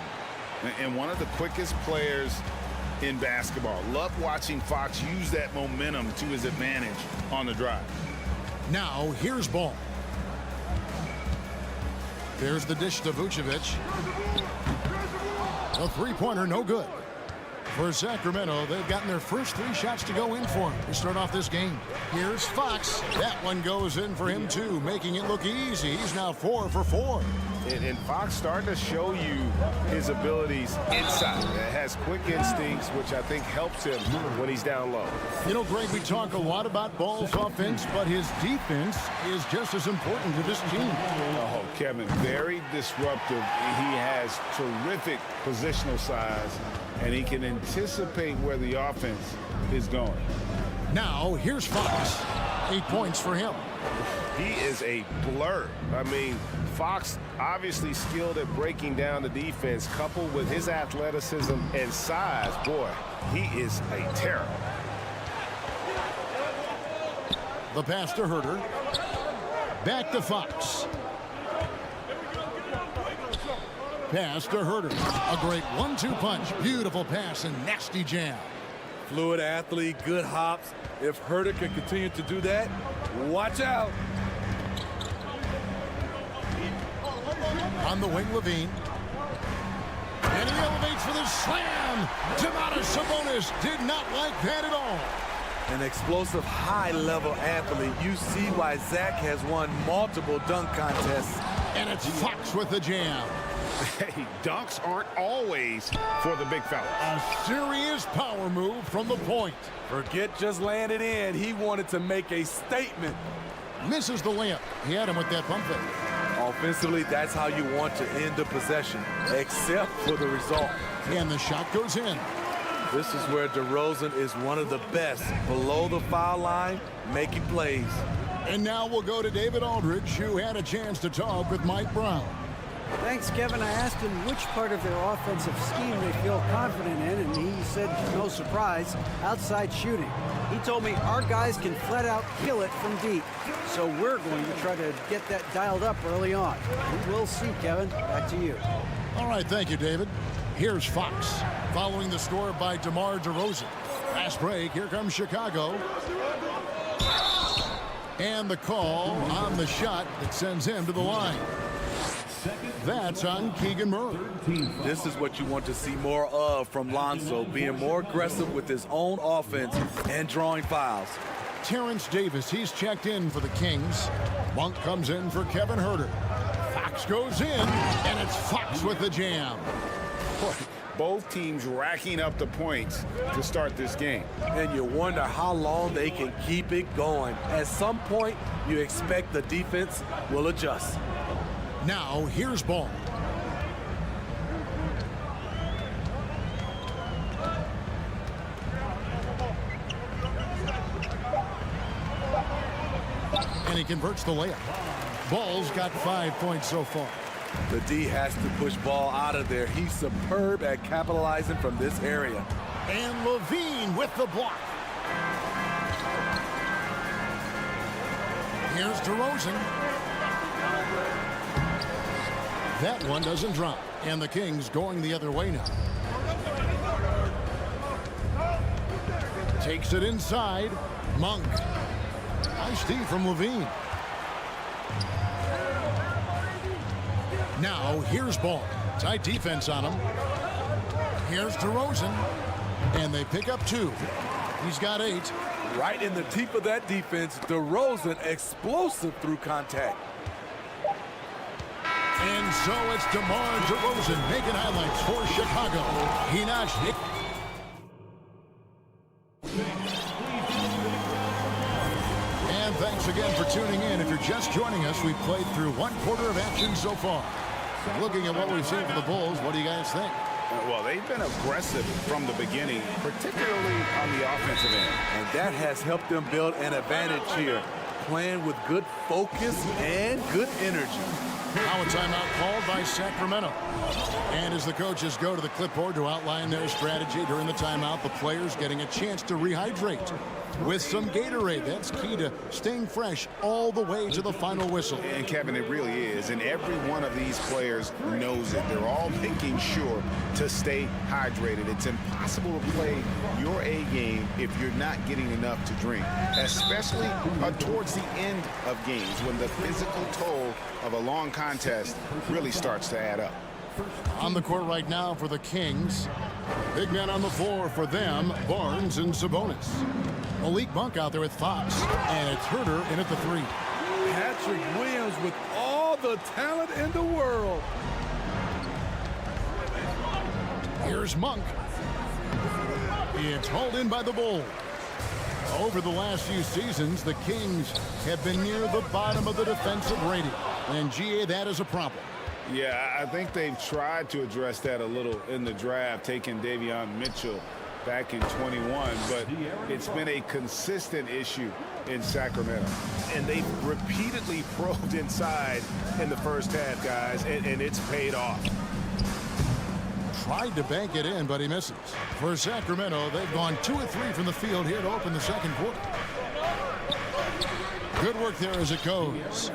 And one of the quickest players in basketball. Love watching Fox use that momentum to his advantage on the drive. Now, here's Ball. There's the dish to Vucevic. A three-pointer, no good. For Sacramento, they've gotten their first 3 shots to go in for him to start off this game. Here's Fox. That one goes in for him, too, making it look easy. He's now 4 for 4. And Fox starting to show you his abilities inside. It has quick instincts, which I think helps him when he's down low. You know, Greg, we talk a lot about Ball's offense, but his defense is just as important to this team. Oh, Kevin, very disruptive. He has terrific positional size, and he can anticipate where the offense is going. Now, here's Fox. 8 points for him. He is a blur. I mean, Fox obviously skilled at breaking down the defense, coupled with his athleticism and size. Boy, he is a terror. The pass to Herter. Back to Fox. Pass to Herter. A great 1-2 punch. Beautiful pass and nasty jam. Fluid athlete, good hops. If Herter can continue to do that, watch out. On the wing, Levine. And he elevates for the slam. Domantas Sabonis did not like that at all. An explosive, high-level athlete. You see why Zach has won multiple dunk contests. And it's Fox with the jam. Hey, dunks aren't always for the big fellas. A serious power move from the point. Forget just laying it in. He wanted to make a statement. Misses the layup. He had him with that pump fake. Offensively, that's how you want to end the possession, except for the result. And the shot goes in. This is where DeRozan is one of the best, below the foul line, making plays. And now we'll go to David Aldridge, who had a chance to talk with Mike Brown. Thanks, Kevin. I asked him which part of their offensive scheme they feel confident in, and he said, no surprise, outside shooting. He told me our guys can flat out kill it from deep. So we're going to try to get that dialed up early on. We'll see, Kevin. Back to you. All right, thank you, David. Here's Fox, following the score by DeMar DeRozan. Fast break, here comes Chicago. And the call on the shot that sends him to the line. That's on Keegan Murray. This is what you want to see more of from Lonzo, being more aggressive with his own offense and drawing fouls. Terrence Davis, he's checked in for the Kings. Monk comes in for Kevin Herter. Fox goes in, and it's Fox with the jam. Both teams racking up the points to start this game. And you wonder how long they can keep it going. At some point, you expect the defense will adjust. Now, here's Ball. And he converts the layup. Ball's got 5 points so far. The D has to push Ball out of there. He's superb at capitalizing from this area. And Levine with the block. Here's DeRozan. That one doesn't drop. And the Kings going the other way now. Takes it inside. Monk. Nice D from Levine. Now here's Ball. Tight defense on him. Here's DeRozan. And they pick up 2. He's got 8. Right in the teeth of that defense, DeRozan explosive through contact. And so it's DeMar DeRozan making highlights for Chicago. He notched it. And thanks again for tuning in. If you're just joining us, we've played through 1 quarter of action so far. Looking at what we've seen for the Bulls, what do you guys think? Well, they've been aggressive from the beginning, particularly on the offensive end. And that has helped them build an advantage here, playing with good focus and good energy. Now a timeout called by Sacramento. And as the coaches go to the clipboard to outline their strategy during the timeout, the players getting a chance to rehydrate with some Gatorade. That's key to staying fresh all the way to the final whistle. And Kevin, it really is. And every one of these players knows it. They're all making sure to stay hydrated. It's impossible to play your A game if you're not getting enough to drink, especially towards the end of games when the physical toll of a long contest really starts to add up. On the court right now for the Kings. Big men on the floor for them, Barnes and Sabonis. Malik Monk out there with Fox. And it's Herter in at the 3. Patrick Williams with all the talent in the world. Here's Monk. It's hauled in by the Bulls. Over the last few seasons, the Kings have been near the bottom of the defensive rating. And GA, that is a problem. Yeah, I think they've tried to address that a little in the draft, taking Davion Mitchell back in 21, but it's been a consistent issue in Sacramento. And they've repeatedly probed inside in the first half, guys, and it's paid off. Tried to bank it in, but he misses. For Sacramento, they've gone 2 of 3 from the field here to open the second quarter. Good work there as it goes.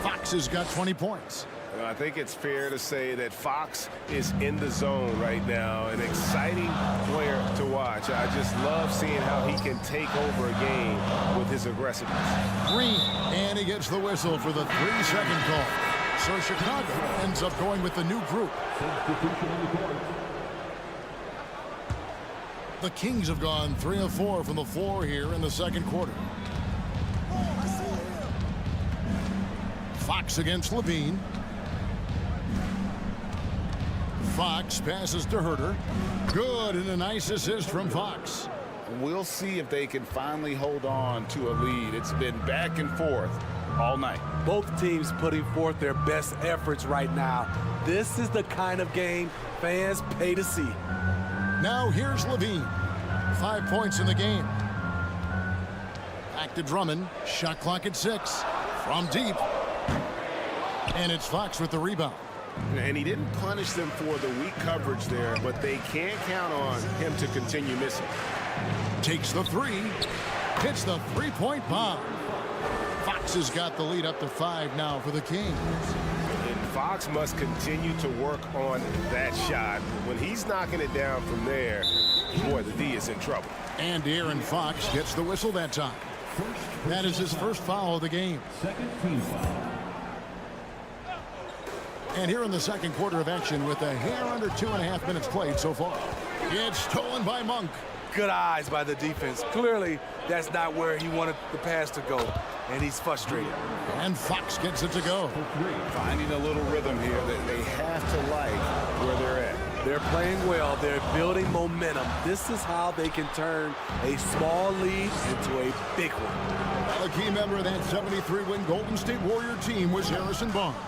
Fox has got 20 points. I think it's fair to say that Fox is in the zone right now. An exciting player to watch. I just love seeing how he can take over a game with his aggressiveness. Green, and he gets the whistle for the 3-second call. So Chicago ends up going with the new group. The Kings have gone 3 of 4 from the floor here in the second quarter. Fox against Levine. Fox passes to Herter. Good, and a nice assist from Fox. We'll see if they can finally hold on to a lead. It's been back and forth all night. Both teams putting forth their best efforts right now. This is the kind of game fans pay to see. Now here's Levine. 5 points in the game. Back to Drummond. Shot clock at 6. From deep. And it's Fox with the rebound. And he didn't punish them for the weak coverage there, but they can't count on him to continue missing. Takes the 3. Hits the 3-point bomb. Fox has got the lead up to 5 now for the Kings. And Fox must continue to work on that shot. When he's knocking it down from there, boy, the D is in trouble. And De'Aaron Fox gets the whistle that time. That is his first foul of the game. Second team foul. And here in the second quarter of action with a hair under 2.5 minutes played so far. It's stolen by Monk. Good eyes by the defense. Clearly, that's not where he wanted the pass to go, and he's frustrated. And Fox gets it to go. Finding a little rhythm here that they have to like where they're at. They're playing well. They're building momentum. This is how they can turn a small lead into a big one. A key member of that 73-win Golden State Warrior team was Harrison Barnes.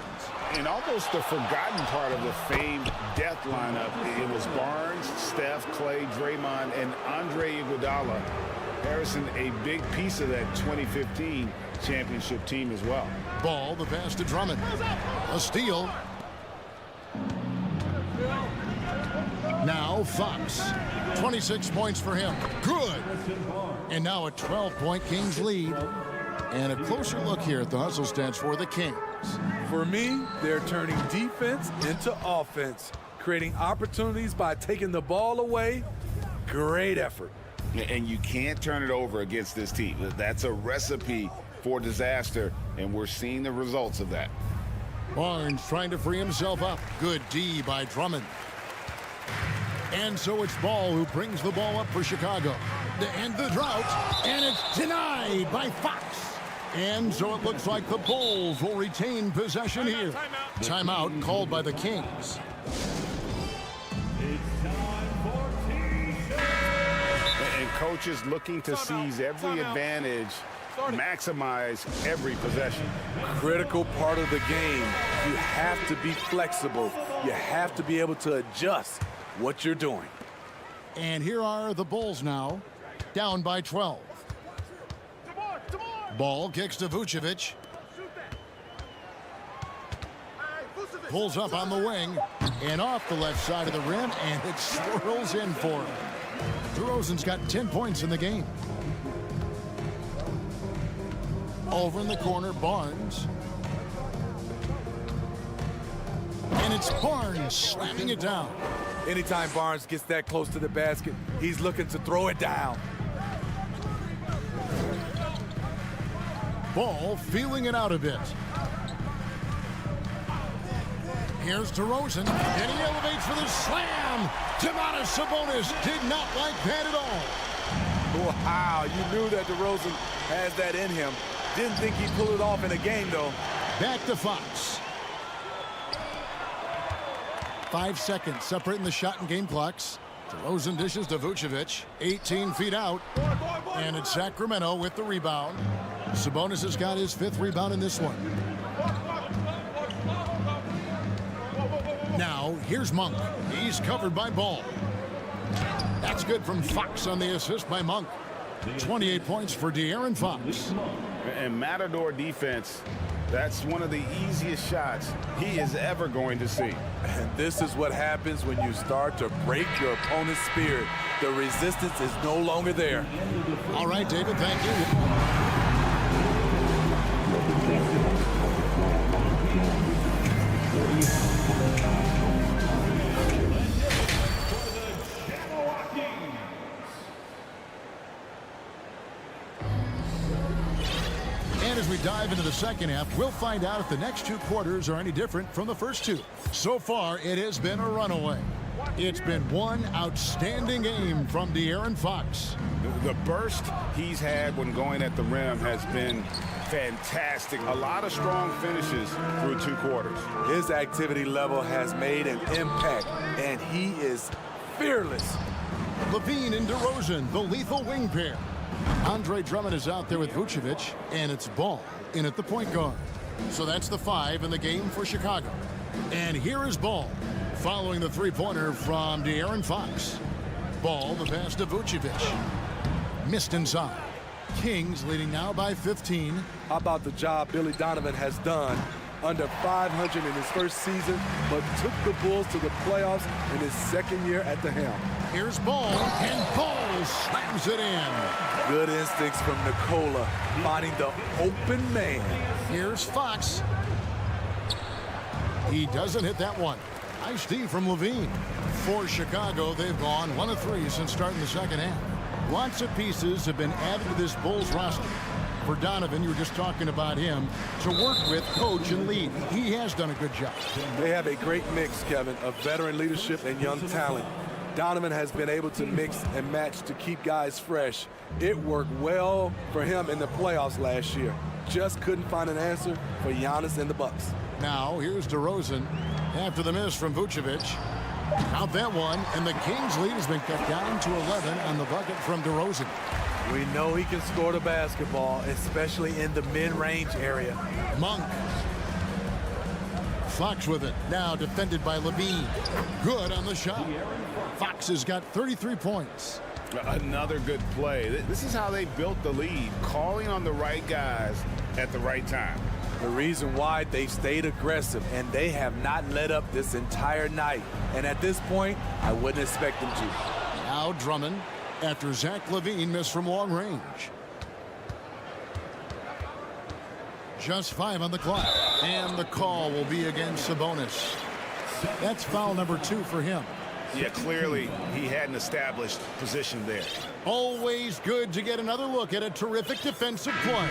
And almost the forgotten part of the famed death lineup, it was Barnes, Steph, Clay, Draymond, and Andre Iguodala. Harrison, a big piece of that 2015 championship team as well. Ball, the pass to Drummond. A steal. Now Fox. 26 points for him. Good. And now a 12-point Kings lead. And a closer look here at the hustle stats for the Kings. For me, they're turning defense into offense, creating opportunities by taking the ball away. Great effort. And you can't turn it over against this team. That's a recipe for disaster, and we're seeing the results of that. Barnes trying to free himself up. Good D by Drummond. And so it's Ball who brings the ball up for Chicago to end the drought, and it's denied by Fox. And so it looks like the Bulls will retain possession here. Timeout called by the Kings. And coaches looking to seize every advantage, maximize every possession. Critical part of the game. You have to be flexible. You have to be able to adjust what you're doing. And here are the Bulls now, down by 12. Ball kicks to Vucevic. Pulls up on the wing and off the left side of the rim, and it swirls in for him. DeRozan's got 10 points in the game. Over in the corner, Barnes. And it's Barnes slamming it down. Anytime Barnes gets that close to the basket, he's looking to throw it down. Ball feeling it out a bit. Here's DeRozan, and he elevates for the slam. Domantas Sabonis did not like that at all. Wow, you knew that DeRozan has that in him. Didn't think he'd pull it off in a game, though. Back to Fox. 5 seconds separating the shot and game clocks. DeRozan dishes to Vucevic, 18 feet out. And it's Sacramento with the rebound. Sabonis has got his 5th rebound in this one. Now, here's Monk. He's covered by Ball. That's good from Fox on the assist by Monk. 28 points for De'Aaron Fox. And Matador defense, that's one of the easiest shots he is ever going to see. And this is what happens when you start to break your opponent's spirit. The resistance is no longer there. All right, David, thank you. And as we dive into the second half, we'll find out if the next 2 quarters are any different from the first 2. So far, it has been a runaway. It's been one outstanding game from De'Aaron Fox. The burst he's had when going at the rim has been fantastic. A lot of strong finishes through 2 quarters. His activity level has made an impact, and he is fearless. Levine and DeRozan, the lethal wing pair. Andre Drummond is out there with Vucevic, and it's Ball in at the point guard. So that's the 5 in the game for Chicago. And here is Ball, following the 3-pointer from De'Aaron Fox. Ball, the pass to Vucevic. Missed inside. Kings leading now by 15. How about the job Billy Donovan has done? Under 500 in his first season, but took the Bulls to the playoffs in his 2nd year at the helm. Here's Ball, and Ball slams it in. Good instincts from Nikola, finding the open man. Here's Fox. He doesn't hit that one. Nice D from Levine. For Chicago, they've gone 1 of 3 since starting the second half. Lots of pieces have been added to this Bulls roster. For Donovan, you were just talking about him, to work with, coach, and lead. He has done a good job. They have a great mix, Kevin, of veteran leadership and young talent. Donovan has been able to mix and match to keep guys fresh. It worked well for him in the playoffs last year. Just couldn't find an answer for Giannis and the Bucks. Now, here's DeRozan after the miss from Vucevic. Out that one, and the Kings' lead has been cut down to 11 on the bucket from DeRozan. We know he can score the basketball, especially in the mid-range area. Monk. Fox with it. Now defended by Levine. Good on the shot. Fox has got 33 points. Another good play. This is how they built the lead, calling on the right guys at the right time. The reason why they've stayed aggressive, and they have not let up this entire night. And at this point, I wouldn't expect them to. Now Drummond after Zach LaVine missed from long range. Just 5 on the clock. And the call will be against Sabonis. That's foul number 2 for him. Yeah, clearly he had an established position there. Always good to get another look at a terrific defensive play.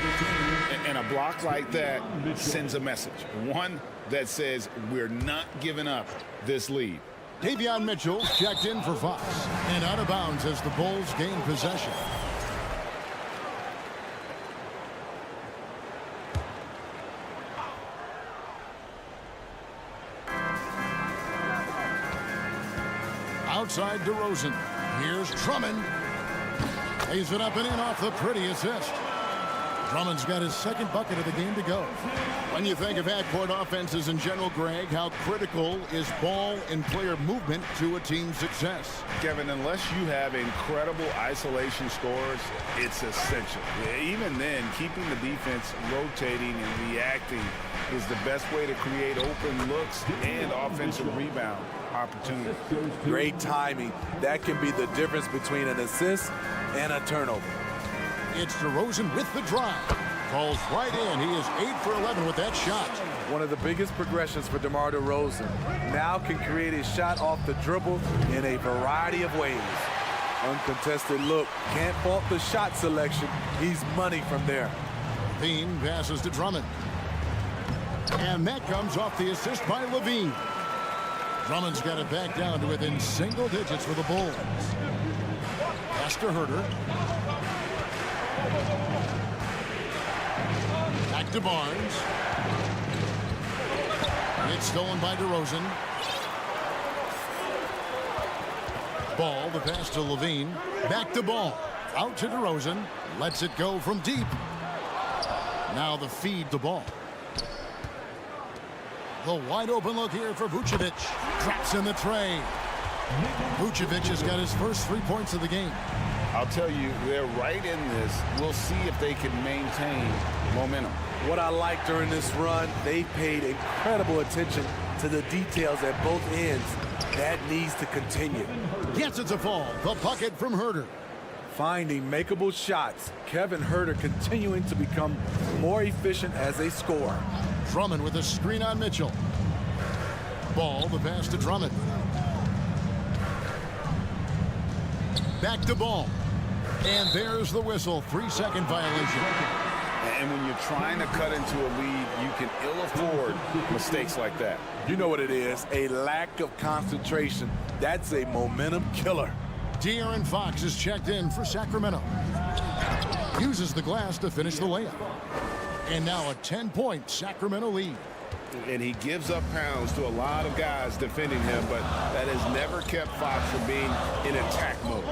And a block like that sends a message. One that says we're not giving up this lead. Davion Mitchell checked in for Fox. And out of bounds as the Bulls gain possession. Outside DeRozan. Here's Drummond. Lays it up and in off the pretty assist. Drummond's got his second bucket of the game to go. When you think of half-court offenses in general, Greg, how critical is ball and player movement to a team's success? Kevin, unless you have incredible isolation scores, it's essential. Even then, keeping the defense rotating and reacting is the best way to create open looks and offensive rebound opportunities. Great timing. That can be the difference between an assist and a turnover. It's DeRozan with the drive. Calls right in. He is 8 for 11 with that shot. One of the biggest progressions for DeMar DeRozan. Now can create a shot off the dribble in a variety of ways. Uncontested look. Can't fault the shot selection. He's money from there. LaVine passes to Drummond. And that comes off the assist by LaVine. Drummond's got it back down to within single digits for the Bulls. Pass to Herter. Back to Barnes. It's stolen by DeRozan. Ball, the pass to LaVine. Back to Ball. Out to DeRozan. Lets it go from deep. Now the feed to Ball. The wide open look here for Vucevic. Drops in the tray. Vucevic has got his first 3 points of the game. I'll tell you, they're right in this. We'll see if they can maintain momentum. What I like during this run, they paid incredible attention to the details at both ends. That needs to continue. Yes, it's a fall. The bucket from Herter. Finding makeable shots. Kevin Herter continuing to become more efficient as a scorer. Drummond with a screen on Mitchell. Ball, the pass to Drummond. Back to Ball. And there's the whistle. 3-second violation. And when you're trying to cut into a lead, you can ill afford mistakes like that. You know what it is, a lack of concentration. That's a momentum killer. De'Aaron Fox is checked in for Sacramento. Uses the glass to finish the layup. And now a 10-point Sacramento lead. And he gives up pounds to a lot of guys defending him, but that has never kept Fox from being in attack mode.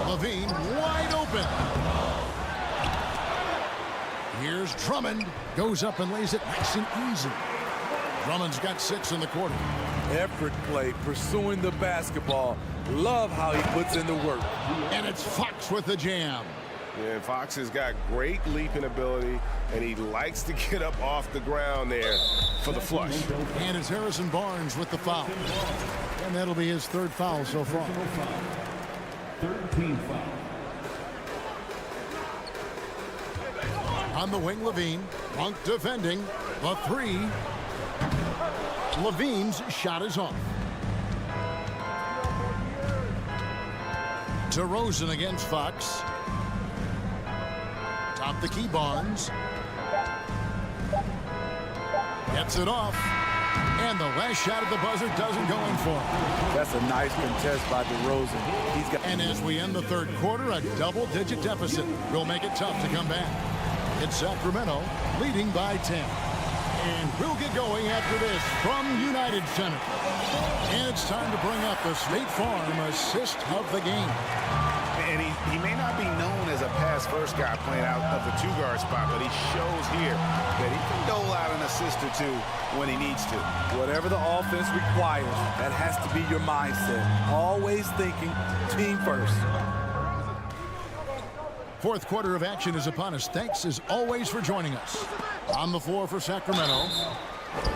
LaVine wide open. Here's Drummond. Goes up and lays it nice and easy. Drummond's got 6 in the quarter. Effort play, pursuing the basketball. Love how he puts in the work. And it's Fox with the jam. Yeah, Fox has got great leaping ability, and he likes to get up off the ground there for the flush. And it's Harrison Barnes with the foul. And that'll be his 3rd foul so far. 13 foul. On the wing, LaVine. Monk defending. The 3. LaVine's shot is off. DeRozan against Fox. Top the key, Barnes. Gets it off. And the last shot at the buzzer doesn't go in for him. That's a nice contest by DeRozan. And as we end the 3rd quarter, a double-digit deficit will make it tough to come back. It's Sacramento leading by 10. And we'll get going after this from United Center. And it's time to bring up the State Farm assist of the game. And he may not be known as a pass-first guy playing out of the 2-guard spot, but he shows here that he can dole out an assist or 2 when he needs to. Whatever the offense requires, that has to be your mindset. Always thinking team first. Fourth quarter of action is upon us. Thanks as always for joining us. On the floor for Sacramento.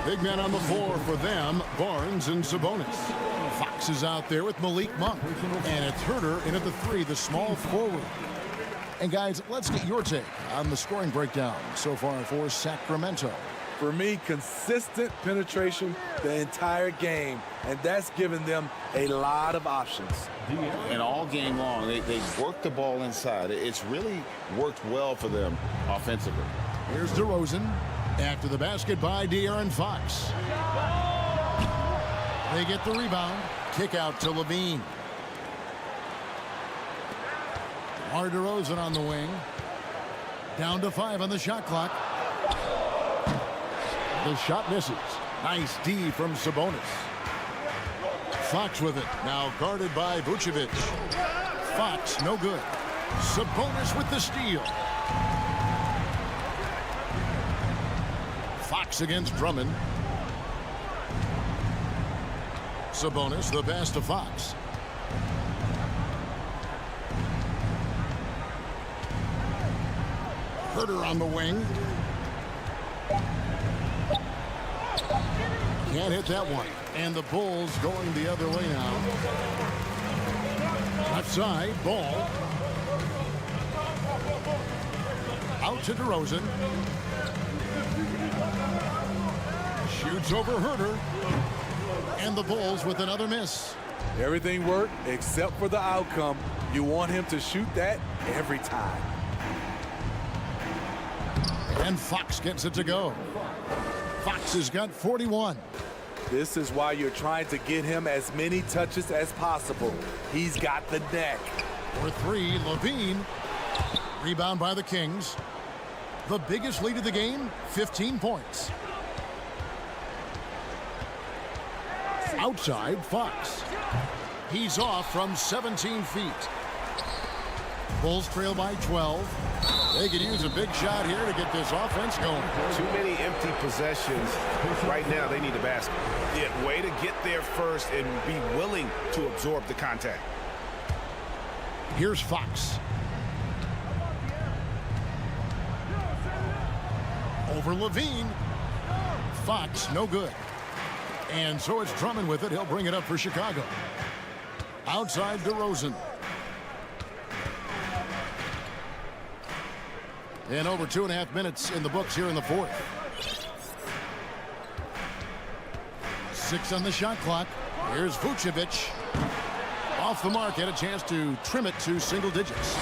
Big man on the floor for them, Barnes and Sabonis. Fox is out there with Malik Monk. And it's Herter in at the 3, the small forward. And guys, let's get your take on the scoring breakdown so far for Sacramento. For me, consistent penetration the entire game, and that's given them a lot of options. And all game long, they work the ball inside. It's really worked well for them offensively. Here's DeRozan after the basket by De'Aaron Fox. They get the rebound. Kick out to Levine. DeRozan on the wing. Down to 5 on the shot clock. The shot misses. Nice D from Sabonis. Fox with it. Now guarded by Vucevic. Fox, no good. Sabonis with the steal. Fox against Drummond. Sabonis, the pass to Fox. Herter on the wing. Can't hit that one. And the Bulls going the other way now. Left side, Ball. Out to DeRozan. Shoots over Herter. And the Bulls with another miss. Everything worked except for the outcome. You want him to shoot that every time. And Fox gets it to go. Fox has got 41. This is why you're trying to get him as many touches as possible. He's got the neck. For 3, Levine. Rebound by the Kings. The biggest lead of the game, 15 points. Outside, Fox. He's off from 17 feet. Bulls trail by 12. They could use a big shot here to get this offense going. Too many empty possessions. Right now, they need the basket. Yeah, way to get there first and be willing to absorb the contact. Here's Fox. Over Levine. Fox, no good. And so it's Drummond with it. He'll bring it up for Chicago. Outside, DeRozan. And over 2.5 minutes in the books here in the fourth. 6 on the shot clock. Here's Vucevic. Off the mark, had a chance to trim it to single digits.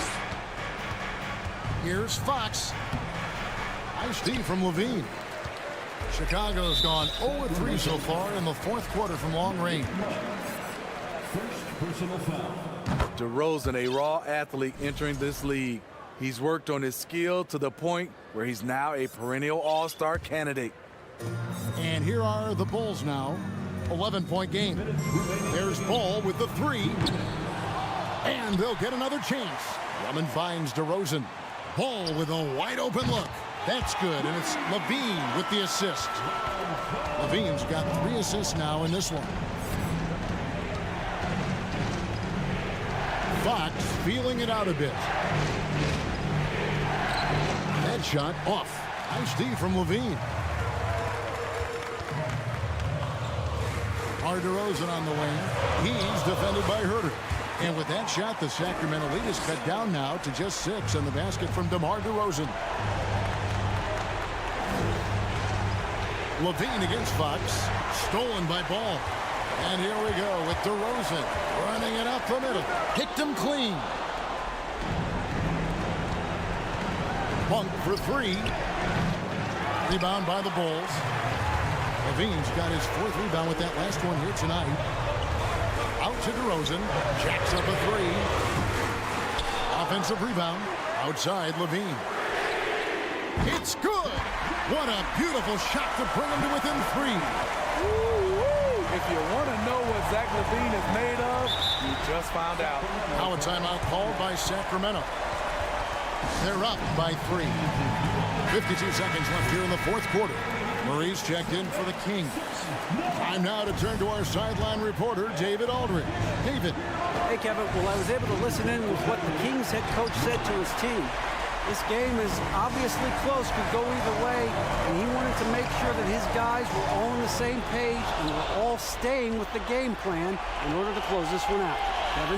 Here's Fox. Nice D from Levine. Chicago's gone 0-3 so far in the fourth quarter from long range. DeRozan, a raw athlete entering this league. He's worked on his skill to the point where he's now a perennial all-star candidate. And here are the Bulls now. 11-point game. There's Ball with the 3. And they'll get another chance. Drummond finds DeRozan. Ball with a wide open look. That's good, and it's Levine with the assist. Levine's got 3 assists now in this one. Fox feeling it out a bit. That shot off. Nice D from Levine. DeRozan on the wing. He's defended by Herter. And with that shot, the Sacramento lead is cut down now to just 6 on the basket from DeMar DeRozan. Levine against Fox. Stolen by Ball. And here we go with DeRozan running it up the middle. Hit him clean. Monk for 3. Rebound by the Bulls. Levine's got his 4th rebound with that last one here tonight. Out to DeRozan. Jacks up a 3. Offensive rebound. Outside Levine. It's good. What a beautiful shot to bring him to within 3. If you want to know what Zach LaVine is made of, you just found out. Now a timeout called by Sacramento. They're up by 3. 52 seconds left here in the fourth quarter. Murray's checked in for the Kings. Time now to turn to our sideline reporter, David Aldridge. David. Hey, Kevin. Well, I was able to listen in with what the Kings head coach said to his team. This game is obviously close, could go either way, and he wanted to make sure that his guys were all on the same page and were all staying with the game plan in order to close this one out. Kevin?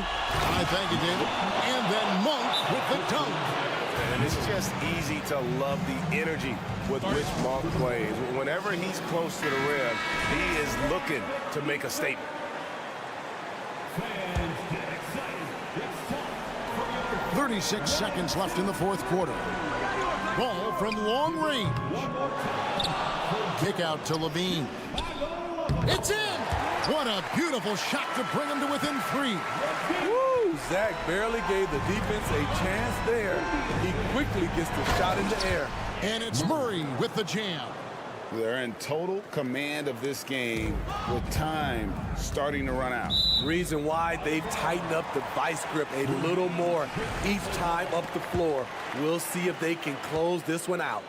Thank you, David. And then Monk with the dunk. And it's just easy to love the energy with which Monk plays. Whenever he's close to the rim, he is looking to make a statement. 36 seconds left in the fourth quarter. Ball from long range. Kick out to Levine. It's in! What a beautiful shot to bring him to within 3. Woo! Zach barely gave the defense a chance there. He quickly gets the shot in the air. And it's Murray with the jam. They're in total command of this game with time starting to run out. Reason why they've tightened up the vice grip a little more each time up the floor. We'll see if they can close this one out.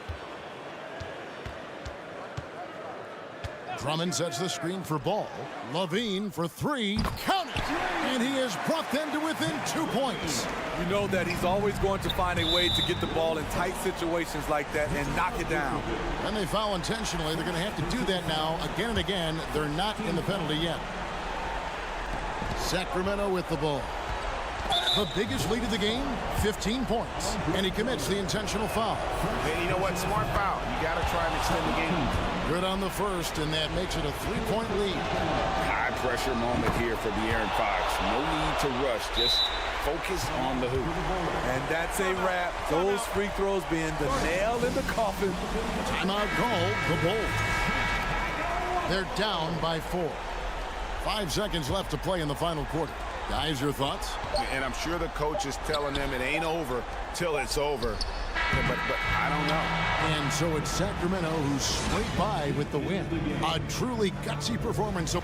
Drummond sets the screen for Ball. Levine for 3. Count it! And he has brought them to within 2 points. You know that he's always going to find a way to get the ball in tight situations like that and knock it down. And they foul intentionally. They're going to have to do that now again and again. They're not in the penalty yet. Sacramento with the ball. The biggest lead of the game, 15 points. And he commits the intentional foul. And you know what? Smart foul. You got to try and extend the game. Good on the first, and that makes it a 3-point lead. High pressure moment here for De'Aaron Fox. No need to rush. Just focus on the hoop. And that's a wrap. Those free throws being the nail in the coffin. Timeout call, the Bulls. They're down by 4. 5 seconds left to play in the final quarter. Guys, your thoughts? And I'm sure the coach is telling them it ain't over till it's over. But I don't know. And so it's Sacramento who's straight by with the win. A truly gutsy performance.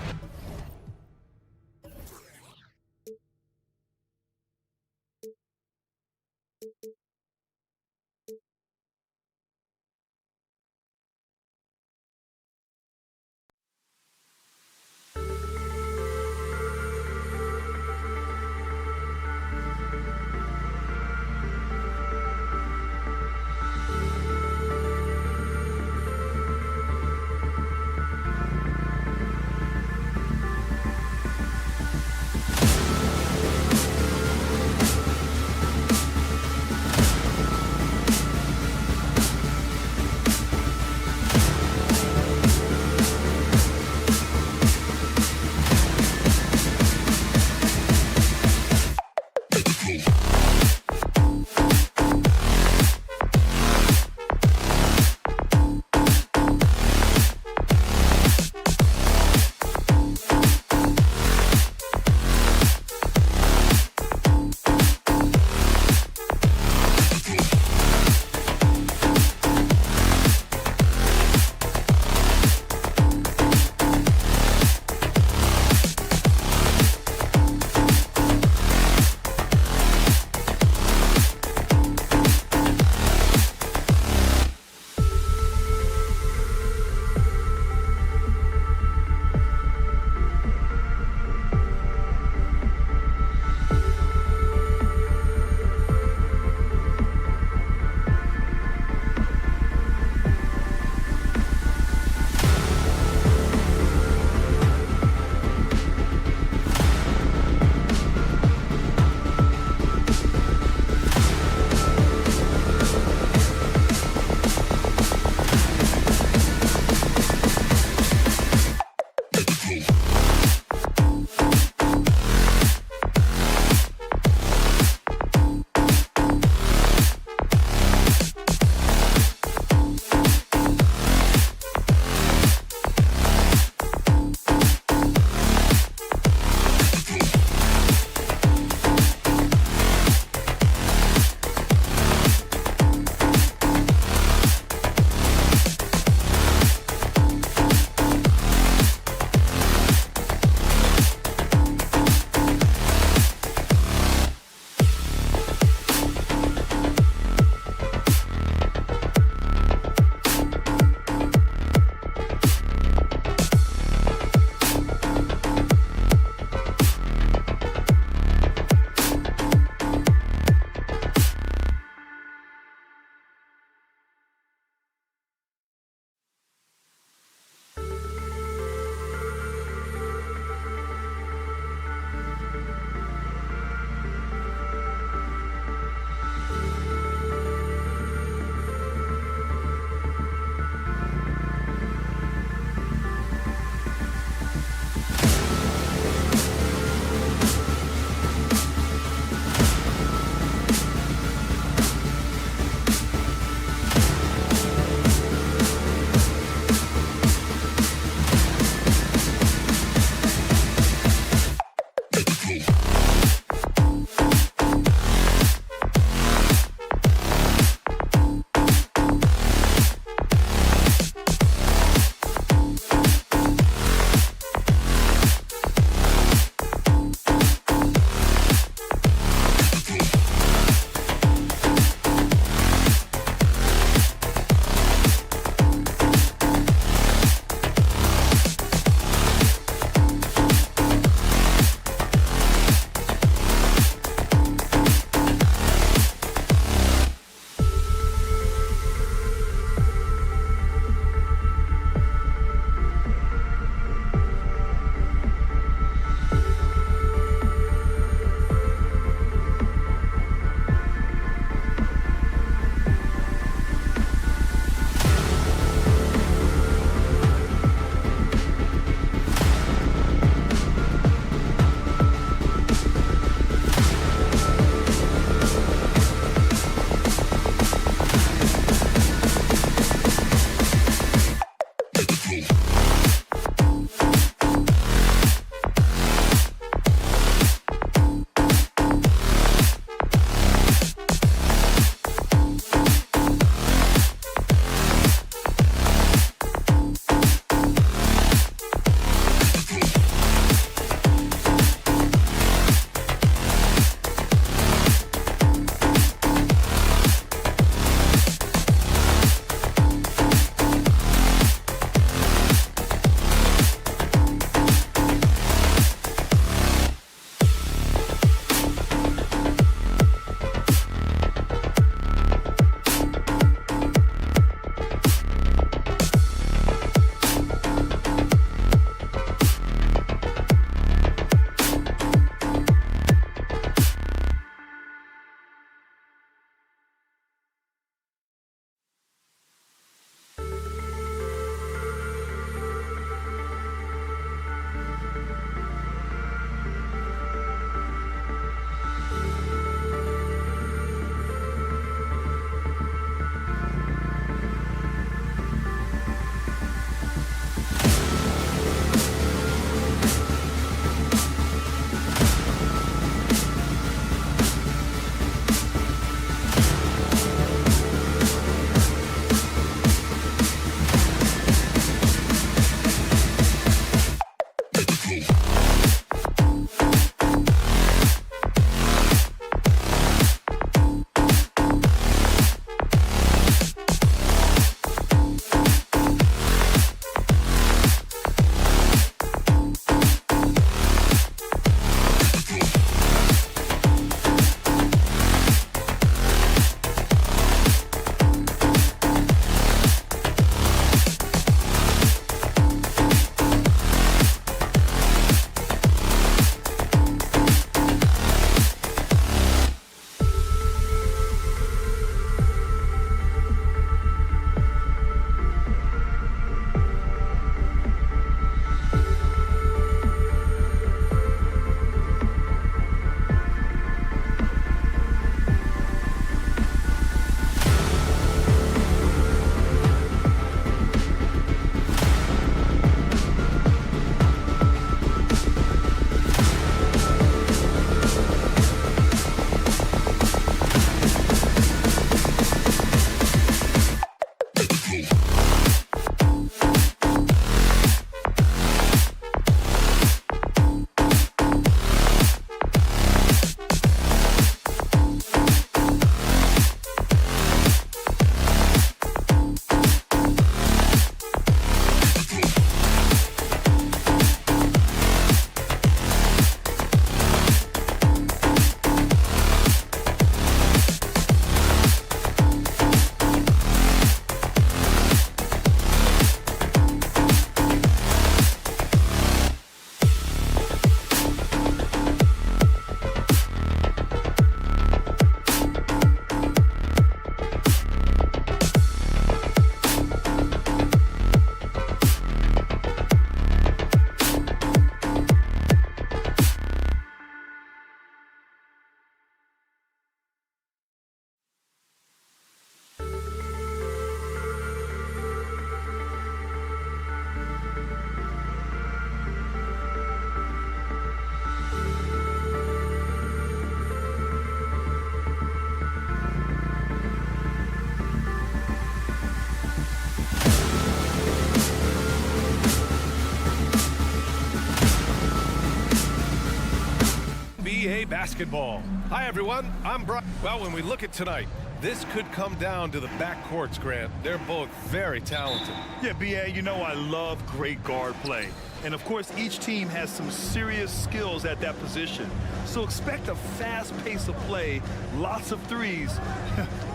basketball. Hi, everyone. I'm Brian. Well, when we look at tonight, this could come down to the backcourts, Grant. They're both very talented. Yeah, B.A., you know I love great guard play. And, of course, each team has some serious skills at that position. So expect a fast pace of play, lots of threes.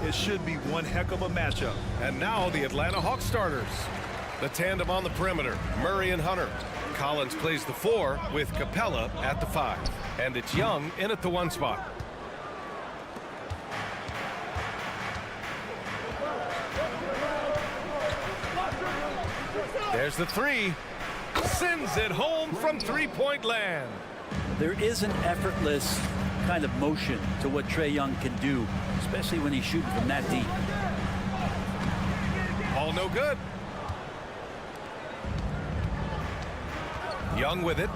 It should be one heck of a matchup. And now the Atlanta Hawks starters. The tandem on the perimeter, Murray and Hunter. Collins plays the 4 with Capella at the 5. And it's Young in at the 1 spot. There's the 3. Sends it home from three-point land. There is an effortless kind of motion to what Trae Young can do, especially when he's shooting from that deep. All no good. Young with it.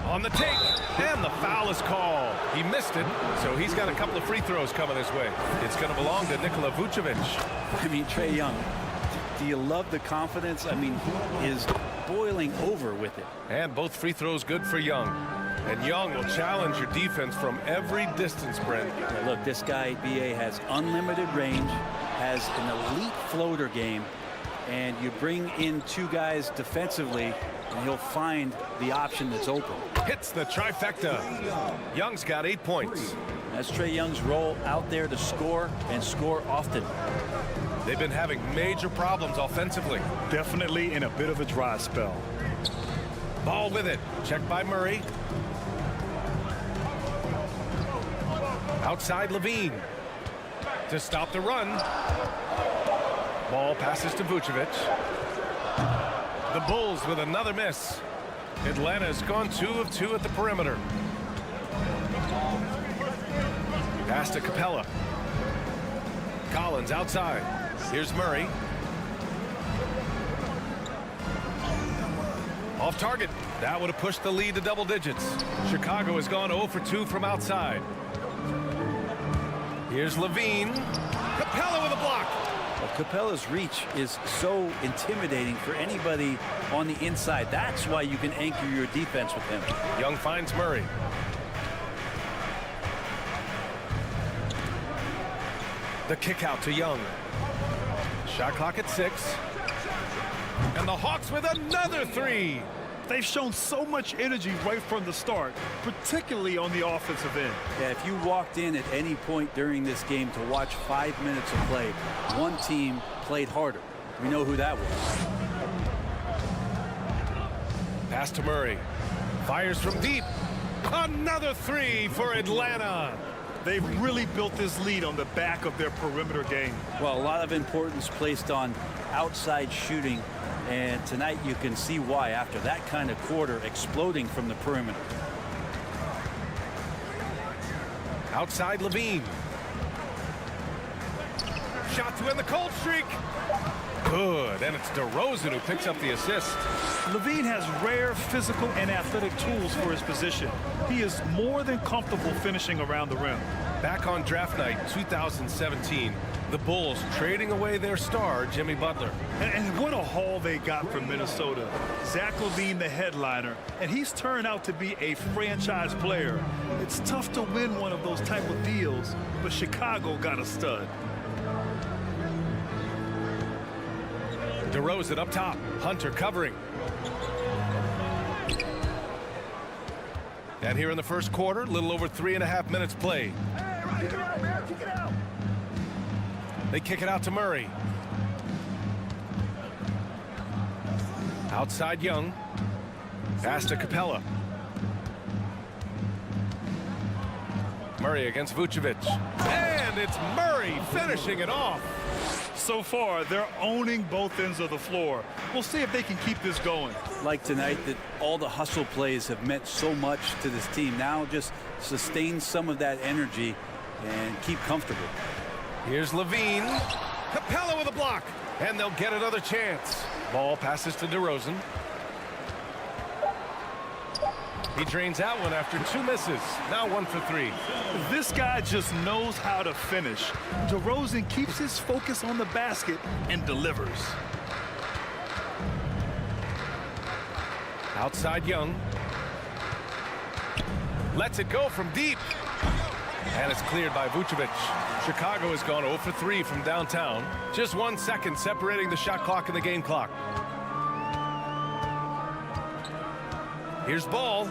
On the take, and the foul is called. He missed it, so he's got a couple of free throws coming his way. It's going to belong to Nikola Vucevic. I mean, Trae Young, do you love the confidence? I mean, he is boiling over with it. And both free throws good for Young. And Young will challenge your defense from every distance, Brent. Yeah, look, this guy, B.A., has unlimited range, has an elite floater game, and you bring in 2 guys defensively, and he'll find the option that's open. Hits the trifecta. Young's got 8 points. That's Trae Young's role out there to score and score often. They've been having major problems offensively. Definitely in a bit of a dry spell. Ball with it. Checked by Murray. Outside Levine. To stop the run. Ball passes to Vucevic. The Bulls with another miss. Atlanta's gone 2 of 2 at the perimeter. Pass to Capella. Collins outside. Here's Murray. Off target. That would have pushed the lead to double digits. Chicago has gone 0 for 2 from outside. Here's Levine. Capella with a block. Well, Capella's reach is so intimidating for anybody on the inside. That's why you can anchor your defense with him. Young finds Murray. The kick out to Young. Shot clock at 6. And the Hawks with another 3. They've shown so much energy right from the start, particularly on the offensive end. Yeah, if you walked in at any point during this game to watch 5 minutes of play, one team played harder. We know who that was. Pass to Murray. Fires from deep. Another 3 for Atlanta. They've really built this lead on the back of their perimeter game. Well, a lot of importance placed on outside shooting. And tonight you can see why after that kind of quarter exploding from the perimeter. Outside Levine. Shot to end the cold streak. Good. And it's DeRozan who picks up the assist. Levine has rare physical and athletic tools for his position. He is more than comfortable finishing around the rim. Back on draft night 2017, the Bulls trading away their star, Jimmy Butler. And what a haul they got from Minnesota. Zach LaVine, the headliner, and he's turned out to be a franchise player. It's tough to win one of those type of deals, but Chicago got a stud. DeRozan up top. Hunter covering. And here in the first quarter, a little over 3.5 minutes played. They kick it out to Murray. Outside Young. Pass to Capella. Murray against Vucevic. And it's Murray finishing it off. So far, they're owning both ends of the floor. We'll see if they can keep this going. Like tonight, that all the hustle plays have meant so much to this team. Now just sustain some of that energy and keep comfortable. Here's Levine. Capella with a block. And they'll get another chance. Ball passes to DeRozan. He drains that one after 2 misses. Now 1 for 3. This guy just knows how to finish. DeRozan keeps his focus on the basket and delivers. Outside Young. Lets it go from deep. And it's cleared by Vucevic. Chicago has gone 0 for 3 from downtown. Just 1 second separating the shot clock and the game clock. Here's Ball.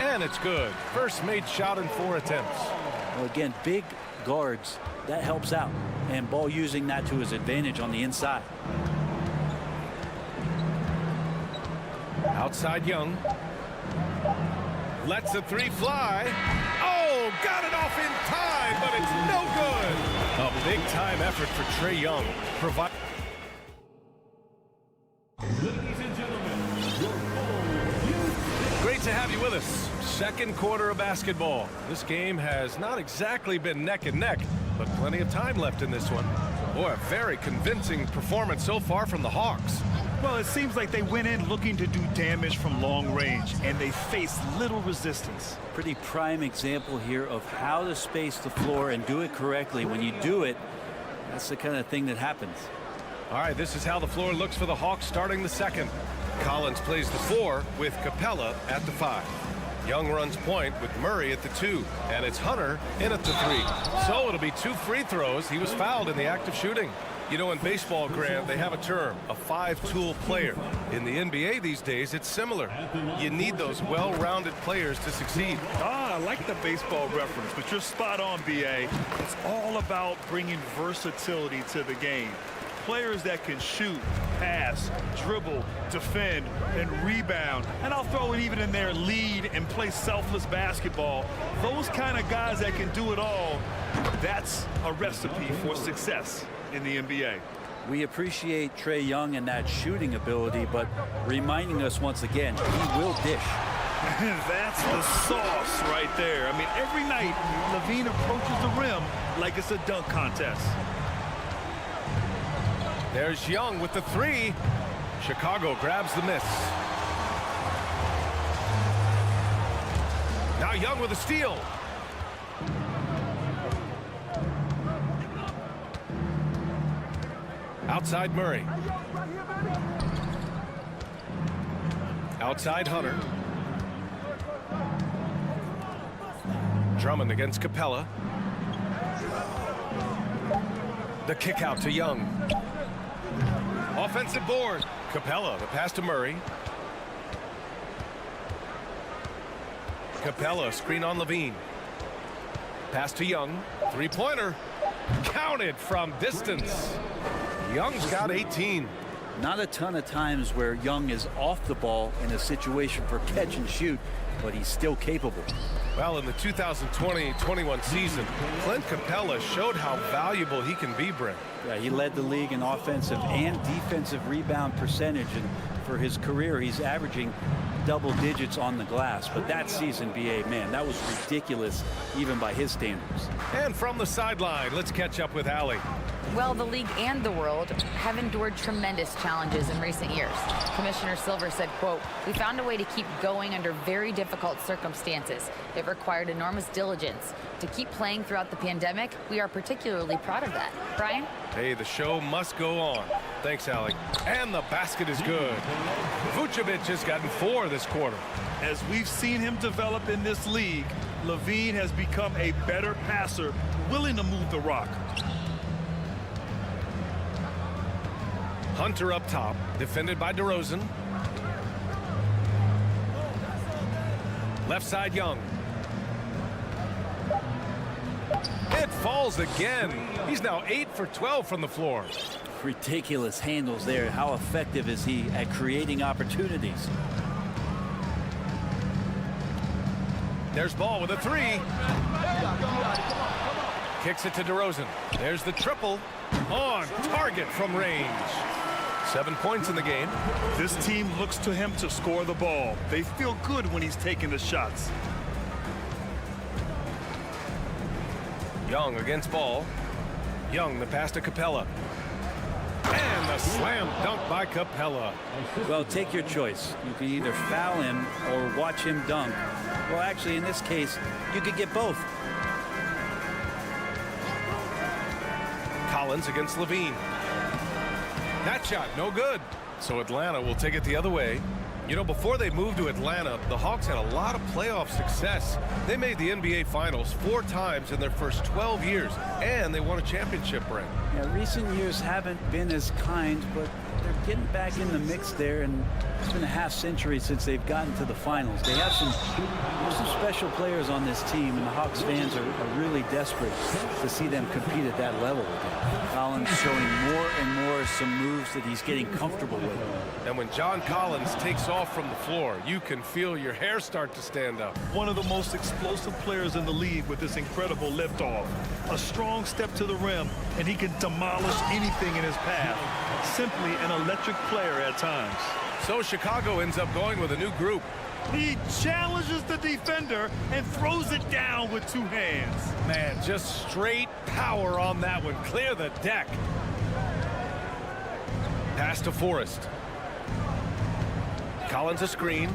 And it's good. First made shot in 4 attempts. Well, again, big guards, that helps out. And Ball using that to his advantage on the inside. Outside Young. Lets the 3 fly. Oh, got it off in time, but it's no good. A big-time effort for Trae Young. Great to have you with us. Second quarter of basketball. This game has not exactly been neck and neck, but plenty of time left in this one. Boy, a very convincing performance so far from the Hawks. Well, it seems like they went in looking to do damage from long range, and they faced little resistance. Pretty prime example here of how to space the floor and do it correctly. When you do it, that's the kind of thing that happens. All right, this is how the floor looks for the Hawks starting the second. Collins plays the 4 with Capella at the 5. Young runs point with Murray at the 2, and it's Hunter in at the 3. So it'll be 2 free throws. He was fouled in the act of shooting. You know, in baseball, Grant, they have a term, a 5-tool player. In the NBA these days, it's similar. You need those well-rounded players to succeed. I like the baseball reference, but you're spot on, B.A. It's all about bringing versatility to the game. Players that can shoot, pass, dribble, defend, and rebound. And I'll throw it even in there, lead and play selfless basketball. Those kind of guys that can do it all, that's a recipe for success in the NBA. We appreciate Trae Young and that shooting ability, but reminding us once again, he will dish. That's the sauce right there. I mean, every night, LaVine approaches the rim like it's a dunk contest. There's Young with the 3. Chicago grabs the miss. Now Young with a steal. Outside Murray. Outside Hunter. Drummond against Capella. The kick out to Young. Offensive board. Capella, the pass to Murray. Capella, screen on LaVine. Pass to Young. Three-pointer. Counted from distance. Young's got 18. Not a ton of times where Young is off the ball in a situation for catch and shoot, but he's still capable. Well, in the 2020-21 season, Clint Capella showed how valuable he can be, Brent. Yeah, he led the league in offensive and defensive rebound percentage, and for his career, he's averaging double digits on the glass. But that season, B.A., man, that was ridiculous, even by his standards. And from the sideline, let's catch up with Allie. Well, the league and the world have endured tremendous challenges in recent years. Commissioner Silver said, quote, "We found a way to keep going under very difficult circumstances. It required enormous diligence. To keep playing throughout the pandemic, we are particularly proud of that." Brian? Hey, the show must go on. Thanks, Allie. And the basket is good. Vucevic has gotten 4 this quarter. As we've seen him develop in this league, LaVine has become a better passer, willing to move the rock. Hunter up top, defended by DeRozan. Left side Young. It falls again. He's now 8 for 12 from the floor. Ridiculous handles there. How effective is he at creating opportunities? There's Ball with a 3. Kicks it to DeRozan. There's the triple. On target from range. 7 points in the game. This team looks to him to score the ball. They feel good when he's taking the shots. Young against Ball. Young, the pass to Capella. And the slam dunk by Capella. Well, take your choice. You can either foul him or watch him dunk. Well, actually, in this case, you could get both. Collins against LaVine. That shot, no good. So Atlanta will take it the other way. You know, before they moved to Atlanta, the Hawks had a lot of playoff success. They made the NBA Finals 4 times in their first 12 years, and they won a championship ring. Yeah, recent years haven't been as kind, but they're getting back in the mix there, and it's been a half-century since they've gotten to the finals. They have some special players on this team, and the Hawks fans are really desperate to see them compete at that level again. Collins showing more and more some moves that he's getting comfortable with. And when John Collins takes off from the floor, you can feel your hair start to stand up. One of the most explosive players in the league with this incredible liftoff. A strong step to the rim, and he can demolish anything in his path. Simply an electric player at times. So Chicago ends up going with a new group. He challenges the defender and throws it down with 2 hands. Man, just straight power on that one. Clear the deck. Pass to Forrest. Collins a screen.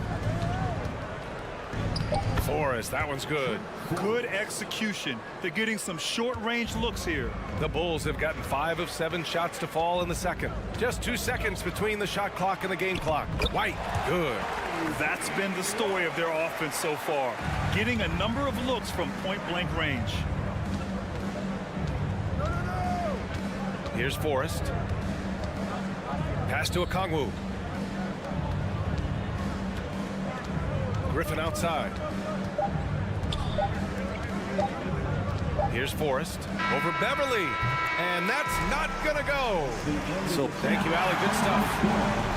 Forrest, that one's good. Good execution. They're getting some short-range looks here. The Bulls have gotten 5 of 7 shots to fall in the second. Just 2 seconds between the shot clock and the game clock. White, good. That's been the story of their offense so far. Getting a number of looks from point-blank range. Here's Forrest. Pass to Okongwu. Griffin outside. Here's Forrest over Beverly, and that's not gonna go. So thank you, Allie. Good stuff.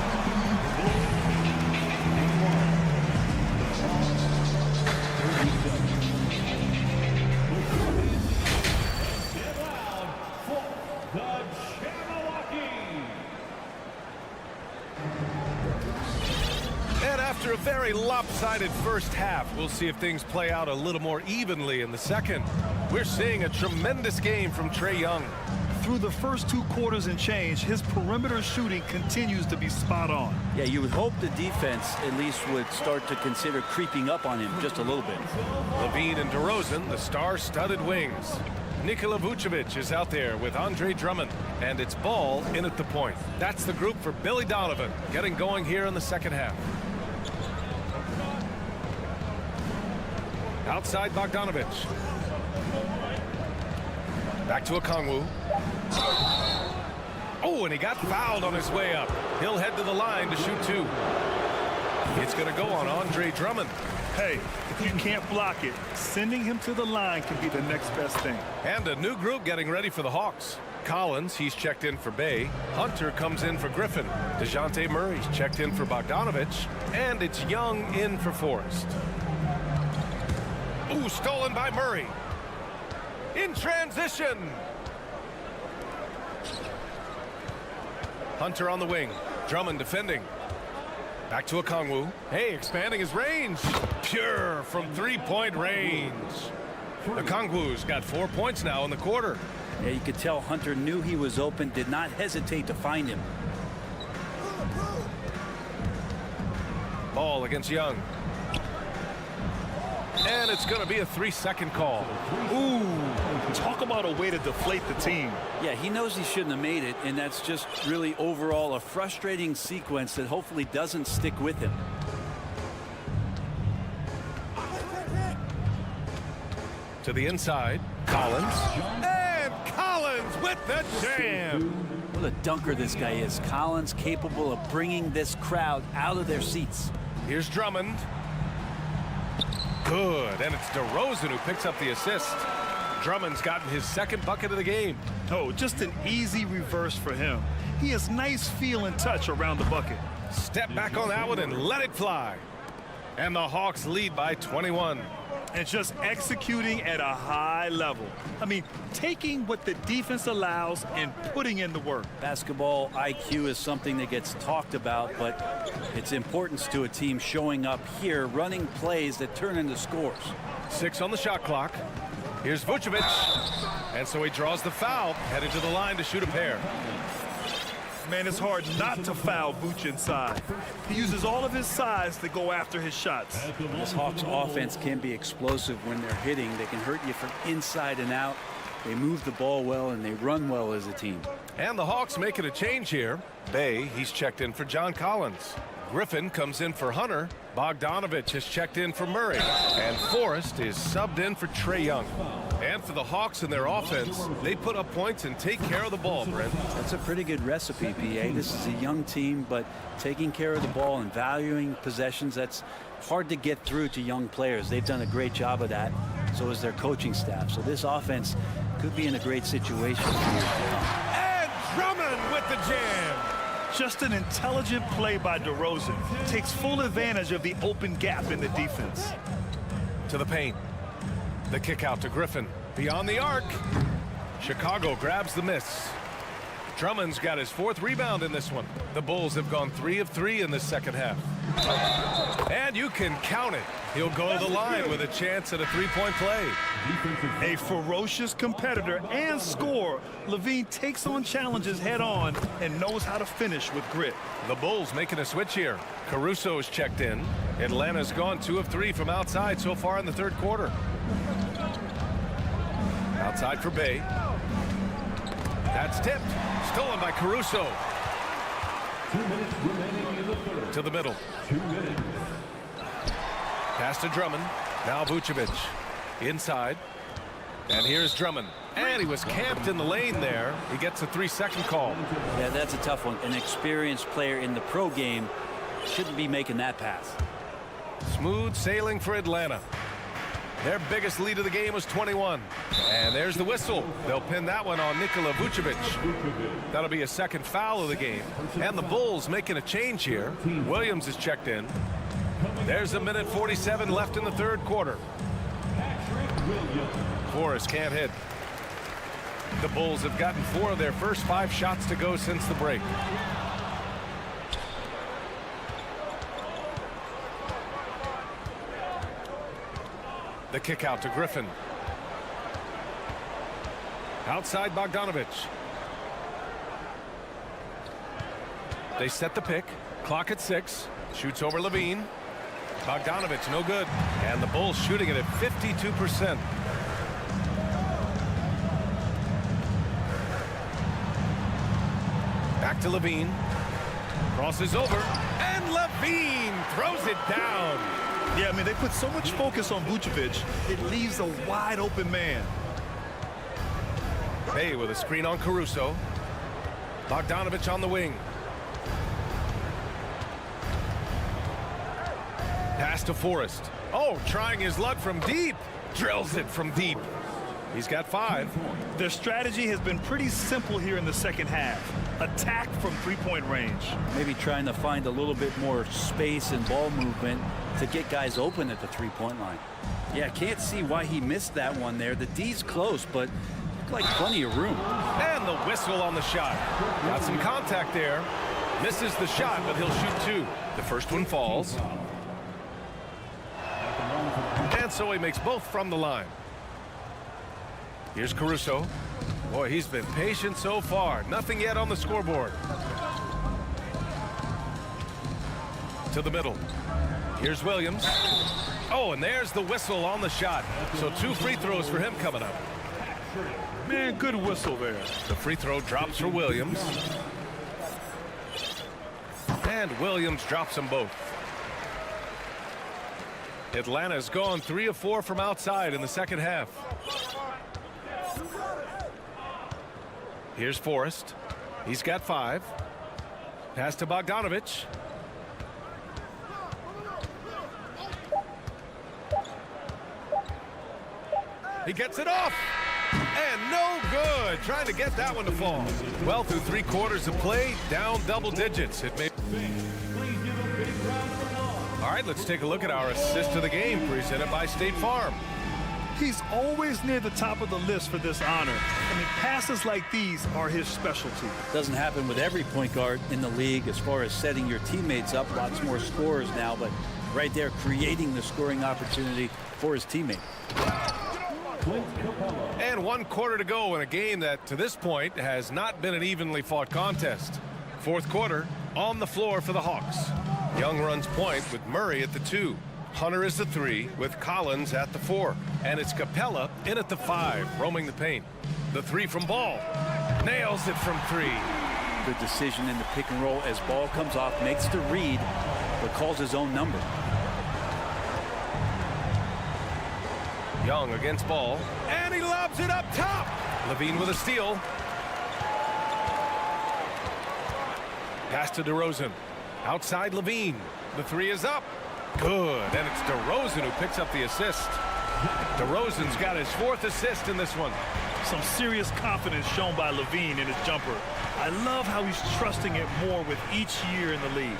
After a very lopsided first half, we'll see if things play out a little more evenly in the second. We're seeing a tremendous game from Trae Young. Through the first 2 quarters and change, his perimeter shooting continues to be spot on. Yeah, you would hope the defense at least would start to consider creeping up on him just a little bit. Levine and DeRozan, the star-studded wings. Nikola Vucevic is out there with Andre Drummond, and it's Ball in at the point. That's the group for Billy Donovan, getting going here in the second half. Outside Bogdanovich. Back to Okongwu. Oh, and he got fouled on his way up. He'll head to the line to shoot 2. It's going to go on Andre Drummond. Hey, if you can't block it, sending him to the line can be the next best thing. And a new group getting ready for the Hawks. Collins, he's checked in for Bay. Hunter comes in for Griffin. DeJounte Murray's checked in for Bogdanovich. And it's Young in for Forrest. Ooh, stolen by Murray. In transition. Hunter on the wing. Drummond defending. Back to Okongwu. Hey, expanding his range. Pure from 3-point range. Okongwu's got 4 points now in the quarter. Yeah, you could tell Hunter knew he was open, did not hesitate to find him. Ball against Young. And it's going to be a 3-second call. Ooh, talk about a way to deflate the team. Yeah, he knows he shouldn't have made it, and that's just really overall a frustrating sequence that hopefully doesn't stick with him. To the inside, Collins. And Collins with the jam. What a dunker this guy is. Collins capable of bringing this crowd out of their seats. Here's Drummond. Good, and it's DeRozan who picks up the assist. Drummond's gotten his 2nd bucket of the game. Oh, just an easy reverse for him. He has nice feel and touch around the bucket. Step back on that one and let it fly. And the Hawks lead by 21. And just executing at a high level. I mean, taking what the defense allows and putting in the work. Basketball IQ is something that gets talked about, but its importance to a team showing up here, running plays that turn into scores. 6 on the shot clock. Here's Vucevic. And so he draws the foul, headed to the line to shoot a pair. Man, it's hard not to foul Vooch inside. He uses all of his size to go after his shots. This Hawks offense can be explosive when they're hitting. They can hurt you from inside and out. They move the ball well, and they run well as a team. And the Hawks making a change here. Bay, he's checked in for John Collins. Griffin comes in for Hunter. Bogdanovich has checked in for Murray. And Forrest is subbed in for Trae Young. And for the Hawks in their offense, they put up points and take care of the ball, Brent. That's a pretty good recipe, PA. This is a young team, but taking care of the ball and valuing possessions, that's hard to get through to young players. They've done a great job of that. So is their coaching staff. So this offense could be in a great situation. And Drummond with the jam. Just an intelligent play by DeRozan. Takes full advantage of the open gap in the defense. To the paint. The kick out to Griffin. Beyond the arc. Chicago grabs the miss. Drummond's got his 4th rebound in this one. The Bulls have gone 3 of 3 in the second half. And you can count it. He'll go to the line with a chance at a 3-point play. A ferocious competitor and scorer, Levine takes on challenges head on and knows how to finish with grit. The Bulls making a switch here. Caruso's checked in. Atlanta's gone 2 of 3 from outside so far in the 3rd quarter. Outside for Bay. That's tipped. Stolen by Caruso. 2 minutes remaining in the third. To the middle. 2 minutes. Pass to Drummond. Now Vucevic. Inside. And here's Drummond. And he was camped in the lane there. He gets a 3-second call. Yeah, that's a tough one. An experienced player in the pro game shouldn't be making that pass. Smooth sailing for Atlanta. Their biggest lead of the game was 21. And there's the whistle. They'll pin that one on Nikola Vucevic. That'll be a 2nd foul of the game. And the Bulls making a change here. Williams is checked in. There's a minute 47 left in the 3rd quarter. Forrest can't hit. The Bulls have gotten 4 of their first 5 shots to go since the break. The kick out to Griffin. Outside Bogdanovich. They set the pick. Clock at 6. Shoots over Levine. Bogdanovich no good. And the Bulls shooting it at 52%. Back to Levine. Crosses over. And Levine throws it down. Yeah, I mean, they put so much focus on Vucevic, it leaves a wide open man. Bay with a screen on Caruso. Bogdanovich on the wing. Pass to Forrest. Oh, trying his luck from deep. Drills it from deep. He's got 5. Their strategy has been pretty simple here in the second half. Attack from 3-point range. Maybe trying to find a little bit more space and ball movement to get guys open at the 3-point line. Yeah, can't see why he missed that one there. The D's close, but looked like plenty of room. And the whistle on the shot. Got some contact there. Misses the shot, but he'll shoot 2. The first one falls. And so he makes both from the line. Here's Caruso. Boy, he's been patient so far. Nothing yet on the scoreboard. To the middle. Here's Williams. Oh, and there's the whistle on the shot. So 2 free throws for him coming up. Man, good whistle there. The free throw drops for Williams. And Williams drops them both. Atlanta's gone 3 of 4 from outside in the second half. Here's Forrest. He's got 5. Pass to Bogdanovich. He gets it off. And no good. Trying to get that one to fall. Well, through 3 quarters of play, down double digits. It may. All right, let's take a look at our assist of the game presented by State Farm. He's always near the top of the list for this honor. I mean, passes like these are his specialty. Doesn't happen with every point guard in the league as far as setting your teammates up. Lots more scorers now, but right there creating the scoring opportunity for his teammate. And 1 quarter to go in a game that to this point has not been an evenly fought contest. 4th quarter on the floor for the Hawks. Young runs point with Murray at the 2. Hunter is the 3 with Collins at the 4. And it's Capella in at the 5, roaming the paint. The 3 from Ball. Nails it from 3. Good decision in the pick and roll as Ball comes off, makes the read, but calls his own number. Young against ball, and he lobs it up top. Levine with a steal. Pass to DeRozan. Outside Levine. The three is up. Good. And it's DeRozan who picks up the assist. DeRozan's got his 4th assist in this one. Some serious confidence shown by Levine in his jumper. I love how he's trusting it more with each year in the league.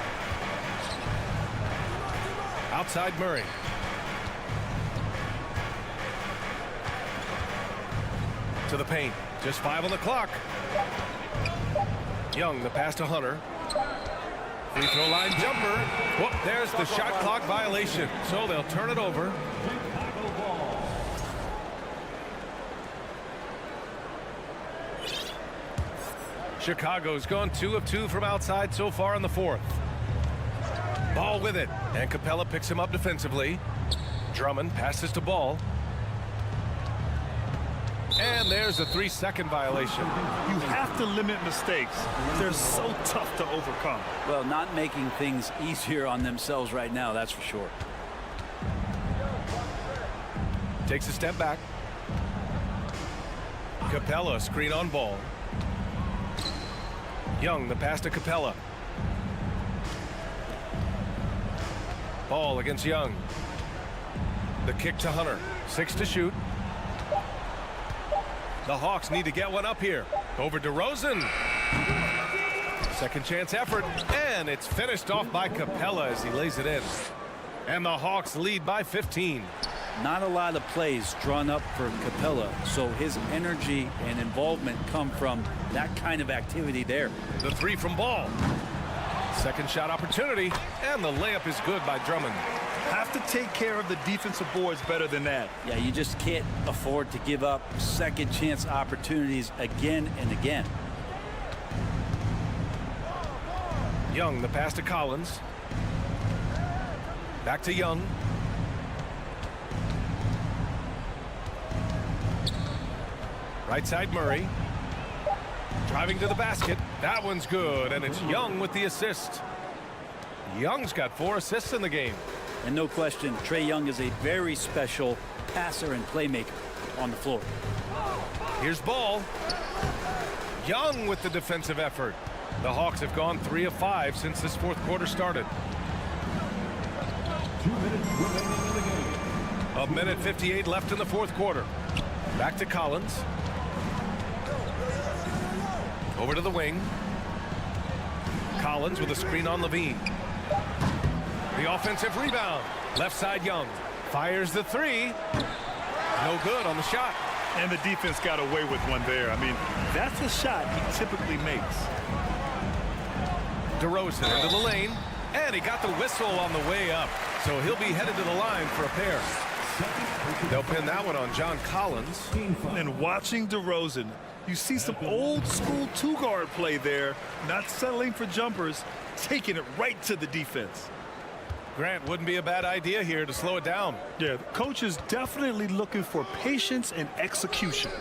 Outside Murray. To the paint. Just 5 on the clock. Young, the pass to Hunter. Free throw line jumper. Whoop, there's the shot clock violation. So they'll turn it over. Chicago's gone 2 of 2 from outside so far in the 4th. Ball with it. And Capella picks him up defensively. Drummond passes to Ball. And there's a 3-second violation. You have to limit mistakes. They're so tough to overcome. Well, not making things easier on themselves right now, that's for sure. Takes a step back. Capella screen on Ball. Young, the pass to Capella. Ball against Young. The kick to Hunter. 6 to shoot. The Hawks need to get one up here. Over DeRozan. Second chance effort. And it's finished off by Capella as he lays it in. And the Hawks lead by 15. Not a lot of plays drawn up for Capella, so his energy and involvement come from that kind of activity there. The 3 from Ball. Second shot opportunity, and the layup is good by Drummond. Have to take care of the defensive boards better than that. Yeah, you just can't afford to give up second chance opportunities again and again. Young, the pass to Collins. Back to Young. Right side Murray. Driving to the basket. That one's good, and it's Young with the assist. Young's got 4 assists in the game. And no question, Trae Young is a very special passer and playmaker on the floor. Here's Ball. Young with the defensive effort. The Hawks have gone 3 of 5 since this 4th quarter started. 2 minutes remaining in the game. 1:58 left in the 4th quarter. Back to Collins. Over to the wing. Collins with a screen on Levine. The offensive rebound. Left side Young. Fires the 3. No good on the shot. And the defense got away with one there. I mean, that's a shot he typically makes. DeRozan into the lane. And he got the whistle on the way up. So he'll be headed to the line for a pair. They'll pin that one on John Collins. And watching DeRozan, you see some old school 2-guard play there, not settling for jumpers, taking it right to the defense. Grant, wouldn't be a bad idea here to slow it down. Yeah, the coach is definitely looking for patience and execution.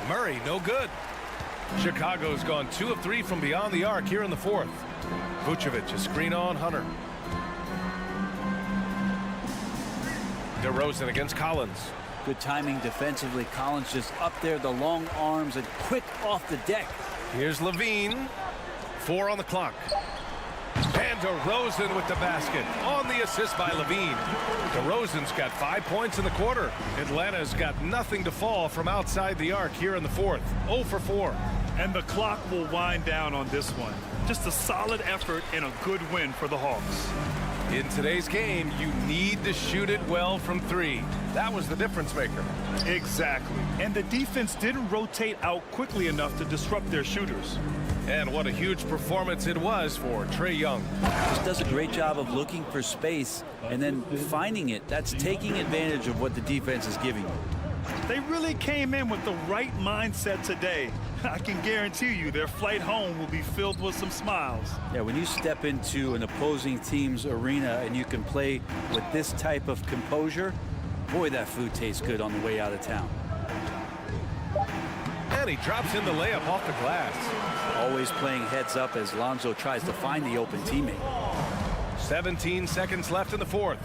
Murray, no good. Chicago's gone 2 of 3 from beyond the arc here in the 4th. Vucevic, a screen on Hunter. DeRozan against Collins. Good timing defensively. Collins just up there, the long arms, and quick off the deck. Here's Levine. 4 on the clock. And DeRozan with the basket on the assist by Levine. DeRozan's got 5 points in the quarter. Atlanta's got nothing to fall from outside the arc here in the 4th. 0 for 4. And the clock will wind down on this one. Just a solid effort and a good win for the Hawks. In today's game, you need to shoot it well from 3. That was the difference maker. Exactly. And the defense didn't rotate out quickly enough to disrupt their shooters. And what a huge performance it was for Trae Young. Just does a great job of looking for space and then finding it. That's taking advantage of what the defense is giving you. They really came in with the right mindset today. I can guarantee you their flight home will be filled with some smiles. Yeah, when you step into an opposing team's arena and you can play with this type of composure, boy, that food tastes good on the way out of town. And he drops in the layup off the glass. Always playing heads up as Lonzo tries to find the open teammate. 17 seconds left in the fourth.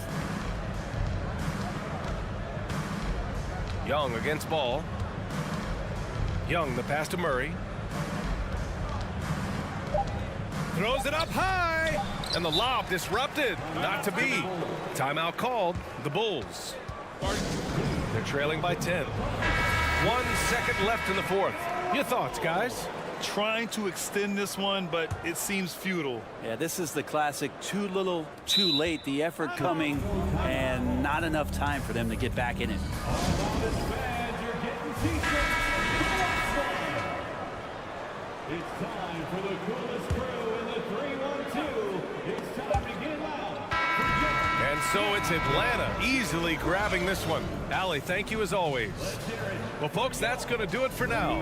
Young against Ball. Young, the pass to Murray. Throws it up high. And the lob disrupted. Not to be. Timeout called. The Bulls. They're trailing by 10. 1 second left in the fourth. Your thoughts, guys? Trying to extend this one, but it seems futile. Yeah, this is the classic too little, too late. The effort coming and not enough time for them to get back in it. It's time for the coolest crew in the 3-1-2. It's time to get loud. And so it's Atlanta easily grabbing this one. Allie, thank you as always. Well, folks, that's going to do it for now.